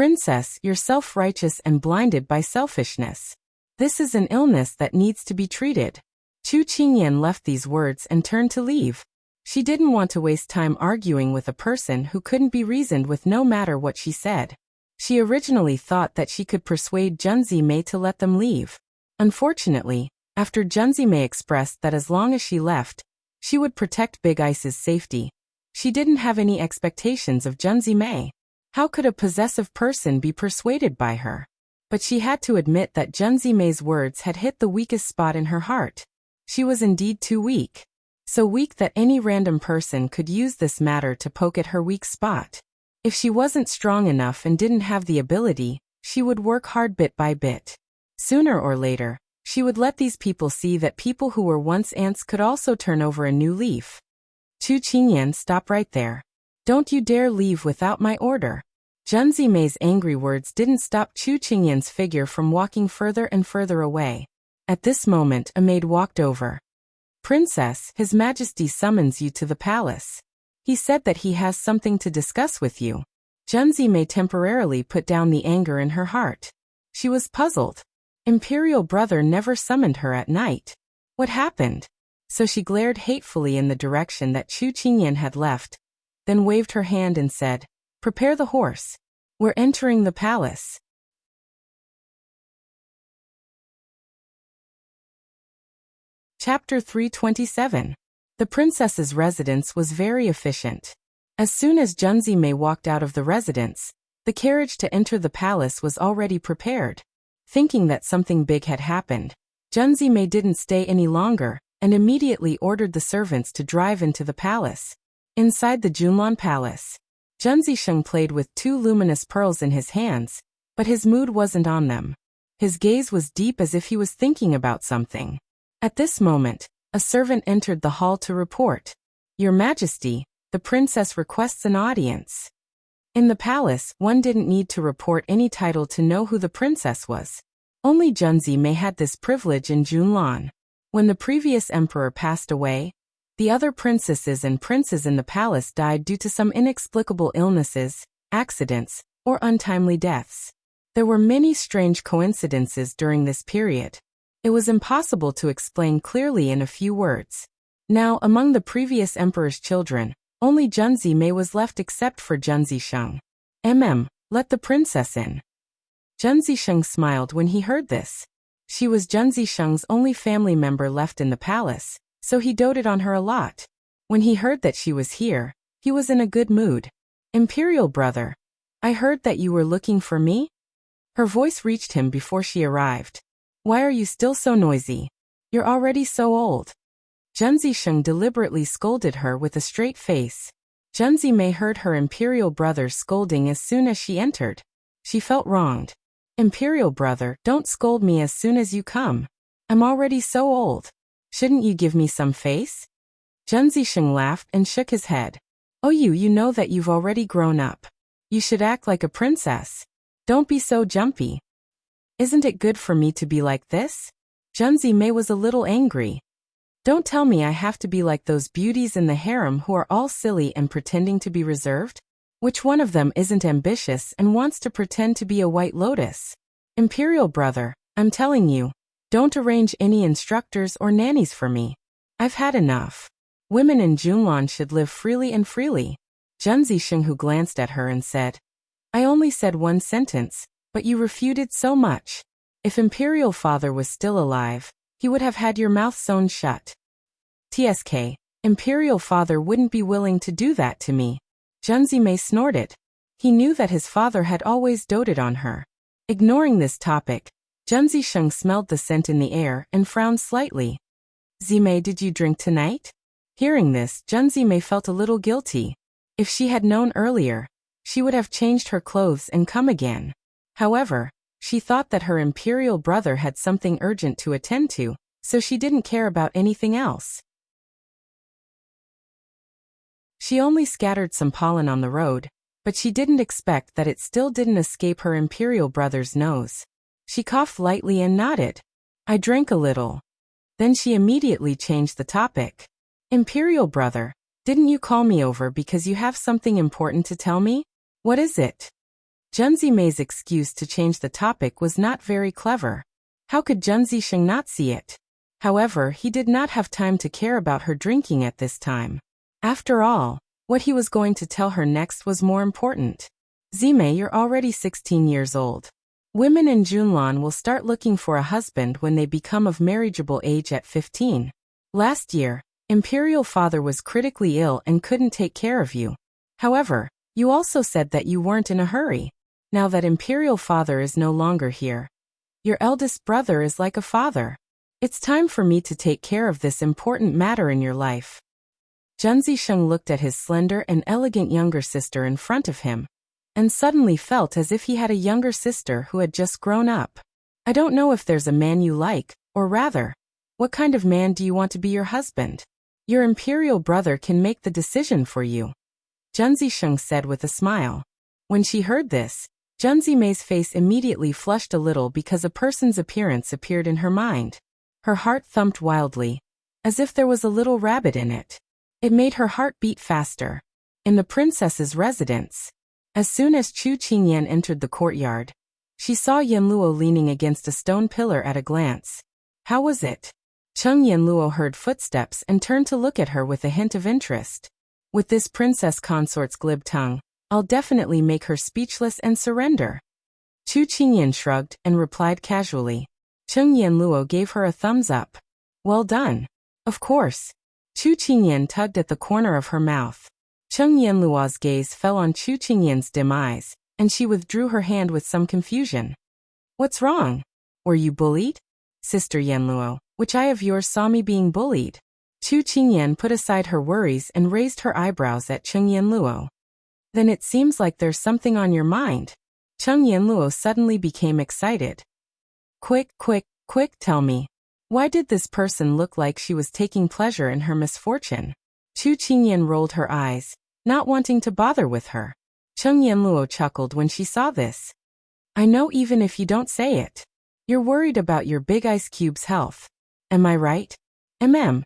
S1: Princess, you're self-righteous and blinded by selfishness. This is an illness that needs to be treated. Chu Qingyan left these words and turned to leave. She didn't want to waste time arguing with a person who couldn't be reasoned with no matter what she said. She originally thought that she could persuade Junzi Mei to let them leave. Unfortunately, after Junzi Mei expressed that as long as she left, she would protect Big Ice's safety, she didn't have any expectations of Junzi Mei. How could a possessive person be persuaded by her? But she had to admit that Junzi Mei's words had hit the weakest spot in her heart. She was indeed too weak. So weak that any random person could use this matter to poke at her weak spot. If she wasn't strong enough and didn't have the ability, she would work hard bit by bit. Sooner or later, she would let these people see that people who were once ants could also turn over a new leaf. Chu Qingyan, stop right there. Don't you dare leave without my order. Junzi Mei's angry words didn't stop Chu Qingyan's figure from walking further and further away. At this moment a maid walked over. Princess, His Majesty summons you to the palace. He said that he has something to discuss with you. Junzi Mei temporarily put down the anger in her heart. She was puzzled. Imperial brother never summoned her at night. What happened? So she glared hatefully in the direction that Chu Qingyan had left, then waved her hand and said, Prepare the horse. We're entering the palace. Chapter 327. The princess's residence was very efficient. As soon as Junzi Mei walked out of the residence, the carriage to enter the palace was already prepared. Thinking that something big had happened, Junzi Mei didn't stay any longer and immediately ordered the servants to drive into the palace. Inside the Junlan Palace, Junzi Sheng played with 2 luminous pearls in his hands, but his mood wasn't on them. His gaze was deep as if he was thinking about something. At this moment, a servant entered the hall to report, "Your Majesty, the princess requests an audience." In the palace, one didn't need to report any title to know who the princess was. Only Junzi Mei had this privilege in Junlan. When the previous emperor passed away, the other princesses and princes in the palace died due to some inexplicable illnesses, accidents, or untimely deaths. There were many strange coincidences during this period. It was impossible to explain clearly in a few words. Now, among the previous emperor's children, only Junzi Mei was left except for Junzi Sheng. Let the princess in." Junzi Sheng smiled when he heard this. She was Junzi Sheng's only family member left in the palace, so he doted on her a lot. When he heard that she was here, he was in a good mood. "Imperial brother, I heard that you were looking for me?" Her voice reached him before she arrived. "Why are you still so noisy? You're already so old." Junzi Sheng deliberately scolded her with a straight face. Junzi Mei heard her imperial brother's scolding as soon as she entered. She felt wronged. "Imperial brother, don't scold me as soon as you come. I'm already so old. Shouldn't you give me some face?" Junzi Sheng laughed and shook his head. "Oh, you know that you've already grown up. You should act like a princess. Don't be so jumpy." "Isn't it good for me to be like this?" Junzi Mei was a little angry. "Don't tell me I have to be like those beauties in the harem who are all silly and pretending to be reserved. Which one of them isn't ambitious and wants to pretend to be a white lotus? Imperial brother, I'm telling you, don't arrange any instructors or nannies for me. I've had enough. Women in Junlan should live freely and freely." Junzi Sheng, who glanced at her and said, "I only said one sentence, but you refuted so much. If Imperial Father was still alive, he would have had your mouth sewn shut." "TSK, Imperial Father wouldn't be willing to do that to me." Junzi Mei snorted. He knew that his father had always doted on her. Ignoring this topic, Junzi Sheng smelled the scent in the air and frowned slightly. "Zimei, did you drink tonight?" Hearing this, Junzi Mei felt a little guilty. If she had known earlier, she would have changed her clothes and come again. However, she thought that her imperial brother had something urgent to attend to, so she didn't care about anything else. She only scattered some pollen on the road, but she didn't expect that it still didn't escape her imperial brother's nose. She coughed lightly and nodded. "I drank a little." Then she immediately changed the topic. "Imperial brother, didn't you call me over because you have something important to tell me? What is it?" Junzi Mei's excuse to change the topic was not very clever. How could Junzi Sheng not see it? However, he did not have time to care about her drinking at this time. After all, what he was going to tell her next was more important. "Zimei, you're already 16 years old. Women in Junlan will start looking for a husband when they become of marriageable age at 15. Last year, Imperial Father was critically ill and couldn't take care of you. However, you also said that you weren't in a hurry. Now that Imperial Father is no longer here, your eldest brother is like a father. It's time for me to take care of this important matter in your life." Junzi Sheng looked at his slender and elegant younger sister in front of him, and suddenly felt as if he had a younger sister who had just grown up. "I don't know if there's a man you like, or rather, what kind of man do you want to be your husband? Your imperial brother can make the decision for you," Junzi Sheng said with a smile. When she heard this, Junzi Mei's face immediately flushed a little because a person's appearance appeared in her mind. Her heart thumped wildly, as if there was a little rabbit in it. It made her heart beat faster. In the princess's residence, as soon as Chu Qingyan entered the courtyard, she saw Yanluo leaning against a stone pillar at a glance. How was it? Chung Yanluo heard footsteps and turned to look at her with a hint of interest. With this princess consort's glib tongue, I'll definitely make her speechless and surrender. Chu Qingyan shrugged and replied casually. Chung Yanluo gave her a thumbs up. Well done. Of course. Chu Qingyan tugged at the corner of her mouth. Cheng Yanluo's gaze fell on Chu Qingyan's dim eyes, and she withdrew her hand with some confusion. What's wrong? Were you bullied? Sister Yanluo, which eye of yours saw me being bullied? Chu Qingyan put aside her worries and raised her eyebrows at Cheng Yanluo. Then it seems like there's something on your mind. Cheng Yanluo suddenly became excited. Quick, tell me. Why did this person look like she was taking pleasure in her misfortune? Chu Qingyan rolled her eyes, not wanting to bother with her. Cheng Yanluo chuckled when she saw this. I know even if you don't say it. You're worried about your big ice cube's health. Am I right?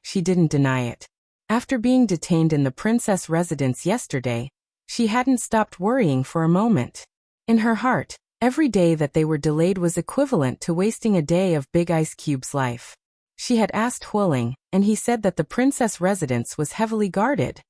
S1: She didn't deny it. After being detained in the princess residence yesterday, she hadn't stopped worrying for a moment. In her heart, every day that they were delayed was equivalent to wasting a day of Big Ice Cube's life. She had asked Huiling, and he said that the princess residence was heavily guarded.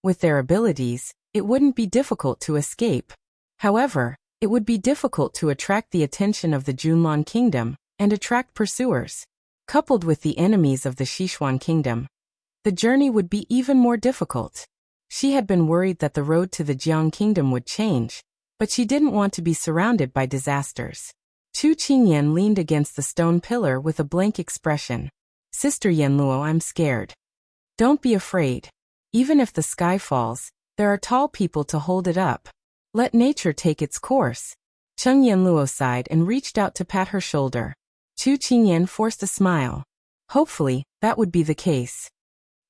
S1: With their abilities, it wouldn't be difficult to escape. However, it would be difficult to attract the attention of the Junlan Kingdom and attract pursuers. Coupled with the enemies of the Sichuan Kingdom, the journey would be even more difficult. She had been worried that the road to the Jiang Kingdom would change, but she didn't want to be surrounded by disasters. Chu Qingyan leaned against the stone pillar with a blank expression. Sister Yanluo, I'm scared. Don't be afraid. Even if the sky falls, there are tall people to hold it up. Let nature take its course. Cheng Yanluo sighed and reached out to pat her shoulder. Chu Qingyan forced a smile. Hopefully, that would be the case.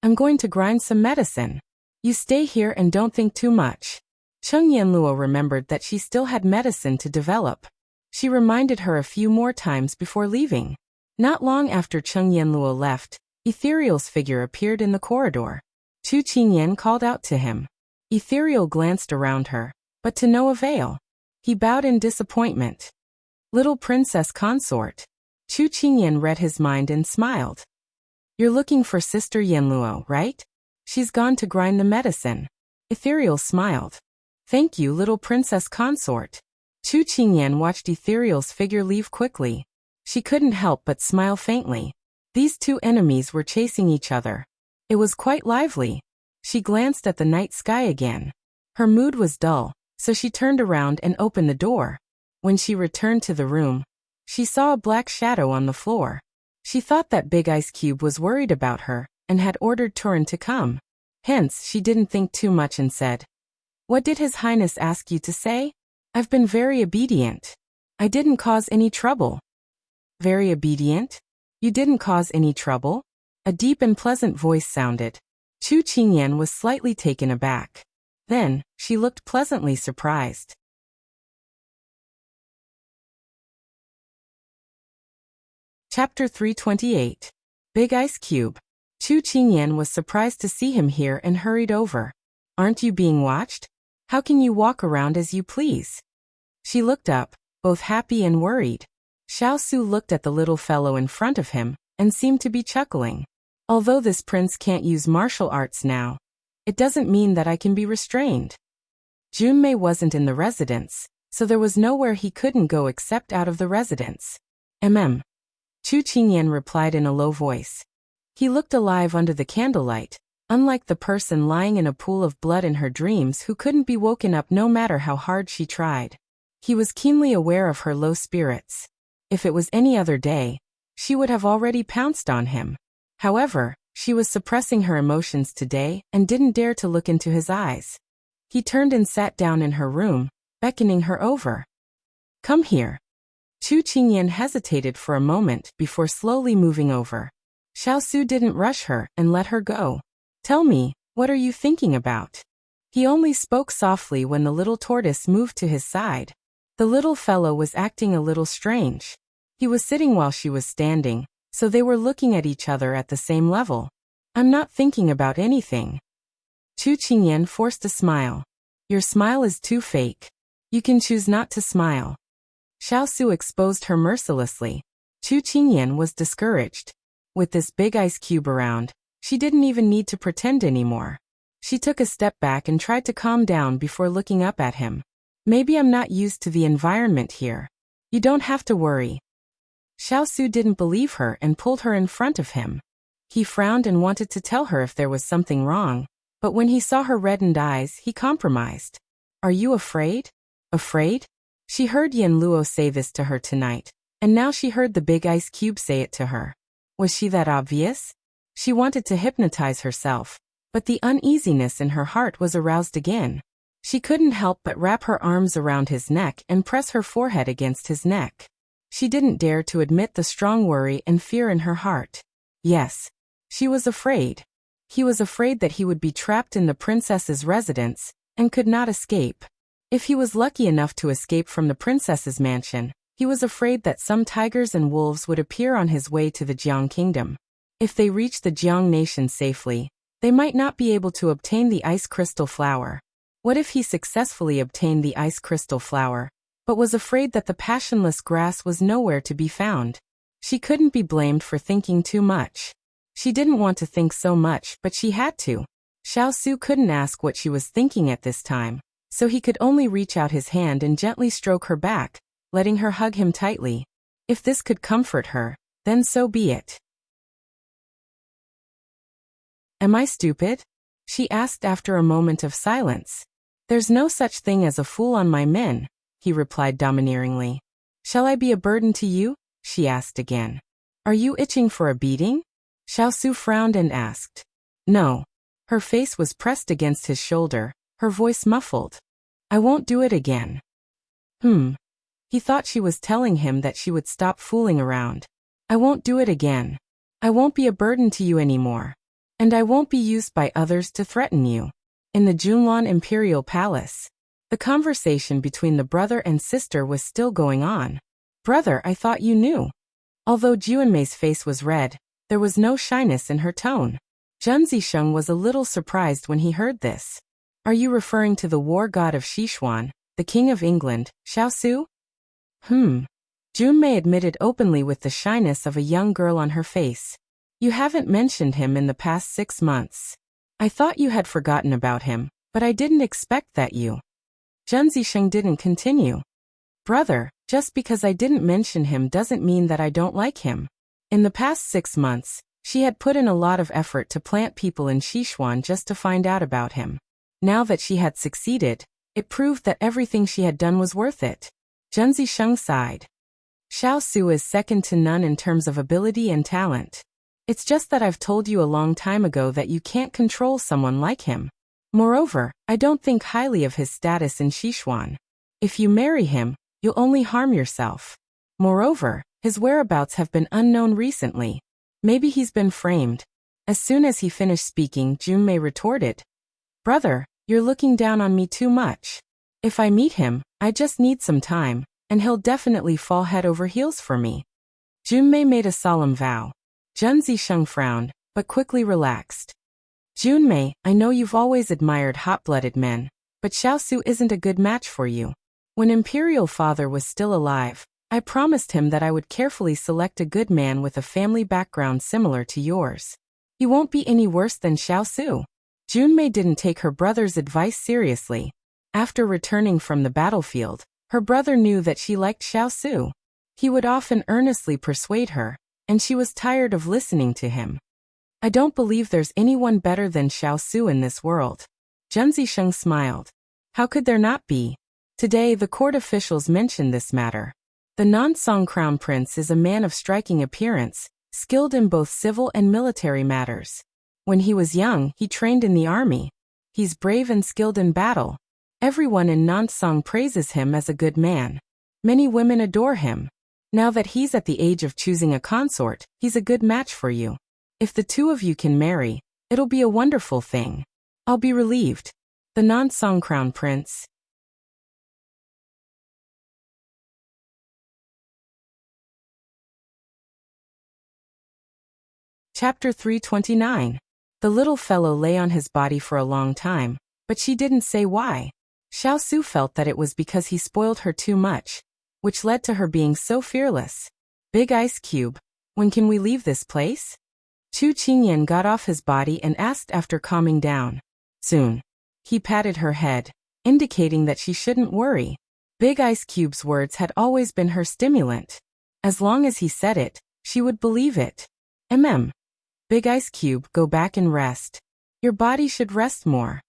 S1: I'm going to grind some medicine. You stay here and don't think too much. Cheng Yanluo remembered that she still had medicine to develop. She reminded her a few more times before leaving. Not long after Cheng Yanluo left, Ethereal's figure appeared in the corridor. Chu Qingyan called out to him. Ethereal glanced around her, but to no avail. He bowed in disappointment. Little Princess Consort. Chu Qingyan read his mind and smiled. You're looking for Sister Yanluo, right? She's gone to grind the medicine. Ethereal smiled. Thank you, Little Princess Consort. Chu Qingyan watched Ethereal's figure leave quickly. She couldn't help but smile faintly. These two enemies were chasing each other. It was quite lively. She glanced at the night sky again. Her mood was dull, so she turned around and opened the door. When she returned to the room, she saw a black shadow on the floor. She thought that Big Ice Cube was worried about her and had ordered Turin to come. Hence, she didn't think too much and said, What did His Highness ask you to say? I've been very obedient. I didn't cause any trouble. Very obedient? You didn't cause any trouble? A deep and pleasant voice sounded. Chu Qingyan was slightly taken aback. Then, she looked pleasantly surprised. Chapter 328. Big Ice Cube. Chu Qingyan was surprised to see him here and hurried over. Aren't you being watched? How can you walk around as you please? She looked up, both happy and worried. Xiao Su looked at the little fellow in front of him and seemed to be chuckling. Although this prince can't use martial arts now, it doesn't mean that I can be restrained. Junmei wasn't in the residence, so there was nowhere he couldn't go except out of the residence. Chu Qingyan replied in a low voice. He looked alive under the candlelight, unlike the person lying in a pool of blood in her dreams who couldn't be woken up no matter how hard she tried. He was keenly aware of her low spirits. If it was any other day, she would have already pounced on him. However, she was suppressing her emotions today and didn't dare to look into his eyes. He turned and sat down in her room, beckoning her over. Come here. Chu Qingyan hesitated for a moment before slowly moving over. Xiao Su didn't rush her and let her go. Tell me, what are you thinking about? He only spoke softly when the little tortoise moved to his side. The little fellow was acting a little strange. He was sitting while she was standing, so they were looking at each other at the same level. I'm not thinking about anything. Chu Qingyan forced a smile. Your smile is too fake. You can choose not to smile. Xiao Su exposed her mercilessly. Chu Qingyan was discouraged. With this big ice cube around, she didn't even need to pretend anymore. She took a step back and tried to calm down before looking up at him. Maybe I'm not used to the environment here. You don't have to worry. Xiao Su didn't believe her and pulled her in front of him. He frowned and wanted to tell her if there was something wrong, but when he saw her reddened eyes, he compromised. Are you afraid? Afraid? She heard Yen Luo say this to her tonight, and now she heard the big ice cube say it to her. Was she that obvious? She wanted to hypnotize herself, but the uneasiness in her heart was aroused again. She couldn't help but wrap her arms around his neck and press her forehead against his neck. She didn't dare to admit the strong worry and fear in her heart. Yes, she was afraid. He was afraid that he would be trapped in the princess's residence and could not escape. If he was lucky enough to escape from the princess's mansion, he was afraid that some tigers and wolves would appear on his way to the Jiang kingdom. If they reached the Jiang nation safely, they might not be able to obtain the ice crystal flower. What if he successfully obtained the ice crystal flower, but was afraid that the passionless grass was nowhere to be found? She couldn't be blamed for thinking too much. She didn't want to think so much, but she had to. Xiao Su couldn't ask what she was thinking at this time, so he could only reach out his hand and gently stroke her back, letting her hug him tightly. If this could comfort her, then so be it. Am I stupid? She asked after a moment of silence. There's no such thing as a fool on my men, he replied domineeringly. Shall I be a burden to you? She asked again. Are you itching for a beating? Xiao Su frowned and asked. No. Her face was pressed against his shoulder, her voice muffled. I won't do it again. He thought she was telling him that she would stop fooling around. I won't do it again. I won't be a burden to you anymore. And I won't be used by others to threaten you. In the Junlan Imperial Palace, the conversation between the brother and sister was still going on. Brother, I thought you knew. Although Juanmei's face was red, there was no shyness in her tone. Zhen Zisheng was a little surprised when he heard this. Are you referring to the war god of Sichuan, the King of England, Xiao Su? Junmei admitted openly with the shyness of a young girl on her face. You haven't mentioned him in the past 6 months. I thought you had forgotten about him, but I didn't expect that you. Zhen Zisheng didn't continue. Brother, just because I didn't mention him doesn't mean that I don't like him. In the past 6 months, she had put in a lot of effort to plant people in Sichuan just to find out about him. Now that she had succeeded, it proved that everything she had done was worth it. Zhen Zisheng sighed. Xiao Su is second to none in terms of ability and talent. It's just that I've told you a long time ago that you can't control someone like him. Moreover, I don't think highly of his status in Sichuan. If you marry him, you'll only harm yourself. Moreover, his whereabouts have been unknown recently. Maybe he's been framed. As soon as he finished speaking, Junmei retorted. Brother, you're looking down on me too much. If I meet him, I just need some time, and he'll definitely fall head over heels for me. Junmei made a solemn vow. Zhen Zisheng frowned, but quickly relaxed. Junmei, I know you've always admired hot-blooded men, but Xiao Su isn't a good match for you. When Imperial Father was still alive, I promised him that I would carefully select a good man with a family background similar to yours. He won't be any worse than Xiao Su. Junmei didn't take her brother's advice seriously. After returning from the battlefield, her brother knew that she liked Xiao Su. He would often earnestly persuade her, and she was tired of listening to him. I don't believe there's anyone better than Xiao Su in this world. Zhen Zisheng smiled. How could there not be? Today the court officials mentioned this matter. The Nansong Crown Prince is a man of striking appearance, skilled in both civil and military matters. When he was young, he trained in the army. He's brave and skilled in battle. Everyone in Nansong praises him as a good man. Many women adore him. Now that he's at the age of choosing a consort, he's a good match for you. If the two of you can marry, it'll be a wonderful thing. I'll be relieved. The Nansong Crown Prince. Chapter 329. The little fellow lay on his body for a long time, but she didn't say why. Xiao Su felt that it was because he spoiled her too much, which led to her being so fearless. Big Ice Cube, when can we leave this place? Chu Qingyan got off his body and asked after calming down. Soon. He patted her head, indicating that she shouldn't worry. Big Ice Cube's words had always been her stimulant. As long as he said it, she would believe it. Big Ice Cube, go back and rest. Your body should rest more.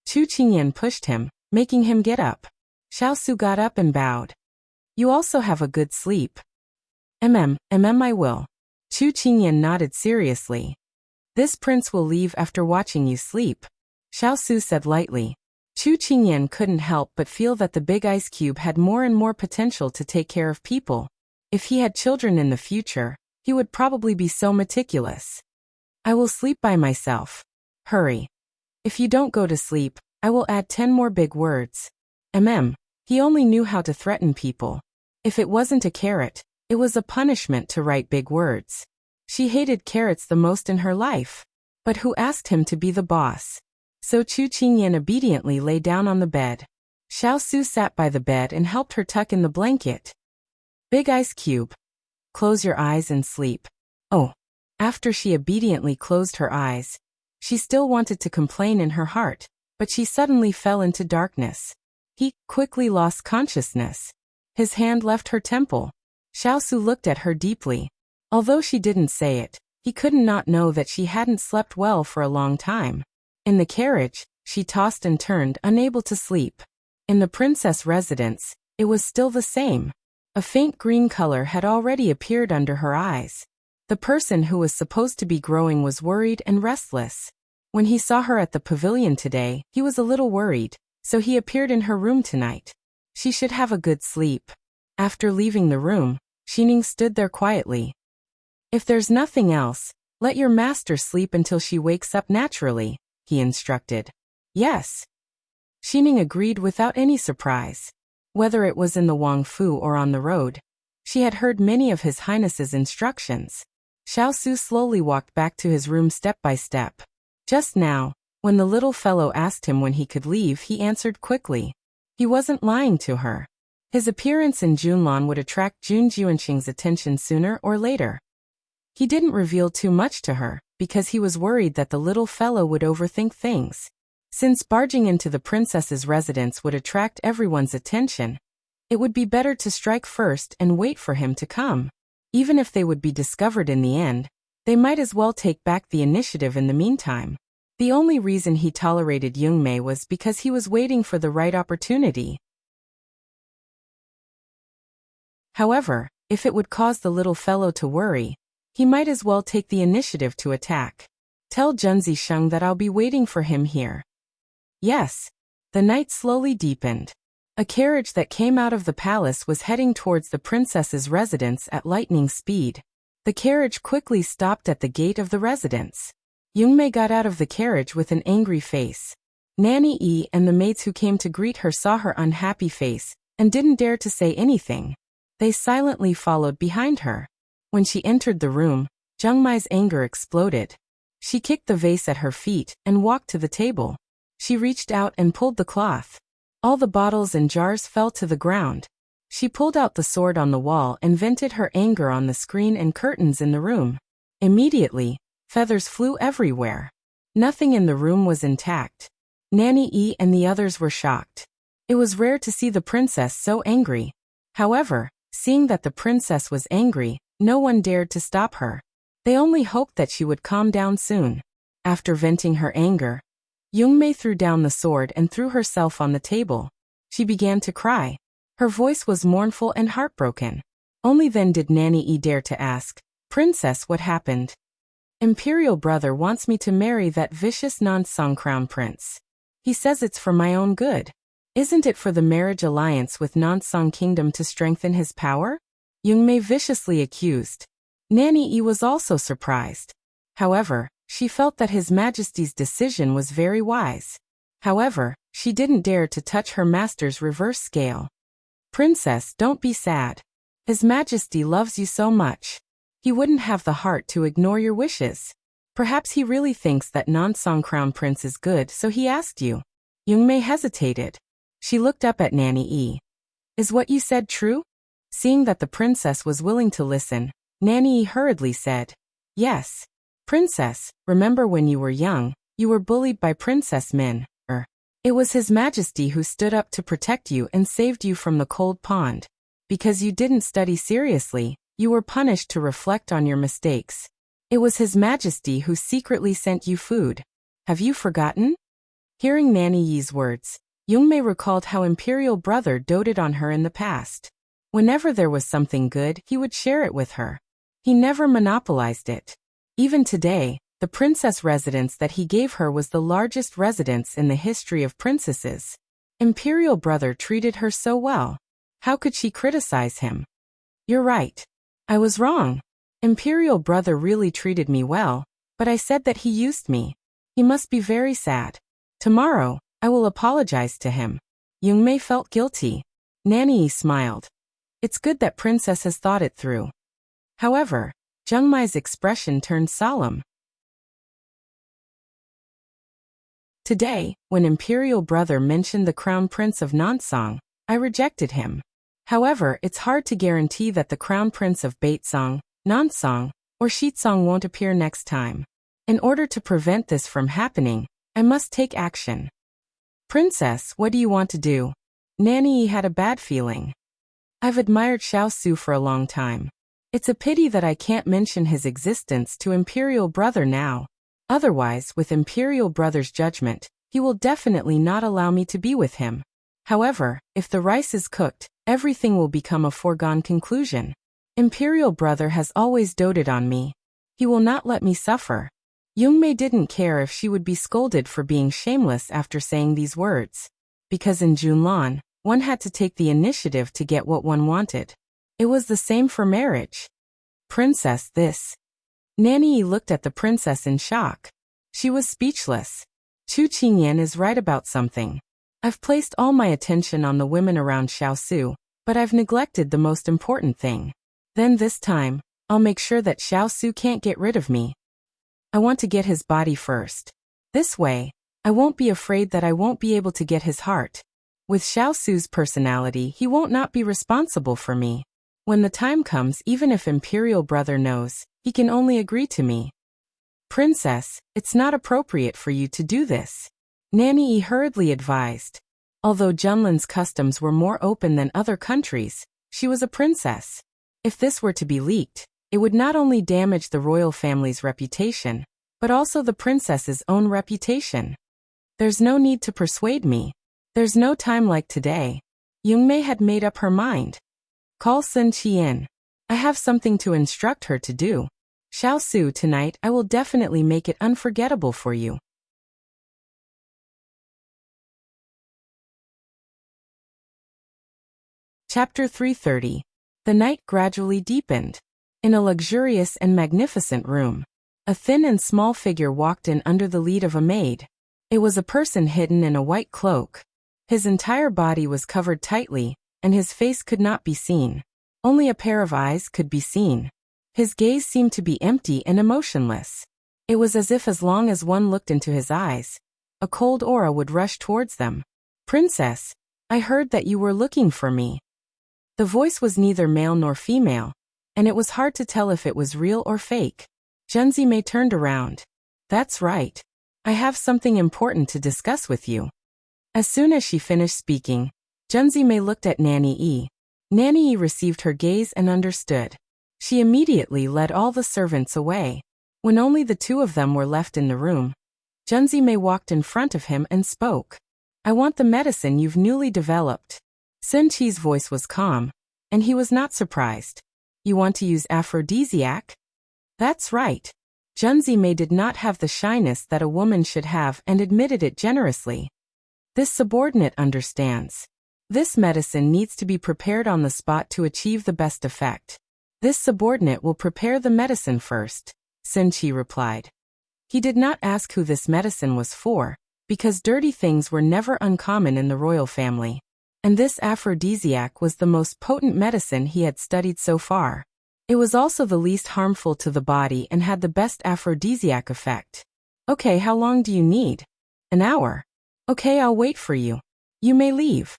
S1: Chu Qingyan pushed him, making him get up. Xiao got up and bowed. You also have a good sleep. I will. Chu Qingyan nodded seriously. This prince will leave after watching you sleep, Xiao said lightly. Chu Qingyan couldn't help but feel that the Big Ice Cube had more and more potential to take care of people. If he had children in the future, he would probably be so meticulous. I will sleep by myself. Hurry. If you don't go to sleep, I will add 10 more big words. He only knew how to threaten people. If it wasn't a carrot, it was a punishment to write big words. She hated carrots the most in her life. But who asked him to be the boss? So Chu Qingyan obediently lay down on the bed. Xiao sat by the bed and helped her tuck in the blanket. Big Ice Cube. Close your eyes and sleep. Oh. After she obediently closed her eyes, she still wanted to complain in her heart, but she suddenly fell into darkness. He quickly lost consciousness. His hand left her temple. Xiao looked at her deeply. Although she didn't say it, he couldn't not know that she hadn't slept well for a long time. In the carriage, she tossed and turned, unable to sleep. In the princess residence, it was still the same. A faint green color had already appeared under her eyes. The person who was supposed to be growing was worried and restless. When he saw her at the pavilion today, he was a little worried, so he appeared in her room tonight. She should have a good sleep. After leaving the room, Xining stood there quietly. If there's nothing else, let your master sleep until she wakes up naturally, he instructed. Yes. Xining agreed without any surprise. Whether it was in the Wang Fu or on the road, she had heard many of His Highness's instructions. Xiao slowly walked back to his room step by step. Just now, when the little fellow asked him when he could leave, he answered quickly. He wasn't lying to her. His appearance in Junlan would attract Jun Juanxing's attention sooner or later. He didn't reveal too much to her, because he was worried that the little fellow would overthink things. Since barging into the princess's residence would attract everyone's attention, it would be better to strike first and wait for him to come. Even if they would be discovered in the end, they might as well take back the initiative in the meantime. The only reason he tolerated Yungmei was because he was waiting for the right opportunity. However, if it would cause the little fellow to worry, he might as well take the initiative to attack. Tell Junzi Sheng that I'll be waiting for him here. Yes. The night slowly deepened. A carriage that came out of the palace was heading towards the princess's residence at lightning speed. The carriage quickly stopped at the gate of the residence. Yungmei got out of the carriage with an angry face. Nanny Yi and the maids who came to greet her saw her unhappy face and didn't dare to say anything. They silently followed behind her. When she entered the room, Zheng Mai's anger exploded. She kicked the vase at her feet and walked to the table. She reached out and pulled the cloth. All the bottles and jars fell to the ground. She pulled out the sword on the wall and vented her anger on the screen and curtains in the room. Immediately, feathers flew everywhere. Nothing in the room was intact. Nanny Yi and the others were shocked. It was rare to see the princess so angry. However, seeing that the princess was angry, no one dared to stop her. They only hoped that she would calm down soon. After venting her anger, Yungmei threw down the sword and threw herself on the table. She began to cry. Her voice was mournful and heartbroken. Only then did Nanny Yi dare to ask, "Princess, what happened?" "Imperial brother wants me to marry that vicious Nansong crown prince. He says it's for my own good. Isn't it for the marriage alliance with Nansong Kingdom to strengthen his power?" Yungmei viciously accused. Nanny Yi was also surprised. However, she felt that His Majesty's decision was very wise. However, she didn't dare to touch her master's reverse scale. "Princess, don't be sad. His Majesty loves you so much. He wouldn't have the heart to ignore your wishes. Perhaps he really thinks that Nansong Crown Prince is good, so he asked you." Yungmei hesitated. She looked up at Nanny Yi. "Is what you said true?" Seeing that the princess was willing to listen, Nanny Yi hurriedly said, "Yes. Princess, remember when you were young, you were bullied by Princess Min. It was His Majesty who stood up to protect you and saved you from the cold pond. Because you didn't study seriously, you were punished to reflect on your mistakes. It was His Majesty who secretly sent you food. Have you forgotten? Hearing Nanny Yi's words, Youngmei recalled how Imperial Brother doted on her in the past. Whenever there was something good, he would share it with her. He never monopolized it. Even today, the princess residence that he gave her was the largest residence in the history of princesses. Imperial Brother treated her so well. How could she criticize him? You're right. I was wrong. Imperial Brother really treated me well, but I said that he used me. He must be very sad. Tomorrow, I will apologize to him. Youngmei felt guilty. Nanny Yi smiled. It's good that Princess has thought it through. However, Jungmai's expression turned solemn. Today, when Imperial Brother mentioned the Crown Prince of Nansong, I rejected him. However, it's hard to guarantee that the Crown Prince of Baitsong, Nansong, or Shitsong won't appear next time. In order to prevent this from happening, I must take action. Princess, what do you want to do? Nanny Yi had a bad feeling. I've admired Xiao Su for a long time. It's a pity that I can't mention his existence to Imperial Brother now. Otherwise, with Imperial Brother's judgment, he will definitely not allow me to be with him. However, if the rice is cooked, everything will become a foregone conclusion. Imperial Brother has always doted on me. He will not let me suffer. Youngmei didn't care if she would be scolded for being shameless after saying these words. Because in Junlan, one had to take the initiative to get what one wanted. It was the same for marriage. Princess, this. Nanny Yi looked at the princess in shock. She was speechless. Chu Qingyan is right about something. I've placed all my attention on the women around Xiao Su, but I've neglected the most important thing. Then this time, I'll make sure that Xiao Su can't get rid of me. I want to get his body first. This way, I won't be afraid that I won't be able to get his heart. With Xiao Su's personality, he won't not be responsible for me. When the time comes, even if Imperial Brother knows, he can only agree to me. Princess, it's not appropriate for you to do this. Nanny Yi hurriedly advised. Although Junlan's customs were more open than other countries, she was a princess. If this were to be leaked, it would not only damage the royal family's reputation, but also the princess's own reputation. There's no need to persuade me. There's no time like today. Youngmei had made up her mind. Call Sun Qian. I have something to instruct her to do. Xiao Su, tonight I will definitely make it unforgettable for you. Chapter 330. The night gradually deepened. In a luxurious and magnificent room, a thin and small figure walked in under the lead of a maid. It was a person hidden in a white cloak. His entire body was covered tightly, and his face could not be seen. Only a pair of eyes could be seen. His gaze seemed to be empty and emotionless. It was as if as long as one looked into his eyes, a cold aura would rush towards them. Princess, I heard that you were looking for me. The voice was neither male nor female, and it was hard to tell if it was real or fake. Junzime turned around. That's right. I have something important to discuss with you. As soon as she finished speaking, Junzime looked at Nanny Yi. Nanny Yi received her gaze and understood. She immediately led all the servants away. When only the two of them were left in the room, Junzime walked in front of him and spoke. I want the medicine you've newly developed. Sun Qi's voice was calm, and he was not surprised. You want to use aphrodisiac? That's right. Junzime did not have the shyness that a woman should have and admitted it generously. This subordinate understands. This medicine needs to be prepared on the spot to achieve the best effect. This subordinate will prepare the medicine first, Sun Qi replied. He did not ask who this medicine was for, because dirty things were never uncommon in the royal family. And this aphrodisiac was the most potent medicine he had studied so far. It was also the least harmful to the body and had the best aphrodisiac effect. Okay, how long do you need? An hour. Okay, I'll wait for you. You may leave.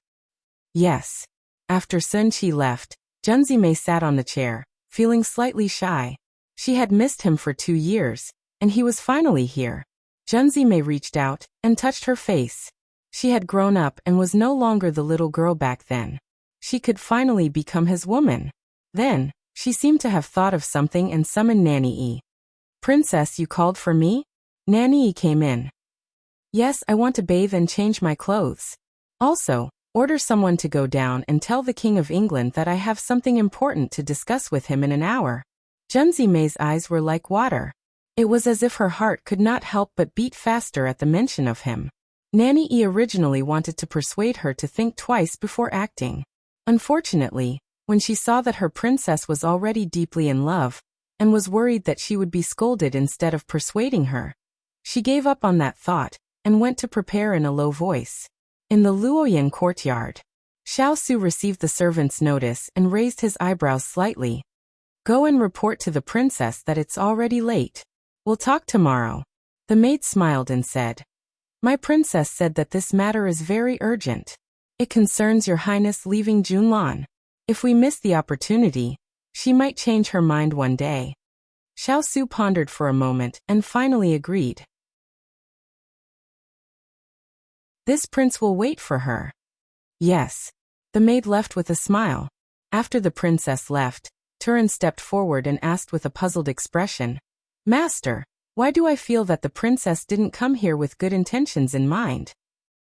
S1: Yes. After Sun Qi left, Junzime sat on the chair, feeling slightly shy. She had missed him for 2 years, and he was finally here. Junzime reached out and touched her face. She had grown up and was no longer the little girl back then. She could finally become his woman. Then, she seemed to have thought of something and summoned Nanny. "Princess, you called for me?" Nanny came in. "Yes, I want to bathe and change my clothes. Also, order someone to go down and tell the King of England that I have something important to discuss with him in an hour." Junzi Mei's eyes were like water. It was as if her heart could not help but beat faster at the mention of him. Nanny originally wanted to persuade her to think twice before acting. Unfortunately, when she saw that her princess was already deeply in love, and was worried that she would be scolded instead of persuading her, she gave up on that thought, and went to prepare in a low voice. In the Luoyang courtyard, Xiao Su received the servant's notice and raised his eyebrows slightly. "Go and report to the princess that it's already late. We'll talk tomorrow." The maid smiled and said, "My princess said that this matter is very urgent. It concerns your highness leaving Junlan. If we miss the opportunity, she might change her mind one day." Xiao Su pondered for a moment and finally agreed. "This prince will wait for her." "Yes." The maid left with a smile. After the princess left, Turin stepped forward and asked with a puzzled expression, "Master, why do I feel that the princess didn't come here with good intentions in mind?"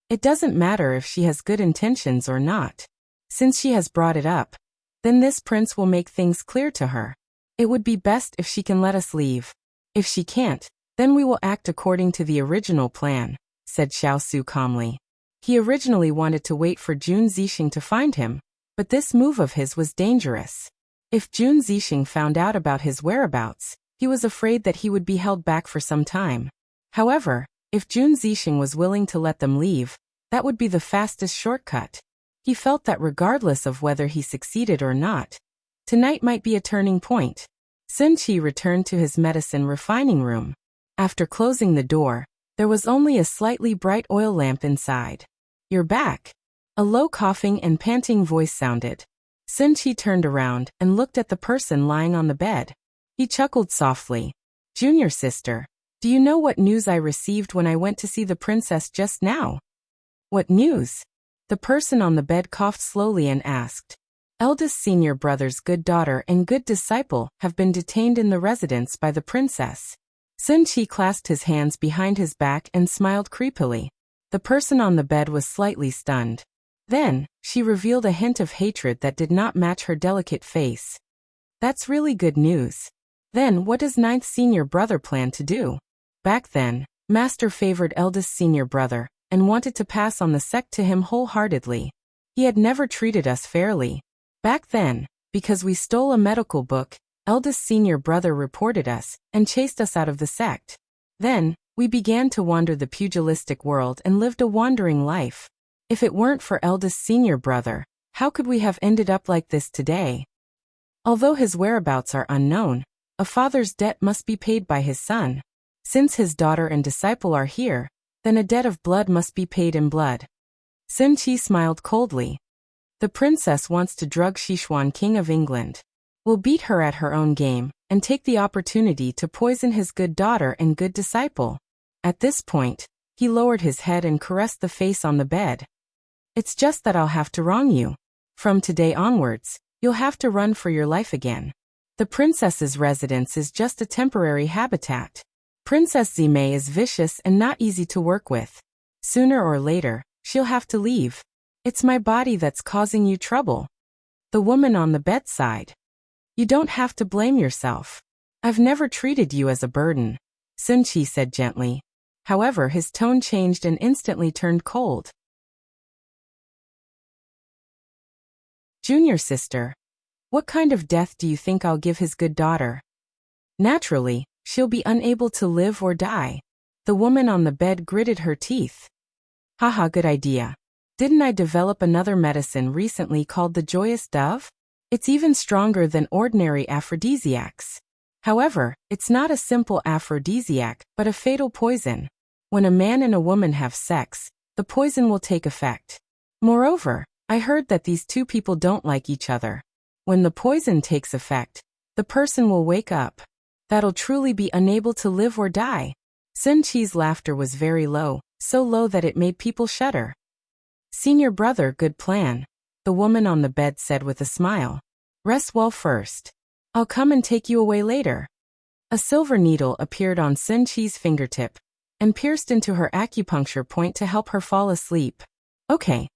S1: "It doesn't matter if she has good intentions or not. Since she has brought it up, then this prince will make things clear to her. It would be best if she can let us leave. If she can't, then we will act according to the original plan," said Xiao Su calmly. He originally wanted to wait for Jun Zixing to find him, but this move of his was dangerous. If Jun Zixing found out about his whereabouts, he was afraid that he would be held back for some time. However, if Jun Zixing was willing to let them leave, that would be the fastest shortcut. He felt that regardless of whether he succeeded or not, tonight might be a turning point. Sun Qi returned to his medicine refining room. After closing the door, there was only a slightly bright oil lamp inside. "You're back." A low coughing and panting voice sounded. Sun Qi turned around and looked at the person lying on the bed. He chuckled softly. "Junior sister, do you know what news I received when I went to see the princess just now?" "What news?" The person on the bed coughed slowly and asked. "Eldest senior brother's good daughter and good disciple have been detained in the residence by the princess." Sun Qi clasped his hands behind his back and smiled creepily. The person on the bed was slightly stunned. Then, she revealed a hint of hatred that did not match her delicate face. "That's really good news. Then what does ninth senior brother plan to do?" Back then, Master favored eldest senior brother, and wanted to pass on the sect to him wholeheartedly. He had never treated us fairly. Back then, because we stole a medical book, eldest senior brother reported us, and chased us out of the sect. Then, we began to wander the pugilistic world and lived a wandering life. If it weren't for eldest senior brother, how could we have ended up like this today? Although his whereabouts are unknown, a father's debt must be paid by his son. Since his daughter and disciple are here, then a debt of blood must be paid in blood. Sun Qi smiled coldly. "The princess wants to drug Sichuan King of England. We'll beat her at her own game, and take the opportunity to poison his good daughter and good disciple." At this point, he lowered his head and caressed the face on the bed. "It's just that I'll have to wrong you. From today onwards, you'll have to run for your life again. The princess's residence is just a temporary habitat. Princess Zimei is vicious and not easy to work with. Sooner or later, she'll have to leave. It's my body that's causing you trouble." The woman on the bedside. "You don't have to blame yourself. I've never treated you as a burden," Sun Qi said gently. However, his tone changed and instantly turned cold. "Junior sister, what kind of death do you think I'll give his good daughter?" "Naturally, she'll be unable to live or die." The woman on the bed gritted her teeth. "Haha, good idea. Didn't I develop another medicine recently called the Joyous Dove? It's even stronger than ordinary aphrodisiacs. However, it's not a simple aphrodisiac, but a fatal poison. When a man and a woman have sex, the poison will take effect. Moreover, I heard that these two people don't like each other. When the poison takes effect, the person will wake up. That'll truly be unable to live or die." Sun Qi's laughter was very low, so low that it made people shudder. "Senior brother, good plan. the woman on the bed said with a smile. Rest well first. I'll come and take you away later. A silver needle appeared on Sun Qi's fingertip and pierced into her acupuncture point to help her fall asleep. Okay.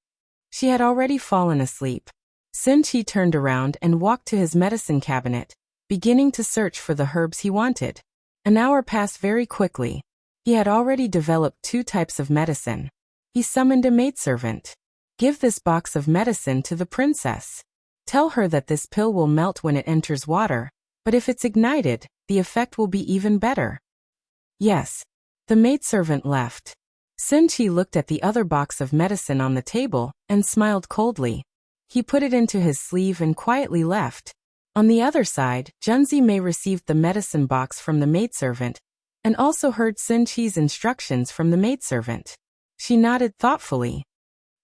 S1: She had already fallen asleep. Sun Qi turned around and walked to his medicine cabinet, beginning to search for the herbs he wanted. An hour passed very quickly. He had already developed 2 types of medicine. He summoned a maidservant. Give this box of medicine to the princess. Tell her that this pill will melt when it enters water, but if it's ignited, the effect will be even better. Yes. The maidservant left. Sun Qi looked at the other box of medicine on the table and smiled coldly. He put it into his sleeve and quietly left. On the other side, Junzi Mei received the medicine box from the maidservant and also heard Sun Qi's instructions from the maidservant. She nodded thoughtfully.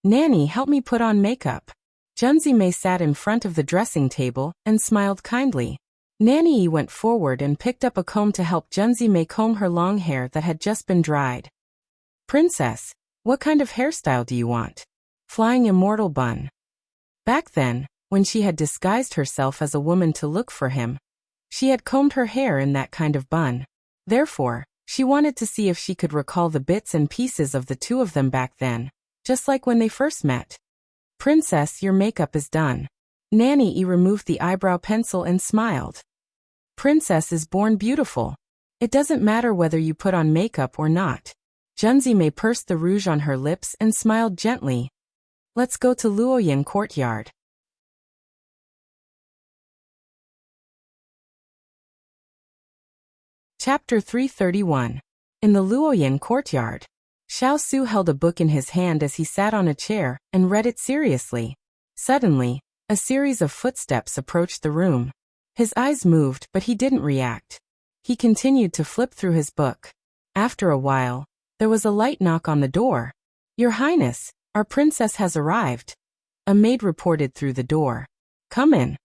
S1: Nanny, help me put on makeup. Junzi Mei sat in front of the dressing table and smiled kindly. Nanny went forward and picked up a comb to help Junzi Mei comb her long hair that had just been dried. Princess, what kind of hairstyle do you want? Flying immortal bun. Back then, when she had disguised herself as a woman to look for him, she had combed her hair in that kind of bun. Therefore, she wanted to see if she could recall the bits and pieces of the 2 of them back then, just like when they first met. Princess, your makeup is done. Nanny removed the eyebrow pencil and smiled. Princess is born beautiful. It doesn't matter whether you put on makeup or not. Junzi Mei pursed the rouge on her lips and smiled gently. Let's go to Luoyan courtyard. Chapter 331. In the Luoyan courtyard. Xiao Su held a book in his hand as he sat on a chair and read it seriously. Suddenly, a series of footsteps approached the room. His eyes moved, but he didn't react. He continued to flip through his book. After a while, there was a light knock on the door. Your Highness, our princess has arrived. A maid reported through the door. Come in.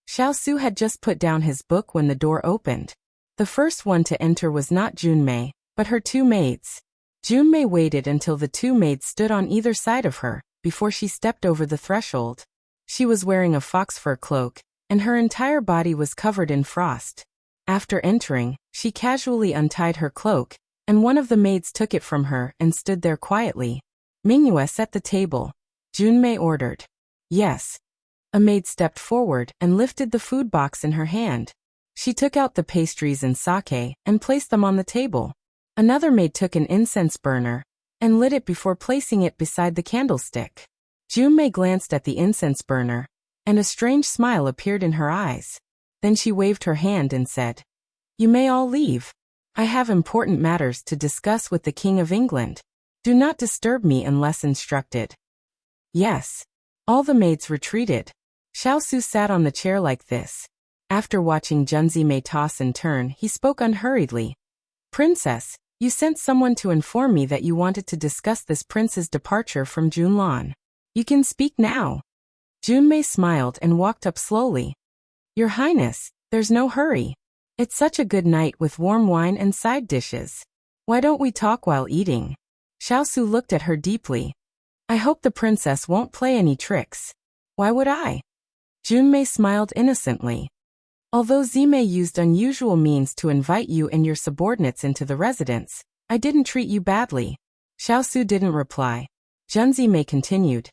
S1: Xiao Su had just put down his book when the door opened. The first one to enter was not Junmei, but her 2 maids. Junmei waited until the 2 maids stood on either side of her, before she stepped over the threshold. She was wearing a fox fur cloak, and her entire body was covered in frost. After entering, she casually untied her cloak, and one of the maids took it from her and stood there quietly. Mingyue set the table. Junmei ordered. Yes. A maid stepped forward and lifted the food box in her hand. She took out the pastries and sake and placed them on the table. Another maid took an incense burner and lit it before placing it beside the candlestick. Junmei glanced at the incense burner, and a strange smile appeared in her eyes. Then she waved her hand and said, You may all leave. I have important matters to discuss with the King of England. Do not disturb me unless instructed. Yes. All the maids retreated. Xiao Su sat on the chair like this. After watching Junzi Mei toss and turn, he spoke unhurriedly. Princess, you sent someone to inform me that you wanted to discuss this prince's departure from Junlan. You can speak now. Junmei smiled and walked up slowly. Your Highness, there's no hurry. It's such a good night with warm wine and side dishes. Why don't we talk while eating? Xiao Su looked at her deeply. I hope the princess won't play any tricks. Why would I? Junmei smiled innocently. Although Zimei used unusual means to invite you and your subordinates into the residence, I didn't treat you badly. Xiao Su didn't reply. Junzi Mei continued.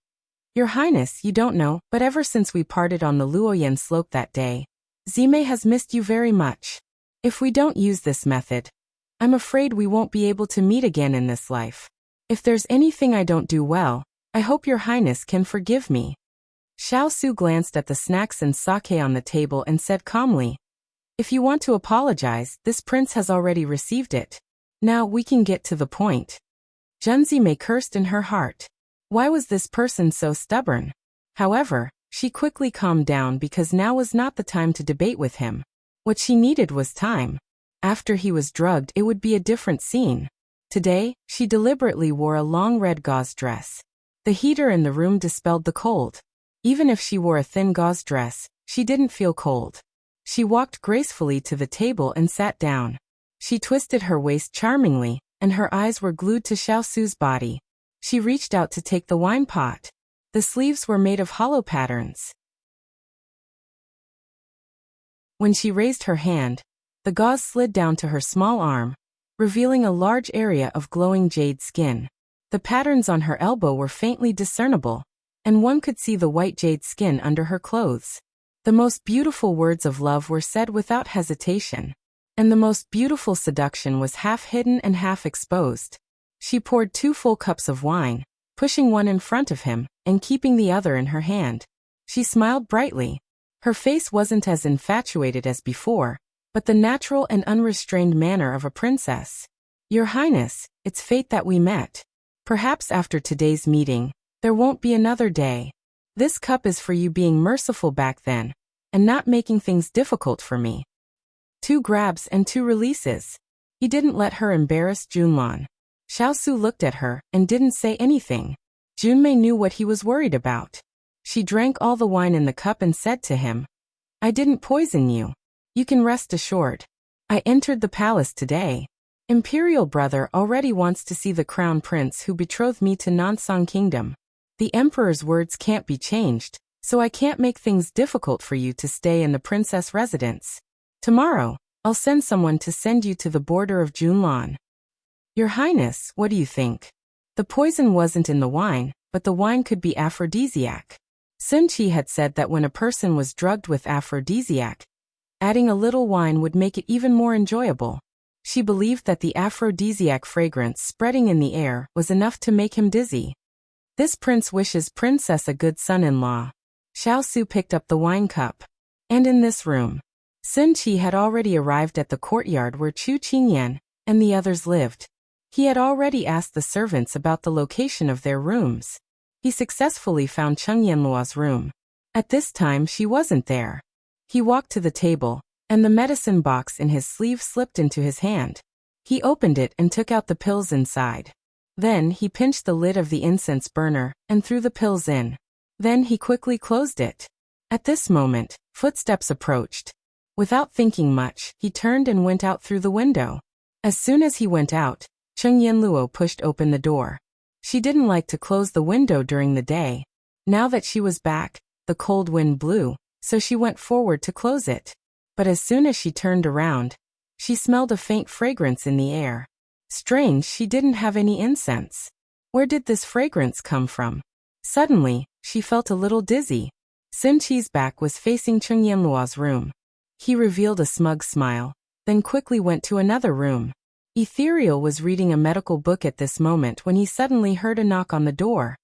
S1: Your Highness, you don't know, but ever since we parted on the Luoyan slope that day, Zimei has missed you very much. If we don't use this method, I'm afraid we won't be able to meet again in this life. If there's anything I don't do well, I hope your Highness can forgive me. Xiao Su glanced at the snacks and sake on the table and said calmly, If you want to apologize, this prince has already received it. Now we can get to the point. Junzi Mei cursed in her heart. Why was this person so stubborn? However, she quickly calmed down because now was not the time to debate with him. What she needed was time. After he was drugged, it would be a different scene. Today, she deliberately wore a long red gauze dress. The heater in the room dispelled the cold. Even if she wore a thin gauze dress, she didn't feel cold. She walked gracefully to the table and sat down. She twisted her waist charmingly, and her eyes were glued to Xiao Su's body. She reached out to take the wine pot. The sleeves were made of hollow patterns. When she raised her hand, the gauze slid down to her small arm, revealing a large area of glowing jade skin. The patterns on her elbow were faintly discernible, and one could see the white jade skin under her clothes. The most beautiful words of love were said without hesitation, and the most beautiful seduction was half hidden and half exposed. She poured 2 full cups of wine, pushing one in front of him, and keeping the other in her hand. She smiled brightly. Her face wasn't as infatuated as before, but the natural and unrestrained manner of a princess. Your Highness, it's fate that we met. Perhaps after today's meeting, there won't be another day. This cup is for you being merciful back then, and not making things difficult for me. 2 grabs and 2 releases. He didn't let her embarrass Junlan. Xiao looked at her and didn't say anything. Junmei knew what he was worried about. She drank all the wine in the cup and said to him, I didn't poison you. You can rest assured. I entered the palace today. Imperial brother already wants to see the crown prince who betrothed me to Nansong Kingdom. The emperor's words can't be changed, so I can't make things difficult for you to stay in the princess residence. Tomorrow, I'll send someone to send you to the border of Junlan. Your Highness, what do you think? The poison wasn't in the wine, but the wine could be aphrodisiac. Sun Qi had said that when a person was drugged with aphrodisiac, adding a little wine would make it even more enjoyable. She believed that the aphrodisiac fragrance spreading in the air was enough to make him dizzy. This prince wishes princess a good son-in-law. Xiao picked up the wine cup. And in this room, Sun Qi had already arrived at the courtyard where Chu Qingyan and the others lived. He had already asked the servants about the location of their rooms. He successfully found Cheng Yanluo's room. At this time she wasn't there. He walked to the table, and the medicine box in his sleeve slipped into his hand. He opened it and took out the pills inside. Then he pinched the lid of the incense burner and threw the pills in. Then he quickly closed it. At this moment, footsteps approached. Without thinking much, he turned and went out through the window. As soon as he went out, Cheng Yanluo pushed open the door. She didn't like to close the window during the day. Now that she was back, the cold wind blew, so she went forward to close it. But as soon as she turned around, she smelled a faint fragrance in the air. Strange, she didn't have any incense. Where did this fragrance come from? Suddenly, she felt a little dizzy. Sun Qi's back was facing Cheng Yanluo's room. He revealed a smug smile, then quickly went to another room. Ethereal was reading a medical book at this moment when he suddenly heard a knock on the door.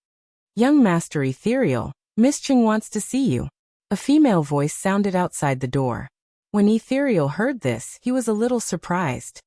S1: Young Master Ethereal, Miss Cheng wants to see you. A female voice sounded outside the door. When Ethereal heard this, he was a little surprised.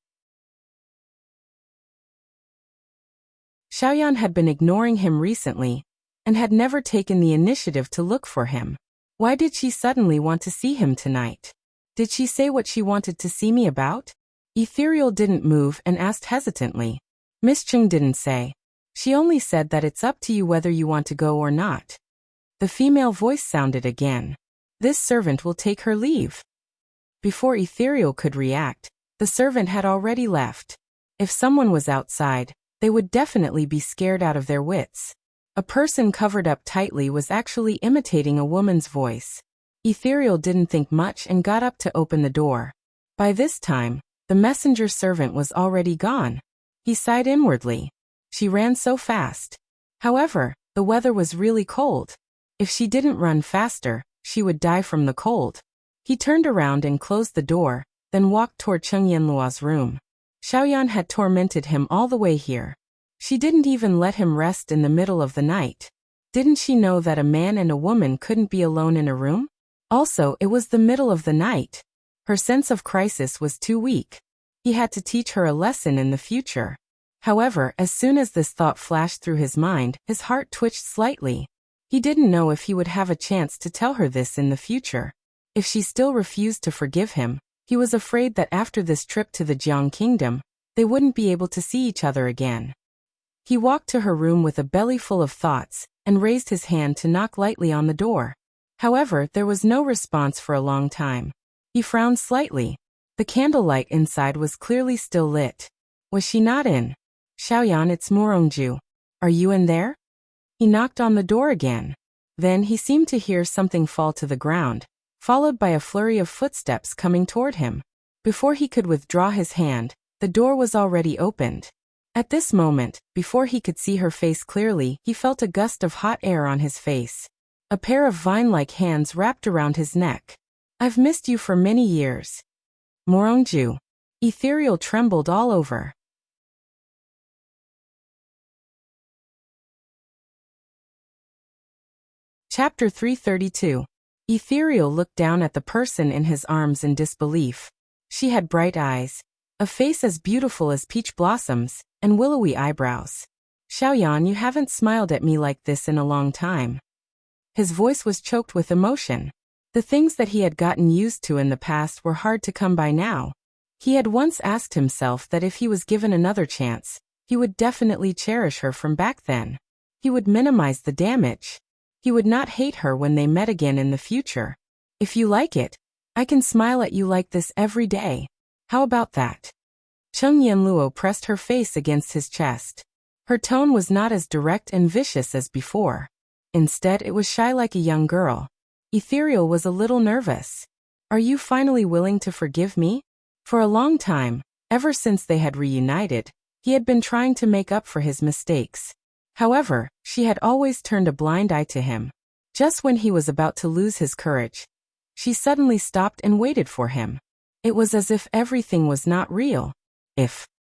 S1: Xiaoyan had been ignoring him recently, and had never taken the initiative to look for him. Why did she suddenly want to see him tonight? Did she say what she wanted to see me about? Ethereal didn't move and asked hesitantly. Miss Cheng didn't say. She only said that it's up to you whether you want to go or not. The female voice sounded again. This servant will take her leave. Before Ethereal could react, the servant had already left. If someone was outside, they would definitely be scared out of their wits. A person covered up tightly was actually imitating a woman's voice. Ethereal didn't think much and got up to open the door. By this time, the messenger servant was already gone. He sighed inwardly. She ran so fast. However, the weather was really cold. If she didn't run faster, she would die from the cold. He turned around and closed the door, then walked toward Cheng Yanluo's room. Xiaoyan had tormented him all the way here. She didn't even let him rest in the middle of the night. Didn't she know that a man and a woman couldn't be alone in a room? Also, it was the middle of the night. Her sense of crisis was too weak. He had to teach her a lesson in the future. However, as soon as this thought flashed through his mind, his heart twitched slightly. He didn't know if he would have a chance to tell her this in the future. If she still refused to forgive him, he was afraid that after this trip to the Jiang Kingdom, they wouldn't be able to see each other again. He walked to her room with a belly full of thoughts, and raised his hand to knock lightly on the door. However, there was no response for a long time. He frowned slightly. The candlelight inside was clearly still lit. Was she not in? Xiaoyan, it's Morongju. Are you in there? He knocked on the door again. Then he seemed to hear something fall to the ground, followed by a flurry of footsteps coming toward him. Before he could withdraw his hand, the door was already opened. At this moment, before he could see her face clearly, he felt a gust of hot air on his face. A pair of vine-like hands wrapped around his neck. "I've missed you for many years." Morongju. Ethereal trembled all over. Chapter 332. Ethereal looked down at the person in his arms in disbelief. She had bright eyes, a face as beautiful as peach blossoms, and willowy eyebrows. "Xiaoyan, you haven't smiled at me like this in a long time." His voice was choked with emotion. The things that he had gotten used to in the past were hard to come by now. He had once asked himself that if he was given another chance, he would definitely cherish her from back then. He would minimize the damage. He would not hate her when they met again in the future. "If you like it, I can smile at you like this every day. How about that?" Cheng Yanluo pressed her face against his chest. Her tone was not as direct and vicious as before. Instead, it was shy like a young girl. Ethereal was a little nervous. "Are you finally willing to forgive me?" For a long time, ever since they had reunited, he had been trying to make up for his mistakes. However, she had always turned a blind eye to him. Just when he was about to lose his courage, she suddenly stopped and waited for him. It was as if everything was not real.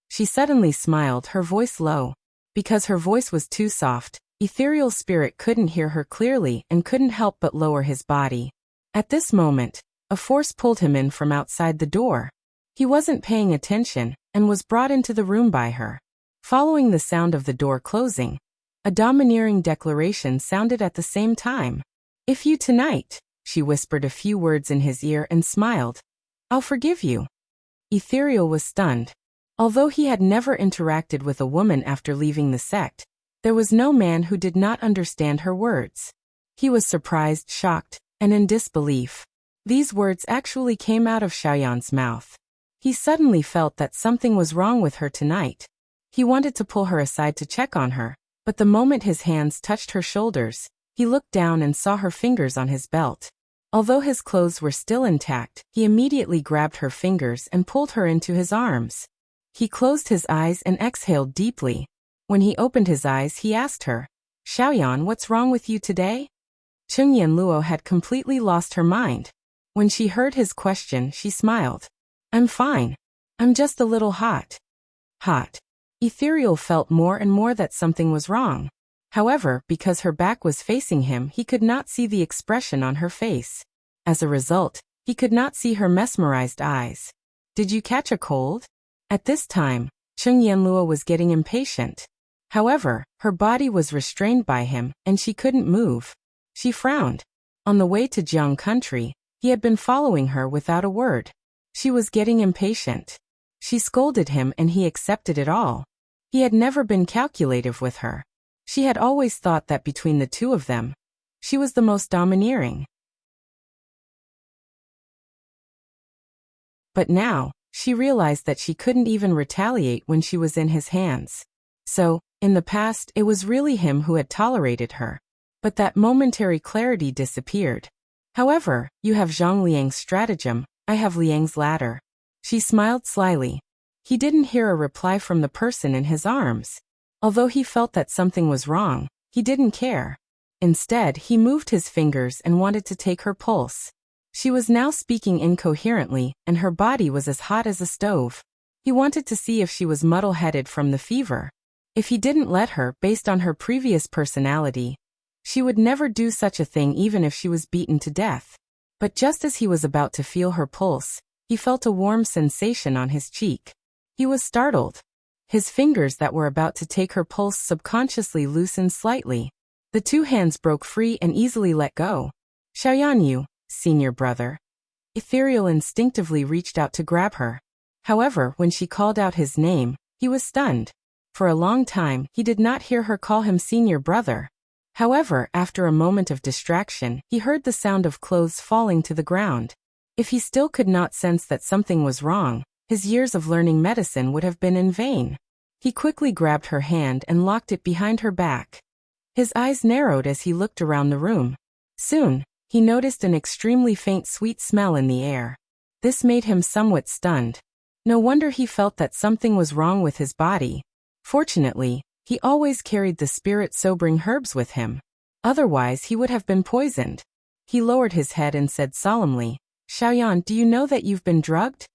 S1: She suddenly smiled, her voice low. Because her voice was too soft, Ethereal Spirit couldn't hear her clearly and couldn't help but lower his body. At this moment, a force pulled him in from outside the door. He wasn't paying attention and was brought into the room by her. Following the sound of the door closing, a domineering declaration sounded at the same time. "If you tonight," she whispered a few words in his ear and smiled, "I'll forgive you." Ethereal was stunned. Although he had never interacted with a woman after leaving the sect, there was no man who did not understand her words. He was surprised, shocked, and in disbelief. These words actually came out of Xiaoyan's mouth. He suddenly felt that something was wrong with her tonight. He wanted to pull her aside to check on her, but the moment his hands touched her shoulders, he looked down and saw her fingers on his belt. Although his clothes were still intact, he immediately grabbed her fingers and pulled her into his arms. He closed his eyes and exhaled deeply. When he opened his eyes, he asked her, "Xiaoyan, what's wrong with you today?" Cheng Yanluo had completely lost her mind. When she heard his question, she smiled. "I'm fine. I'm just a little hot." Hot. Ethereal felt more and more that something was wrong. However, because her back was facing him, he could not see the expression on her face. As a result, he could not see her mesmerized eyes. "Did you catch a cold?" At this time, Cheng Yanluo was getting impatient. However, her body was restrained by him, and she couldn't move. She frowned. On the way to Jiang country, he had been following her without a word. She was getting impatient. She scolded him and he accepted it all. He had never been calculative with her. She had always thought that between the two of them, she was the most domineering. But now, she realized that she couldn't even retaliate when she was in his hands. So, in the past, it was really him who had tolerated her. But that momentary clarity disappeared. "However, you have Zhang Liang's stratagem, I have Liang's ladder." She smiled slyly. He didn't hear a reply from the person in his arms. Although he felt that something was wrong, he didn't care. Instead, he moved his fingers and wanted to take her pulse. She was now speaking incoherently, and her body was as hot as a stove. He wanted to see if she was muddle-headed from the fever. If he didn't let her, based on her previous personality, she would never do such a thing even if she was beaten to death. But just as he was about to feel her pulse, he felt a warm sensation on his cheek. He was startled. His fingers that were about to take her pulse subconsciously loosened slightly. The two hands broke free and easily let go. "Xiaoyan, you, senior brother." Ethereal instinctively reached out to grab her. However, when she called out his name, he was stunned. For a long time, he did not hear her call him senior brother. However, after a moment of distraction, he heard the sound of clothes falling to the ground. If he still could not sense that something was wrong, his years of learning medicine would have been in vain. He quickly grabbed her hand and locked it behind her back. His eyes narrowed as he looked around the room. Soon, he noticed an extremely faint sweet smell in the air. This made him somewhat stunned. No wonder he felt that something was wrong with his body. Fortunately, he always carried the spirit-sobering herbs with him. Otherwise he would have been poisoned. He lowered his head and said solemnly, "Xiaoyan, do you know that you've been drugged?"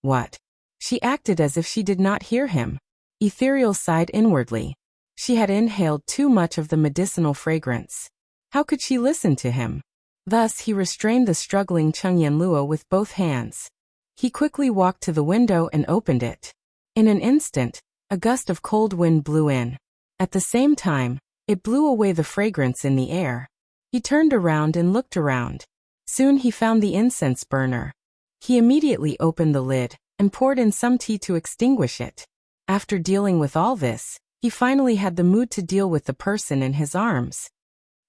S1: "What?" She acted as if she did not hear him. Ethereal sighed inwardly. She had inhaled too much of the medicinal fragrance. How could she listen to him? Thus he restrained the struggling Cheng Yanluo with both hands. He quickly walked to the window and opened it. In an instant, a gust of cold wind blew in. At the same time, it blew away the fragrance in the air. He turned around and looked around. Soon he found the incense burner. He immediately opened the lid and poured in some tea to extinguish it. After dealing with all this, he finally had the mood to deal with the person in his arms.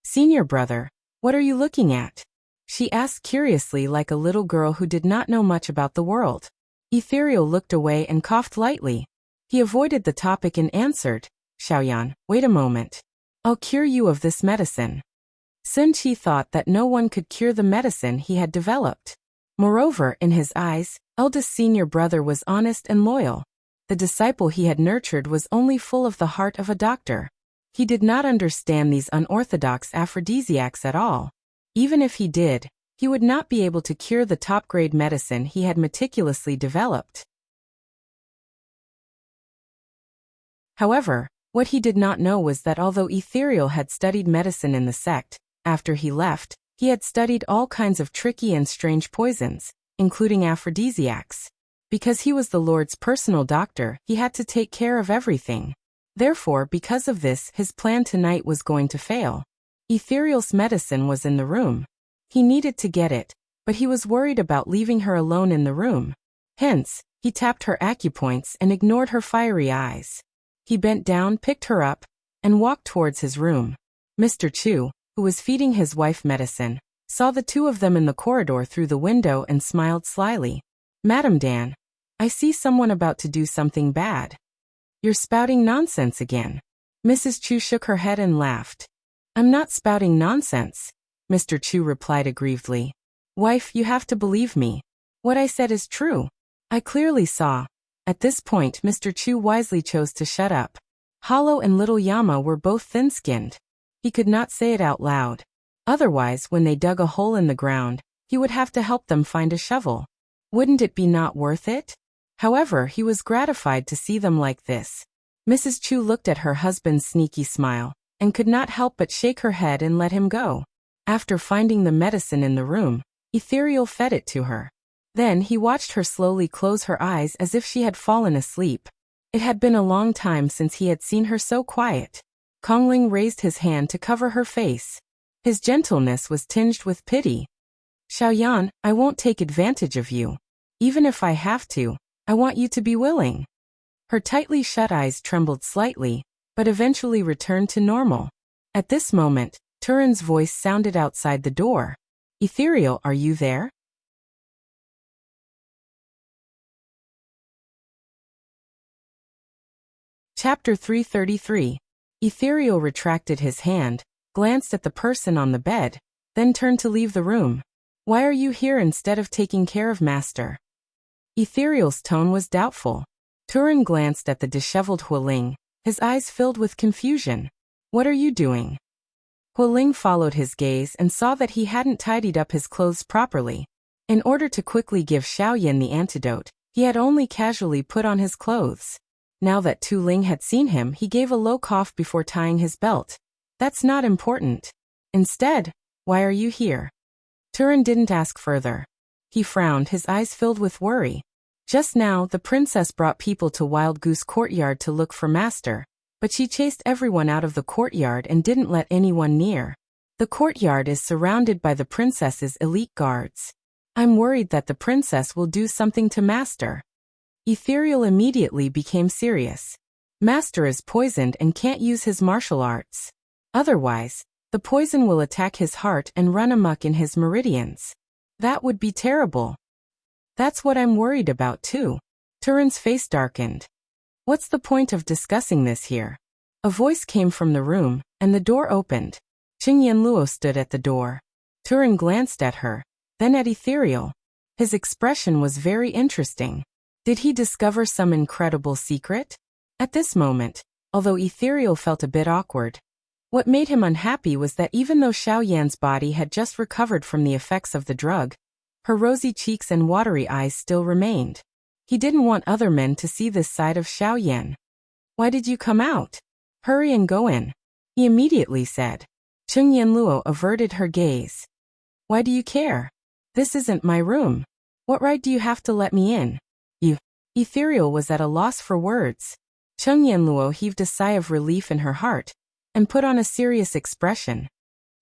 S1: "Senior brother, what are you looking at?" she asked curiously, like a little girl who did not know much about the world. Ethereal looked away and coughed lightly. He avoided the topic and answered, "Xiaoyan, wait a moment. I'll cure you of this medicine." Sun Qi thought that no one could cure the medicine he had developed. Moreover, in his eyes, eldest senior brother was honest and loyal. The disciple he had nurtured was only full of the heart of a doctor. He did not understand these unorthodox aphrodisiacs at all. Even if he did, he would not be able to cure the top-grade medicine he had meticulously developed. However, what he did not know was that although Ethereal had studied medicine in the sect, after he left, he had studied all kinds of tricky and strange poisons, including aphrodisiacs. Because he was the Lord's personal doctor, he had to take care of everything. Therefore, because of this, his plan tonight was going to fail. Ethereal's medicine was in the room. He needed to get it, but he was worried about leaving her alone in the room. Hence, he tapped her acupoints and ignored her fiery eyes. He bent down, picked her up, and walked towards his room. Mr. Chu, who was feeding his wife medicine, saw the two of them in the corridor through the window and smiled slyly. "Madam Dan, I see someone about to do something bad. You're spouting nonsense again." Mrs. Chu shook her head and laughed. "I'm not spouting nonsense," Mr. Chu replied aggrievedly. "Wife, you have to believe me. What I said is true. I clearly saw." At this point, Mr. Chu wisely chose to shut up. Hollow and little Yama were both thin-skinned. He could not say it out loud. Otherwise, when they dug a hole in the ground, he would have to help them find a shovel. Wouldn't it be not worth it? However, he was gratified to see them like this. Mrs. Chu looked at her husband's sneaky smile, and could not help but shake her head and let him go. After finding the medicine in the room, Ethereal fed it to her. Then he watched her slowly close her eyes as if she had fallen asleep. It had been a long time since he had seen her so quiet. Kongling raised his hand to cover her face. His gentleness was tinged with pity. "Xiaoyan, I won't take advantage of you. Even if I have to, I want you to be willing." Her tightly shut eyes trembled slightly, but eventually returned to normal. At this moment, Turin's voice sounded outside the door. "Ethereal, are you there?" Chapter 333. Ethereal retracted his hand, glanced at the person on the bed, then turned to leave the room. "Why are you here instead of taking care of Master?" Ethereal's tone was doubtful. Turin glanced at the disheveled Hualing, his eyes filled with confusion. "What are you doing?" Hualing followed his gaze and saw that he hadn't tidied up his clothes properly. In order to quickly give Xiaoyan the antidote, he had only casually put on his clothes. Now that Tu Ling had seen him, he gave a low cough before tying his belt. "That's not important. Instead, why are you here?" Turin didn't ask further. He frowned, his eyes filled with worry. Just now, the princess brought people to Wild Goose Courtyard to look for Master, but she chased everyone out of the courtyard and didn't let anyone near. The courtyard is surrounded by the princess's elite guards. I'm worried that the princess will do something to Master. Ethereal immediately became serious. Master is poisoned and can't use his martial arts. Otherwise, the poison will attack his heart and run amok in his meridians. That would be terrible. That's what I'm worried about too. Turin's face darkened. What's the point of discussing this here? A voice came from the room, and the door opened. Qingyan stood at the door. Turin glanced at her, then at Ethereal. His expression was very interesting. Did he discover some incredible secret? At this moment, although Ethereal felt a bit awkward, what made him unhappy was that even though Xiao Yan's body had just recovered from the effects of the drug, her rosy cheeks and watery eyes still remained. He didn't want other men to see this side of Xiao Yan. "Why did you come out? Hurry and go in," he immediately said. Qingyan averted her gaze. "Why do you care? This isn't my room. What right do you have to let me in? You." Ethereal was at a loss for words. Qingyan heaved a sigh of relief in her heart, and put on a serious expression.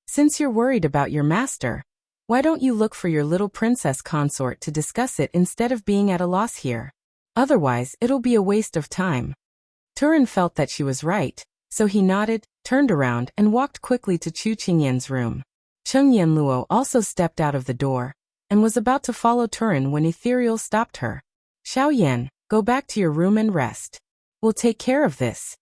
S1: "Since you're worried about your master, why don't you look for your little princess consort to discuss it instead of being at a loss here? Otherwise, it'll be a waste of time." Turin felt that she was right, so he nodded, turned around, and walked quickly to Chu Qingyan's room. Qingyan also stepped out of the door, and was about to follow Turin when Ethereal stopped her. "Xiao Yan, go back to your room and rest. We'll take care of this.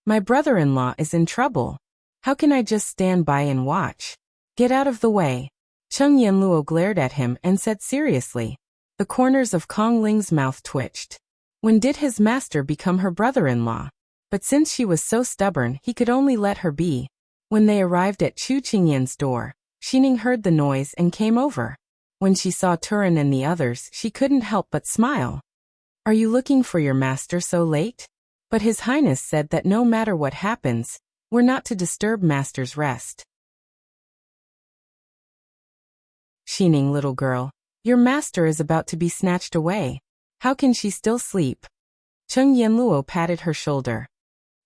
S1: My brother-in-law is in trouble. How can I just stand by and watch? Get out of the way." Qingyan glared at him and said seriously. The corners of Kong Ling's mouth twitched. When did his master become her brother-in-law? But since she was so stubborn, he could only let her be. When they arrived at Chu Qingyan's door, Xining heard the noise and came over. When she saw Turin and the others, she couldn't help but smile. "Are you looking for your master so late?" But His Highness said that no matter what happens, we're not to disturb master's rest. "Xining, little girl, your master is about to be snatched away. How can she still sleep?" Qingyan patted her shoulder.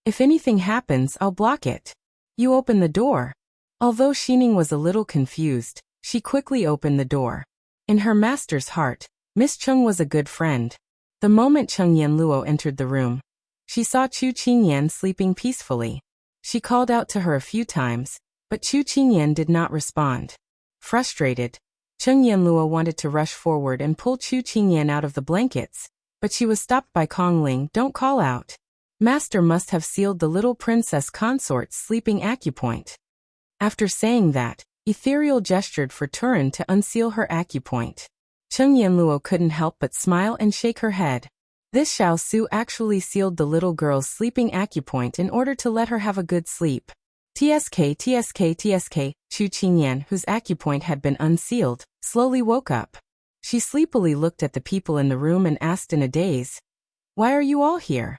S1: "If anything happens, I'll block it. You open the door." Although Xining was a little confused, she quickly opened the door. In her master's heart, Miss Chung was a good friend. The moment Qingyan entered the room, she saw Chu Qingyan sleeping peacefully. She called out to her a few times, but Chu Qingyan did not respond. Frustrated, Qingyan wanted to rush forward and pull Chu Qingyan out of the blankets, but she was stopped by Kong Ling. "Don't call out. Master must have sealed the little princess consort's sleeping acupoint." After saying that, Ethereal gestured for Turin to unseal her acupoint. Qingyan couldn't help but smile and shake her head. This Xiao Su actually sealed the little girl's sleeping acupoint in order to let her have a good sleep. TSK. Chu Qingyan, whose acupoint had been unsealed, slowly woke up. She sleepily looked at the people in the room and asked in a daze, "Why are you all here?"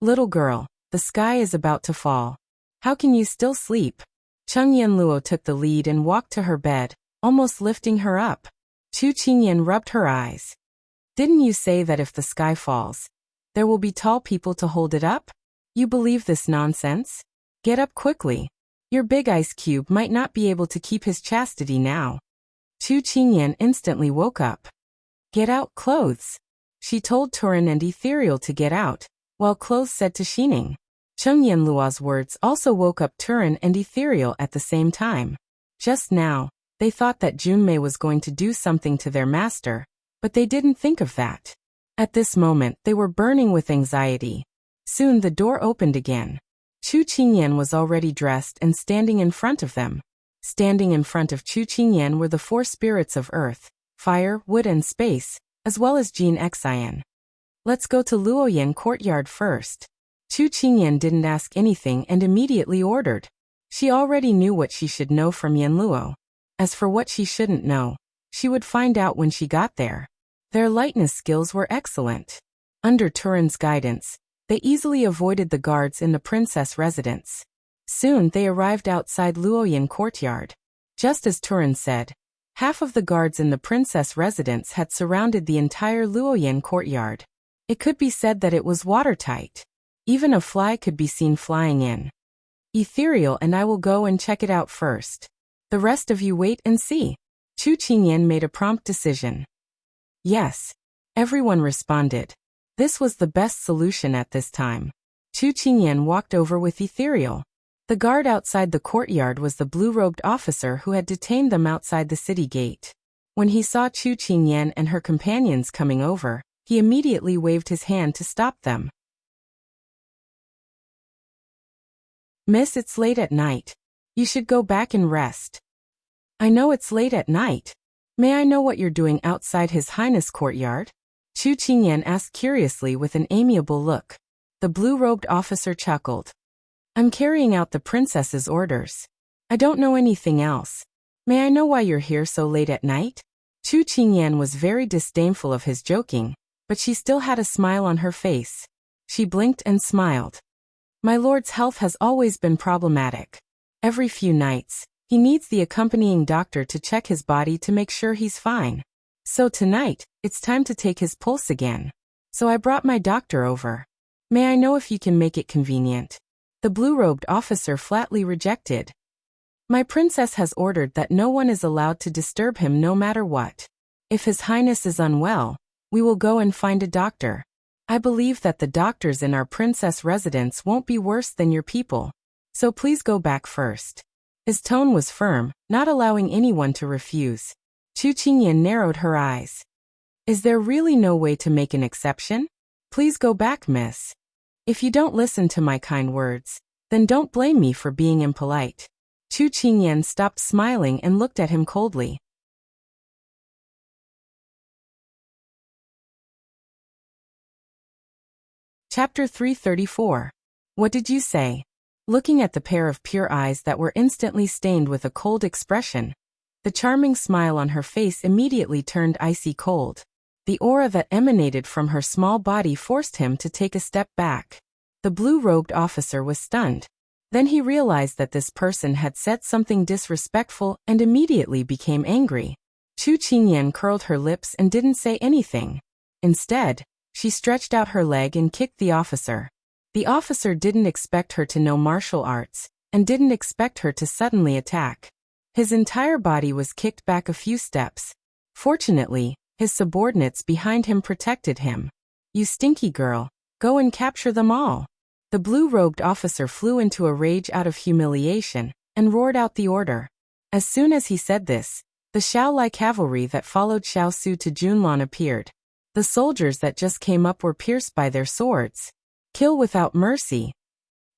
S1: "Little girl, the sky is about to fall. How can you still sleep?" Qingyan took the lead and walked to her bed, almost lifting her up. Chu Qingyan rubbed her eyes. "Didn't you say that if the sky falls, there will be tall people to hold it up? You believe this nonsense? Get up quickly. Your big ice cube might not be able to keep his chastity now." Chu Qingyan instantly woke up. "Get out, clothes." She told Turin and Ethereal to get out, while Clothes said to Xining. Qingyan's words also woke up Turin and Ethereal at the same time. Just now, they thought that Junmei was going to do something to their master, but they didn't think of that. At this moment, they were burning with anxiety. Soon the door opened again. Chu Qingyan was already dressed and standing in front of them. Standing in front of Chu Qingyan were the four spirits of earth, fire, wood and space, as well as Jin Xian. "Let's go to Luoyan courtyard first." Chu Qingyan didn't ask anything and immediately ordered. She already knew what she should know from Yanluo. As for what she shouldn't know, she would find out when she got there. Their lightness skills were excellent. Under Turin's guidance, they easily avoided the guards in the princess residence. Soon they arrived outside Luoyan courtyard. Just as Turin said, half of the guards in the princess residence had surrounded the entire Luoyan courtyard. It could be said that it was watertight. Even a fly could be seen flying in. "Ethereal and I will go and check it out first. The rest of you wait and see." Chu Qingyan made a prompt decision. "Yes." Everyone responded. This was the best solution at this time. Chu Qingyan walked over with Ethereal. The guard outside the courtyard was the blue-robed officer who had detained them outside the city gate. When he saw Chu Qingyan and her companions coming over, he immediately waved his hand to stop them. Miss, it's late at night. You should go back and rest. I know it's late at night. May I know what you're doing outside His Highness' courtyard? Chu Qingyan asked curiously with an amiable look. The blue-robed officer chuckled. I'm carrying out the princess's orders. I don't know anything else. May I know why you're here so late at night? Chu Qingyan was very disdainful of his joking, but she still had a smile on her face. She blinked and smiled. My lord's health has always been problematic. Every few nights, he needs the accompanying doctor to check his body to make sure he's fine. So tonight, it's time to take his pulse again. So I brought my doctor over. May I know if you can make it convenient? The blue-robed officer flatly rejected. My princess has ordered that no one is allowed to disturb him no matter what. If His Highness is unwell, we will go and find a doctor. I believe that the doctors in our princess residence won't be worse than your people. So please go back first. His tone was firm, not allowing anyone to refuse. Chu Qingyan narrowed her eyes. Is there really no way to make an exception? Please go back, miss. If you don't listen to my kind words, then don't blame me for being impolite. Chu Qingyan stopped smiling and looked at him coldly. Chapter 334. What did you say? Looking at the pair of pure eyes that were instantly stained with a cold expression, the charming smile on her face immediately turned icy cold. The aura that emanated from her small body forced him to take a step back. The blue-robed officer was stunned. Then he realized that this person had said something disrespectful and immediately became angry. Chu Qingyan curled her lips and didn't say anything. Instead, she stretched out her leg and kicked the officer. The officer didn't expect her to know martial arts, and didn't expect her to suddenly attack. His entire body was kicked back a few steps. Fortunately, his subordinates behind him protected him. You stinky girl, go and capture them all. The blue-robed officer flew into a rage out of humiliation, and roared out the order. As soon as he said this, the Xiao cavalry that followed Xiao Su to Junlan appeared. The soldiers that just came up were pierced by their swords. Kill without mercy.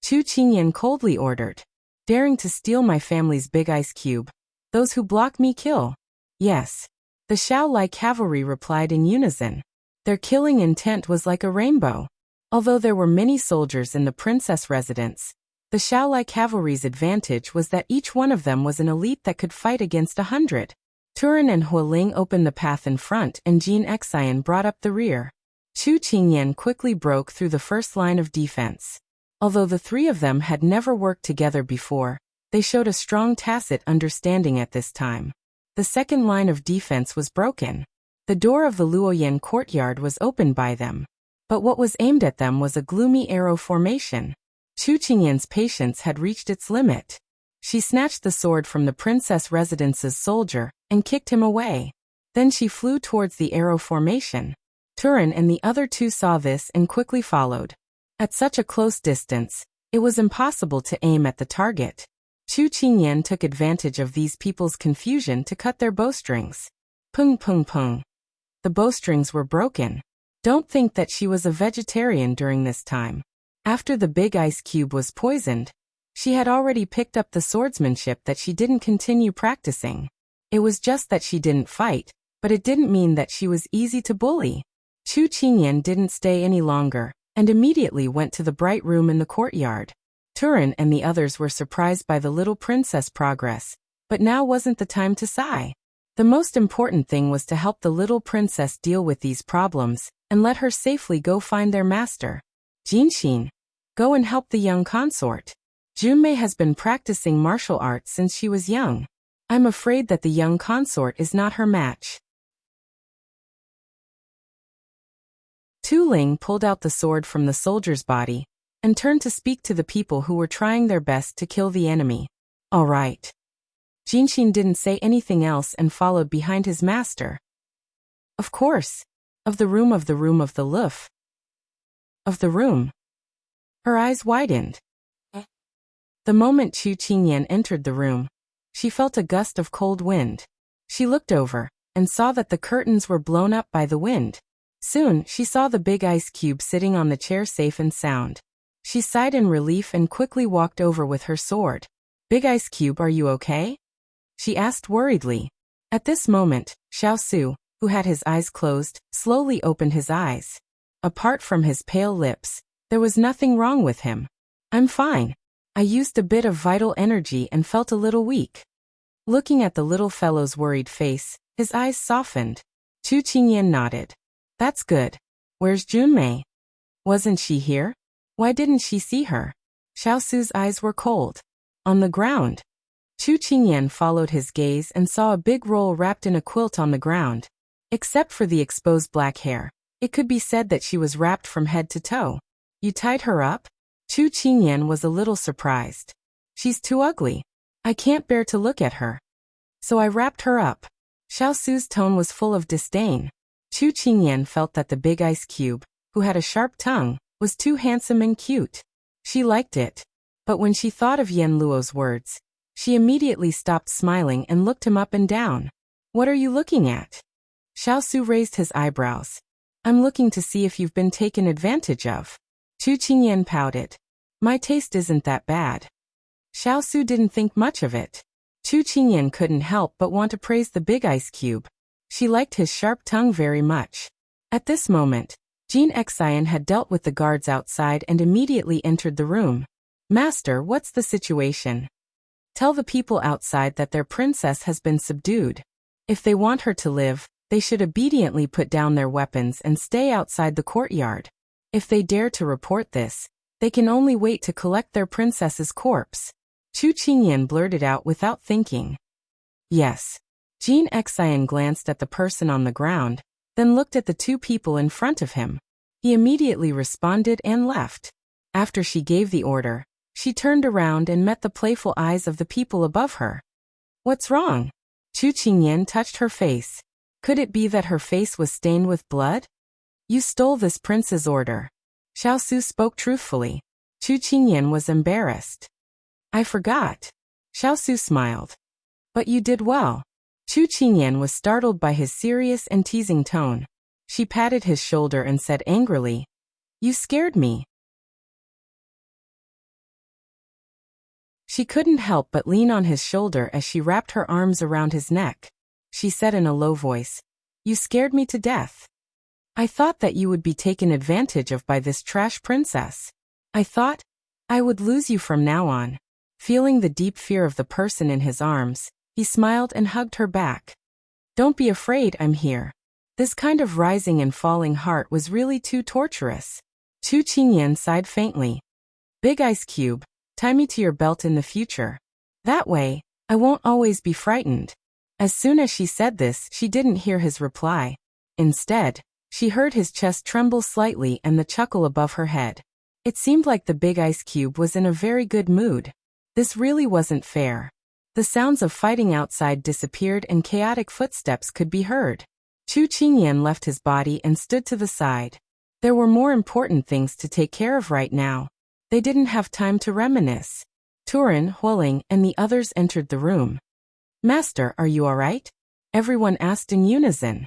S1: Chu Qingyan coldly ordered. Daring to steal my family's big ice cube. Those who block me kill. Yes. The Xiao cavalry replied in unison. Their killing intent was like a rainbow. Although there were many soldiers in the princess residence, the Xiao cavalry's advantage was that each one of them was an elite that could fight against 100. Turin and Hualing opened the path in front and Jin Xian brought up the rear. Chu Qingyan quickly broke through the first line of defense. Although the three of them had never worked together before, they showed a strong tacit understanding at this time. The second line of defense was broken. The door of the Luoyan courtyard was opened by them. But what was aimed at them was a gloomy arrow formation. Chu Qingyan's patience had reached its limit. She snatched the sword from the princess residence's soldier and kicked him away. Then she flew towards the arrow formation. Turin and the other two saw this and quickly followed. At such a close distance, it was impossible to aim at the target. Chu Qingyan took advantage of these people's confusion to cut their bowstrings. Pung pung pung. The bowstrings were broken. Don't think that she was a vegetarian during this time. After the big ice cube was poisoned, she had already picked up the swordsmanship that she didn't continue practicing. It was just that she didn't fight, but it didn't mean that she was easy to bully. Chu Qingyan didn't stay any longer, and immediately went to the bright room in the courtyard. Turin and the others were surprised by the little princess' progress, but now wasn't the time to sigh. The most important thing was to help the little princess deal with these problems, and let her safely go find their master. Jinxin, go and help the young consort. Junmei has been practicing martial arts since she was young. I'm afraid that the young consort is not her match. Tu Ling pulled out the sword from the soldier's body, and turned to speak to the people who were trying their best to kill the enemy. All right. Jinxin didn't say anything else and followed behind his master. Of course. Of the room of the loof. Of the room. Her eyes widened. The moment Chu Qingyan entered the room, she felt a gust of cold wind. She looked over, and saw that the curtains were blown up by the wind. Soon, she saw the big ice cube sitting on the chair safe and sound. She sighed in relief and quickly walked over with her sword. Big Ice Cube, are you okay? She asked worriedly. At this moment, Xiao, who had his eyes closed, slowly opened his eyes. Apart from his pale lips, there was nothing wrong with him. I'm fine. I used a bit of vital energy and felt a little weak. Looking at the little fellow's worried face, his eyes softened. Chu Qingyan nodded. That's good. Where's Junmei? Wasn't she here? Why didn't she see her? Xiaosu's eyes were cold. On the ground. Chu Qingyan followed his gaze and saw a big roll wrapped in a quilt on the ground. Except for the exposed black hair, it could be said that she was wrapped from head to toe. You tied her up? Chu Qingyan was a little surprised. She's too ugly. I can't bear to look at her. So I wrapped her up. Xiaosu's tone was full of disdain. Chu Qingyan felt that the Big Ice Cube, who had a sharp tongue, was too handsome and cute. She liked it. But when she thought of Yen Luo's words, she immediately stopped smiling and looked him up and down. What are you looking at? Xiaosu raised his eyebrows. I'm looking to see if you've been taken advantage of. Chu Qingyan pouted. My taste isn't that bad. Xiaosu didn't think much of it. Chu Qingyan couldn't help but want to praise the Big Ice Cube. She liked his sharp tongue very much. At this moment, Jean Xian had dealt with the guards outside and immediately entered the room. Master, what's the situation? Tell the people outside that their princess has been subdued. If they want her to live, they should obediently put down their weapons and stay outside the courtyard. If they dare to report this, they can only wait to collect their princess's corpse. Chu Qingyan blurted out without thinking. Yes. Jean Xian glanced at the person on the ground, then looked at the two people in front of him. He immediately responded and left. After she gave the order, she turned around and met the playful eyes of the people above her. What's wrong? Chu Qingyan touched her face. Could it be that her face was stained with blood? You stole this prince's order. Xiaosu spoke truthfully. Chu Qingyan was embarrassed. I forgot. Xiaosu smiled. But you did well. Chu Qingyan was startled by his serious and teasing tone. She patted his shoulder and said angrily, You scared me. She couldn't help but lean on his shoulder as she wrapped her arms around his neck. She said in a low voice, You scared me to death. I thought that you would be taken advantage of by this trash princess. I thought I would lose you from now on. Feeling the deep fear of the person in his arms, he smiled and hugged her back. Don't be afraid, I'm here. This kind of rising and falling heart was really too torturous. Chu Qingyan sighed faintly. Big Ice Cube, tie me to your belt in the future. That way, I won't always be frightened. As soon as she said this, she didn't hear his reply. Instead, she heard his chest tremble slightly and the chuckle above her head. It seemed like the Big Ice Cube was in a very good mood. This really wasn't fair. The sounds of fighting outside disappeared and chaotic footsteps could be heard. Chu Qingyan left his body and stood to the side. There were more important things to take care of right now. They didn't have time to reminisce. Turin, Huoling, and the others entered the room. Master, are you all right? Everyone asked in unison.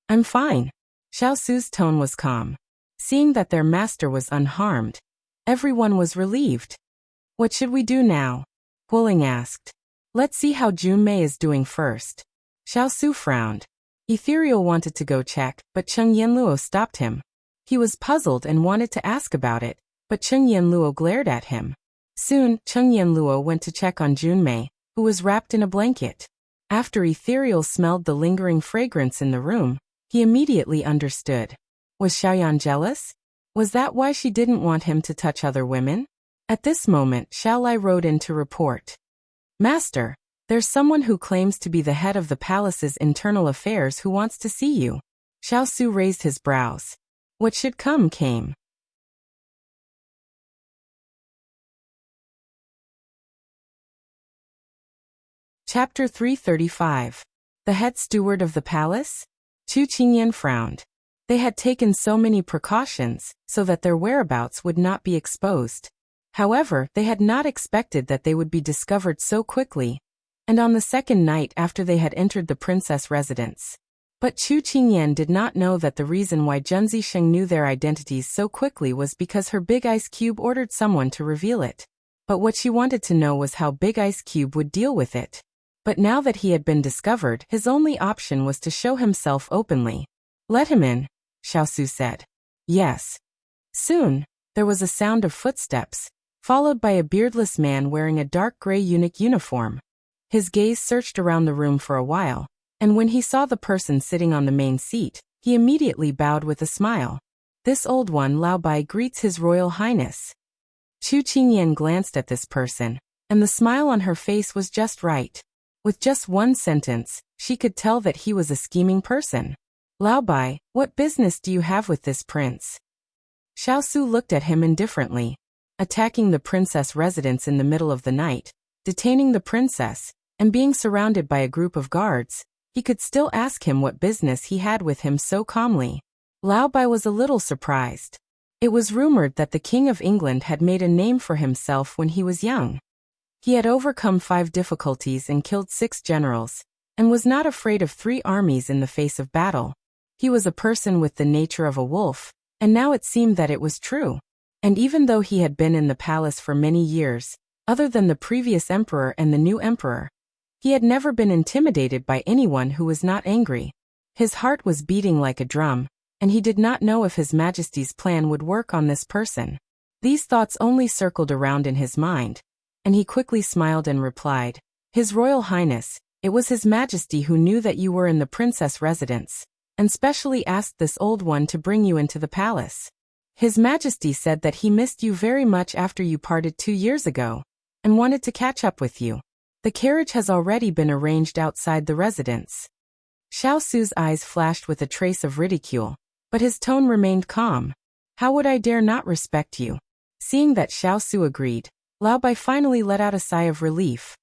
S1: I'm fine. Xiaosu's tone was calm. Seeing that their master was unharmed, everyone was relieved. What should we do now? Huoling asked. Let's see how Junmei is doing first. Xiaosu frowned. Ethereal wanted to go check, but Cheng Yanluo stopped him. He was puzzled and wanted to ask about it, but Cheng Yanluo glared at him. Soon, Cheng Yanluo went to check on Junmei, who was wrapped in a blanket. After Ethereal smelled the lingering fragrance in the room, he immediately understood. Was Xiaoyan jealous? Was that why she didn't want him to touch other women? At this moment, Xiaolai rode in to report. Master, there's someone who claims to be the head of the palace's internal affairs who wants to see you. Xiaosu raised his brows. What should come came. Chapter 335. The head steward of the palace? Chu Qingyan frowned. They had taken so many precautions so that their whereabouts would not be exposed. However, they had not expected that they would be discovered so quickly, and on the second night after they had entered the princess residence. But Chu Qingyan did not know that the reason why Junzi Sheng knew their identities so quickly was because her Big Ice Cube ordered someone to reveal it. But what she wanted to know was how Big Ice Cube would deal with it. But now that he had been discovered, his only option was to show himself openly. "Let him in," Xiao said. "Yes." Soon, there was a sound of footsteps, followed by a beardless man wearing a dark gray eunuch uniform. His gaze searched around the room for a while, and when he saw the person sitting on the main seat, he immediately bowed with a smile. "This old one, Lao Bai, greets His Royal Highness." Chu Qingyan glanced at this person, and the smile on her face was just right. With just one sentence, she could tell that he was a scheming person. "Lao Bai, what business do you have with this prince?" Xiao looked at him indifferently. Attacking the princess residence in the middle of the night, detaining the princess, and being surrounded by a group of guards, he could still ask him what business he had with him so calmly. Lao Bai was a little surprised. It was rumored that the King of England had made a name for himself when he was young. He had overcome 5 difficulties and killed 6 generals, and was not afraid of 3 armies in the face of battle. He was a person with the nature of a wolf, and now it seemed that it was true. And even though he had been in the palace for many years, other than the previous emperor and the new emperor, he had never been intimidated by anyone who was not angry. His heart was beating like a drum, and he did not know if His Majesty's plan would work on this person. These thoughts only circled around in his mind, and he quickly smiled and replied, "His Royal Highness, it was His Majesty who knew that you were in the princess residence, and specially asked this old one to bring you into the palace. His Majesty said that he missed you very much after you parted 2 years ago, and wanted to catch up with you. The carriage has already been arranged outside the residence." Xiao eyes flashed with a trace of ridicule, but his tone remained calm. "How would I dare not respect you?" Seeing that Xiao agreed, Lao Bai finally let out a sigh of relief.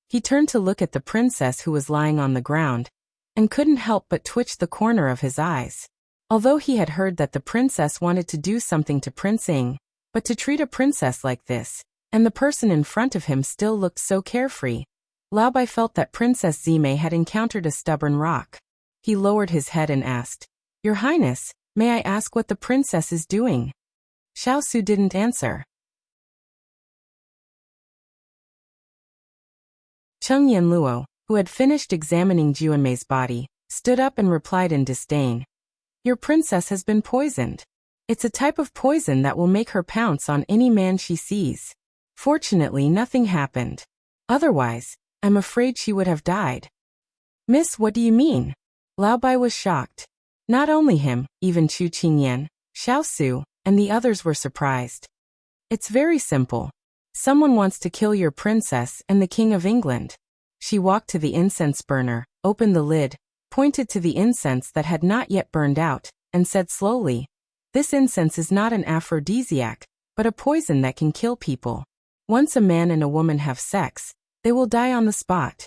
S1: He turned to look at the princess who was lying on the ground, and couldn't help but twitch the corner of his eyes. Although he had heard that the princess wanted to do something to Prince Ing, but to treat a princess like this, and the person in front of him still looked so carefree, Lao Bai felt that Princess Zime had encountered a stubborn rock. He lowered his head and asked, "Your Highness, may I ask what the princess is doing?" Xiao didn't answer. Cheng Yanluo, who had finished examining Juanmei's body, stood up and replied in disdain, "Your princess has been poisoned. It's a type of poison that will make her pounce on any man she sees. Fortunately, nothing happened. Otherwise, I'm afraid she would have died." "Miss, what do you mean?" Lao Bai was shocked. Not only him, even Chu Qingyan, Xiao and the others were surprised. "It's very simple. Someone wants to kill your princess and the King of England." She walked to the incense burner, opened the lid, pointed to the incense that had not yet burned out, and said slowly, "This incense is not an aphrodisiac, but a poison that can kill people. Once a man and a woman have sex, they will die on the spot."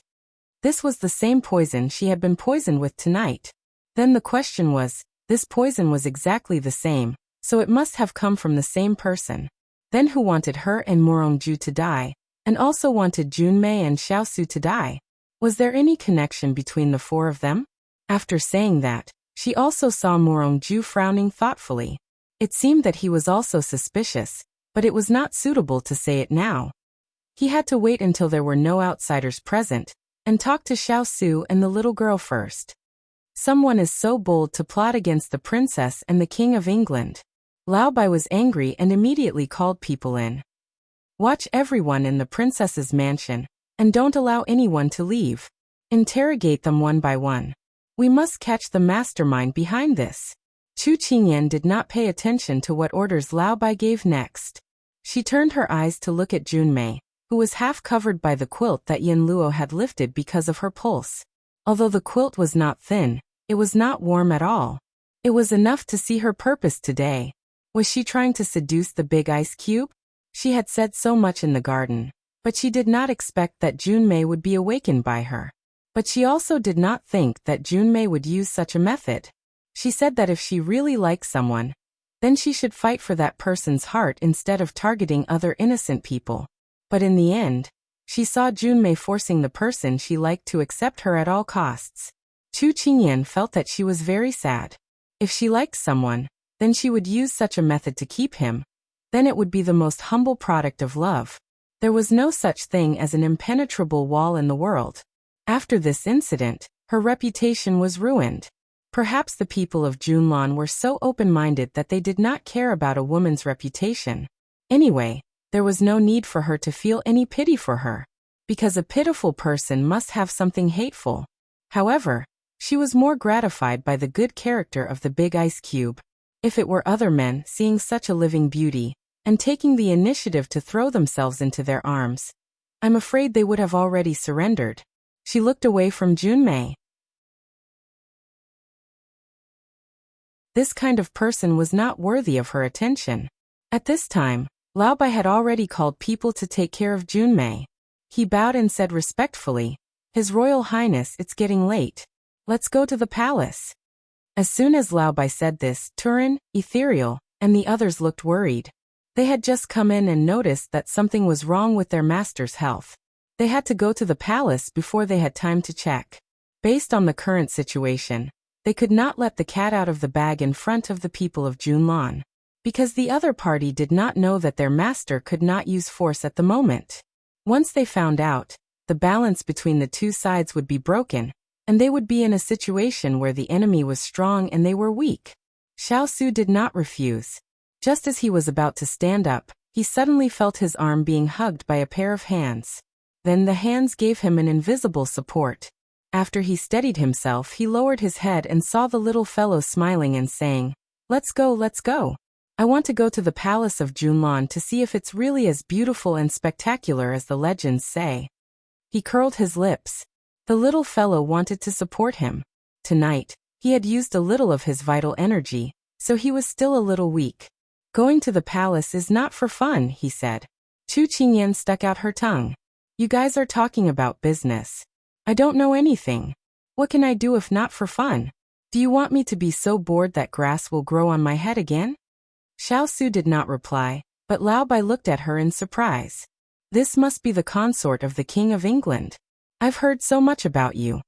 S1: This was the same poison she had been poisoned with tonight. Then the question was, this poison was exactly the same, so it must have come from the same person. Then who wanted her and Morongju to die, and also wanted Junmei and Xiao to die? Was there any connection between the 4 of them? After saying that, she also saw Morongju frowning thoughtfully. It seemed that he was also suspicious, but it was not suitable to say it now. He had to wait until there were no outsiders present, and talk to Xiao and the little girl first. Someone is so bold to plot against the princess and the King of England. Lao Bai was angry and immediately called people in. "Watch everyone in the princess's mansion, and don't allow anyone to leave. Interrogate them one by one. We must catch the mastermind behind this." Chu Qingyan did not pay attention to what orders Lao Bai gave next. She turned her eyes to look at Junmei, who was half covered by the quilt that Yanluo had lifted because of her pulse. Although the quilt was not thin, it was not warm at all. It was enough to see her purpose today. Was she trying to seduce the Big Ice Cube? She had said so much in the garden, but she did not expect that Junmei would be awakened by her. But she also did not think that Junmei would use such a method. She said that if she really liked someone, then she should fight for that person's heart instead of targeting other innocent people. But in the end, she saw Junmei forcing the person she liked to accept her at all costs. Chu Qingyan felt that she was very sad. If she liked someone, then she would use such a method to keep him. Then it would be the most humble product of love. There was no such thing as an impenetrable wall in the world. After this incident, her reputation was ruined. Perhaps the people of Junlan were so open-minded that they did not care about a woman's reputation. Anyway, there was no need for her to feel any pity for her, because a pitiful person must have something hateful. However, she was more gratified by the good character of the big ice cube. If it were other men seeing such a living beauty, and taking the initiative to throw themselves into their arms, I'm afraid they would have already surrendered. She looked away from Junmei. This kind of person was not worthy of her attention. At this time, Lao Bai had already called people to take care of Junmei. He bowed and said respectfully, His Royal Highness, it's getting late. Let's go to the palace. As soon as Lao Bai said this, Turin, Ethereal, and the others looked worried. They had just come in and noticed that something was wrong with their master's health. They had to go to the palace before they had time to check. Based on the current situation, they could not let the cat out of the bag in front of the people of Junlan, because the other party did not know that their master could not use force at the moment. Once they found out, the balance between the two sides would be broken, and they would be in a situation where the enemy was strong and they were weak. Xiao Su did not refuse. Just as he was about to stand up, he suddenly felt his arm being hugged by a pair of hands. Then the hands gave him an invisible support. After he steadied himself, he lowered his head and saw the little fellow smiling and saying, Let's go, let's go. I want to go to the palace of Junlan to see if it's really as beautiful and spectacular as the legends say. He curled his lips. The little fellow wanted to support him. Tonight, he had used a little of his vital energy, so he was still a little weak. Going to the palace is not for fun, he said. Chu Qingyan stuck out her tongue. You guys are talking about business. I don't know anything. What can I do if not for fun? Do you want me to be so bored that grass will grow on my head again? Xiao Su did not reply, but Lao Bai looked at her in surprise. This must be the consort of the King of England. I've heard so much about you.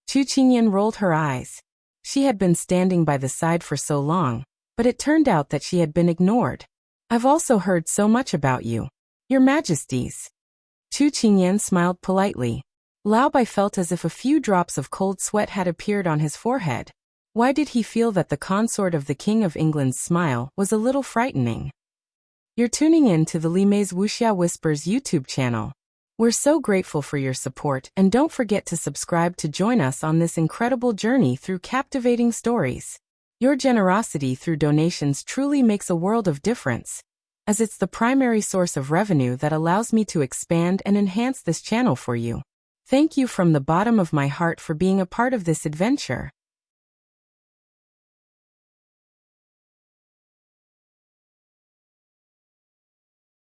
S1: Chu Qingyan rolled her eyes. She had been standing by the side for so long, but it turned out that she had been ignored. I've also heard so much about you. Your Majesties. Chu Qingyan smiled politely. Lao Bai felt as if a few drops of cold sweat had appeared on his forehead. Why did he feel that the consort of the King of England's smile was a little frightening? You're tuning in to the Limei's Wuxia Whispers YouTube channel. We're so grateful for your support, and don't forget to subscribe to join us on this incredible journey through captivating stories. Your generosity through donations truly makes a world of difference, as it's the primary source of revenue that allows me to expand and enhance this channel for you. Thank you from the bottom of my heart for being a part of this adventure.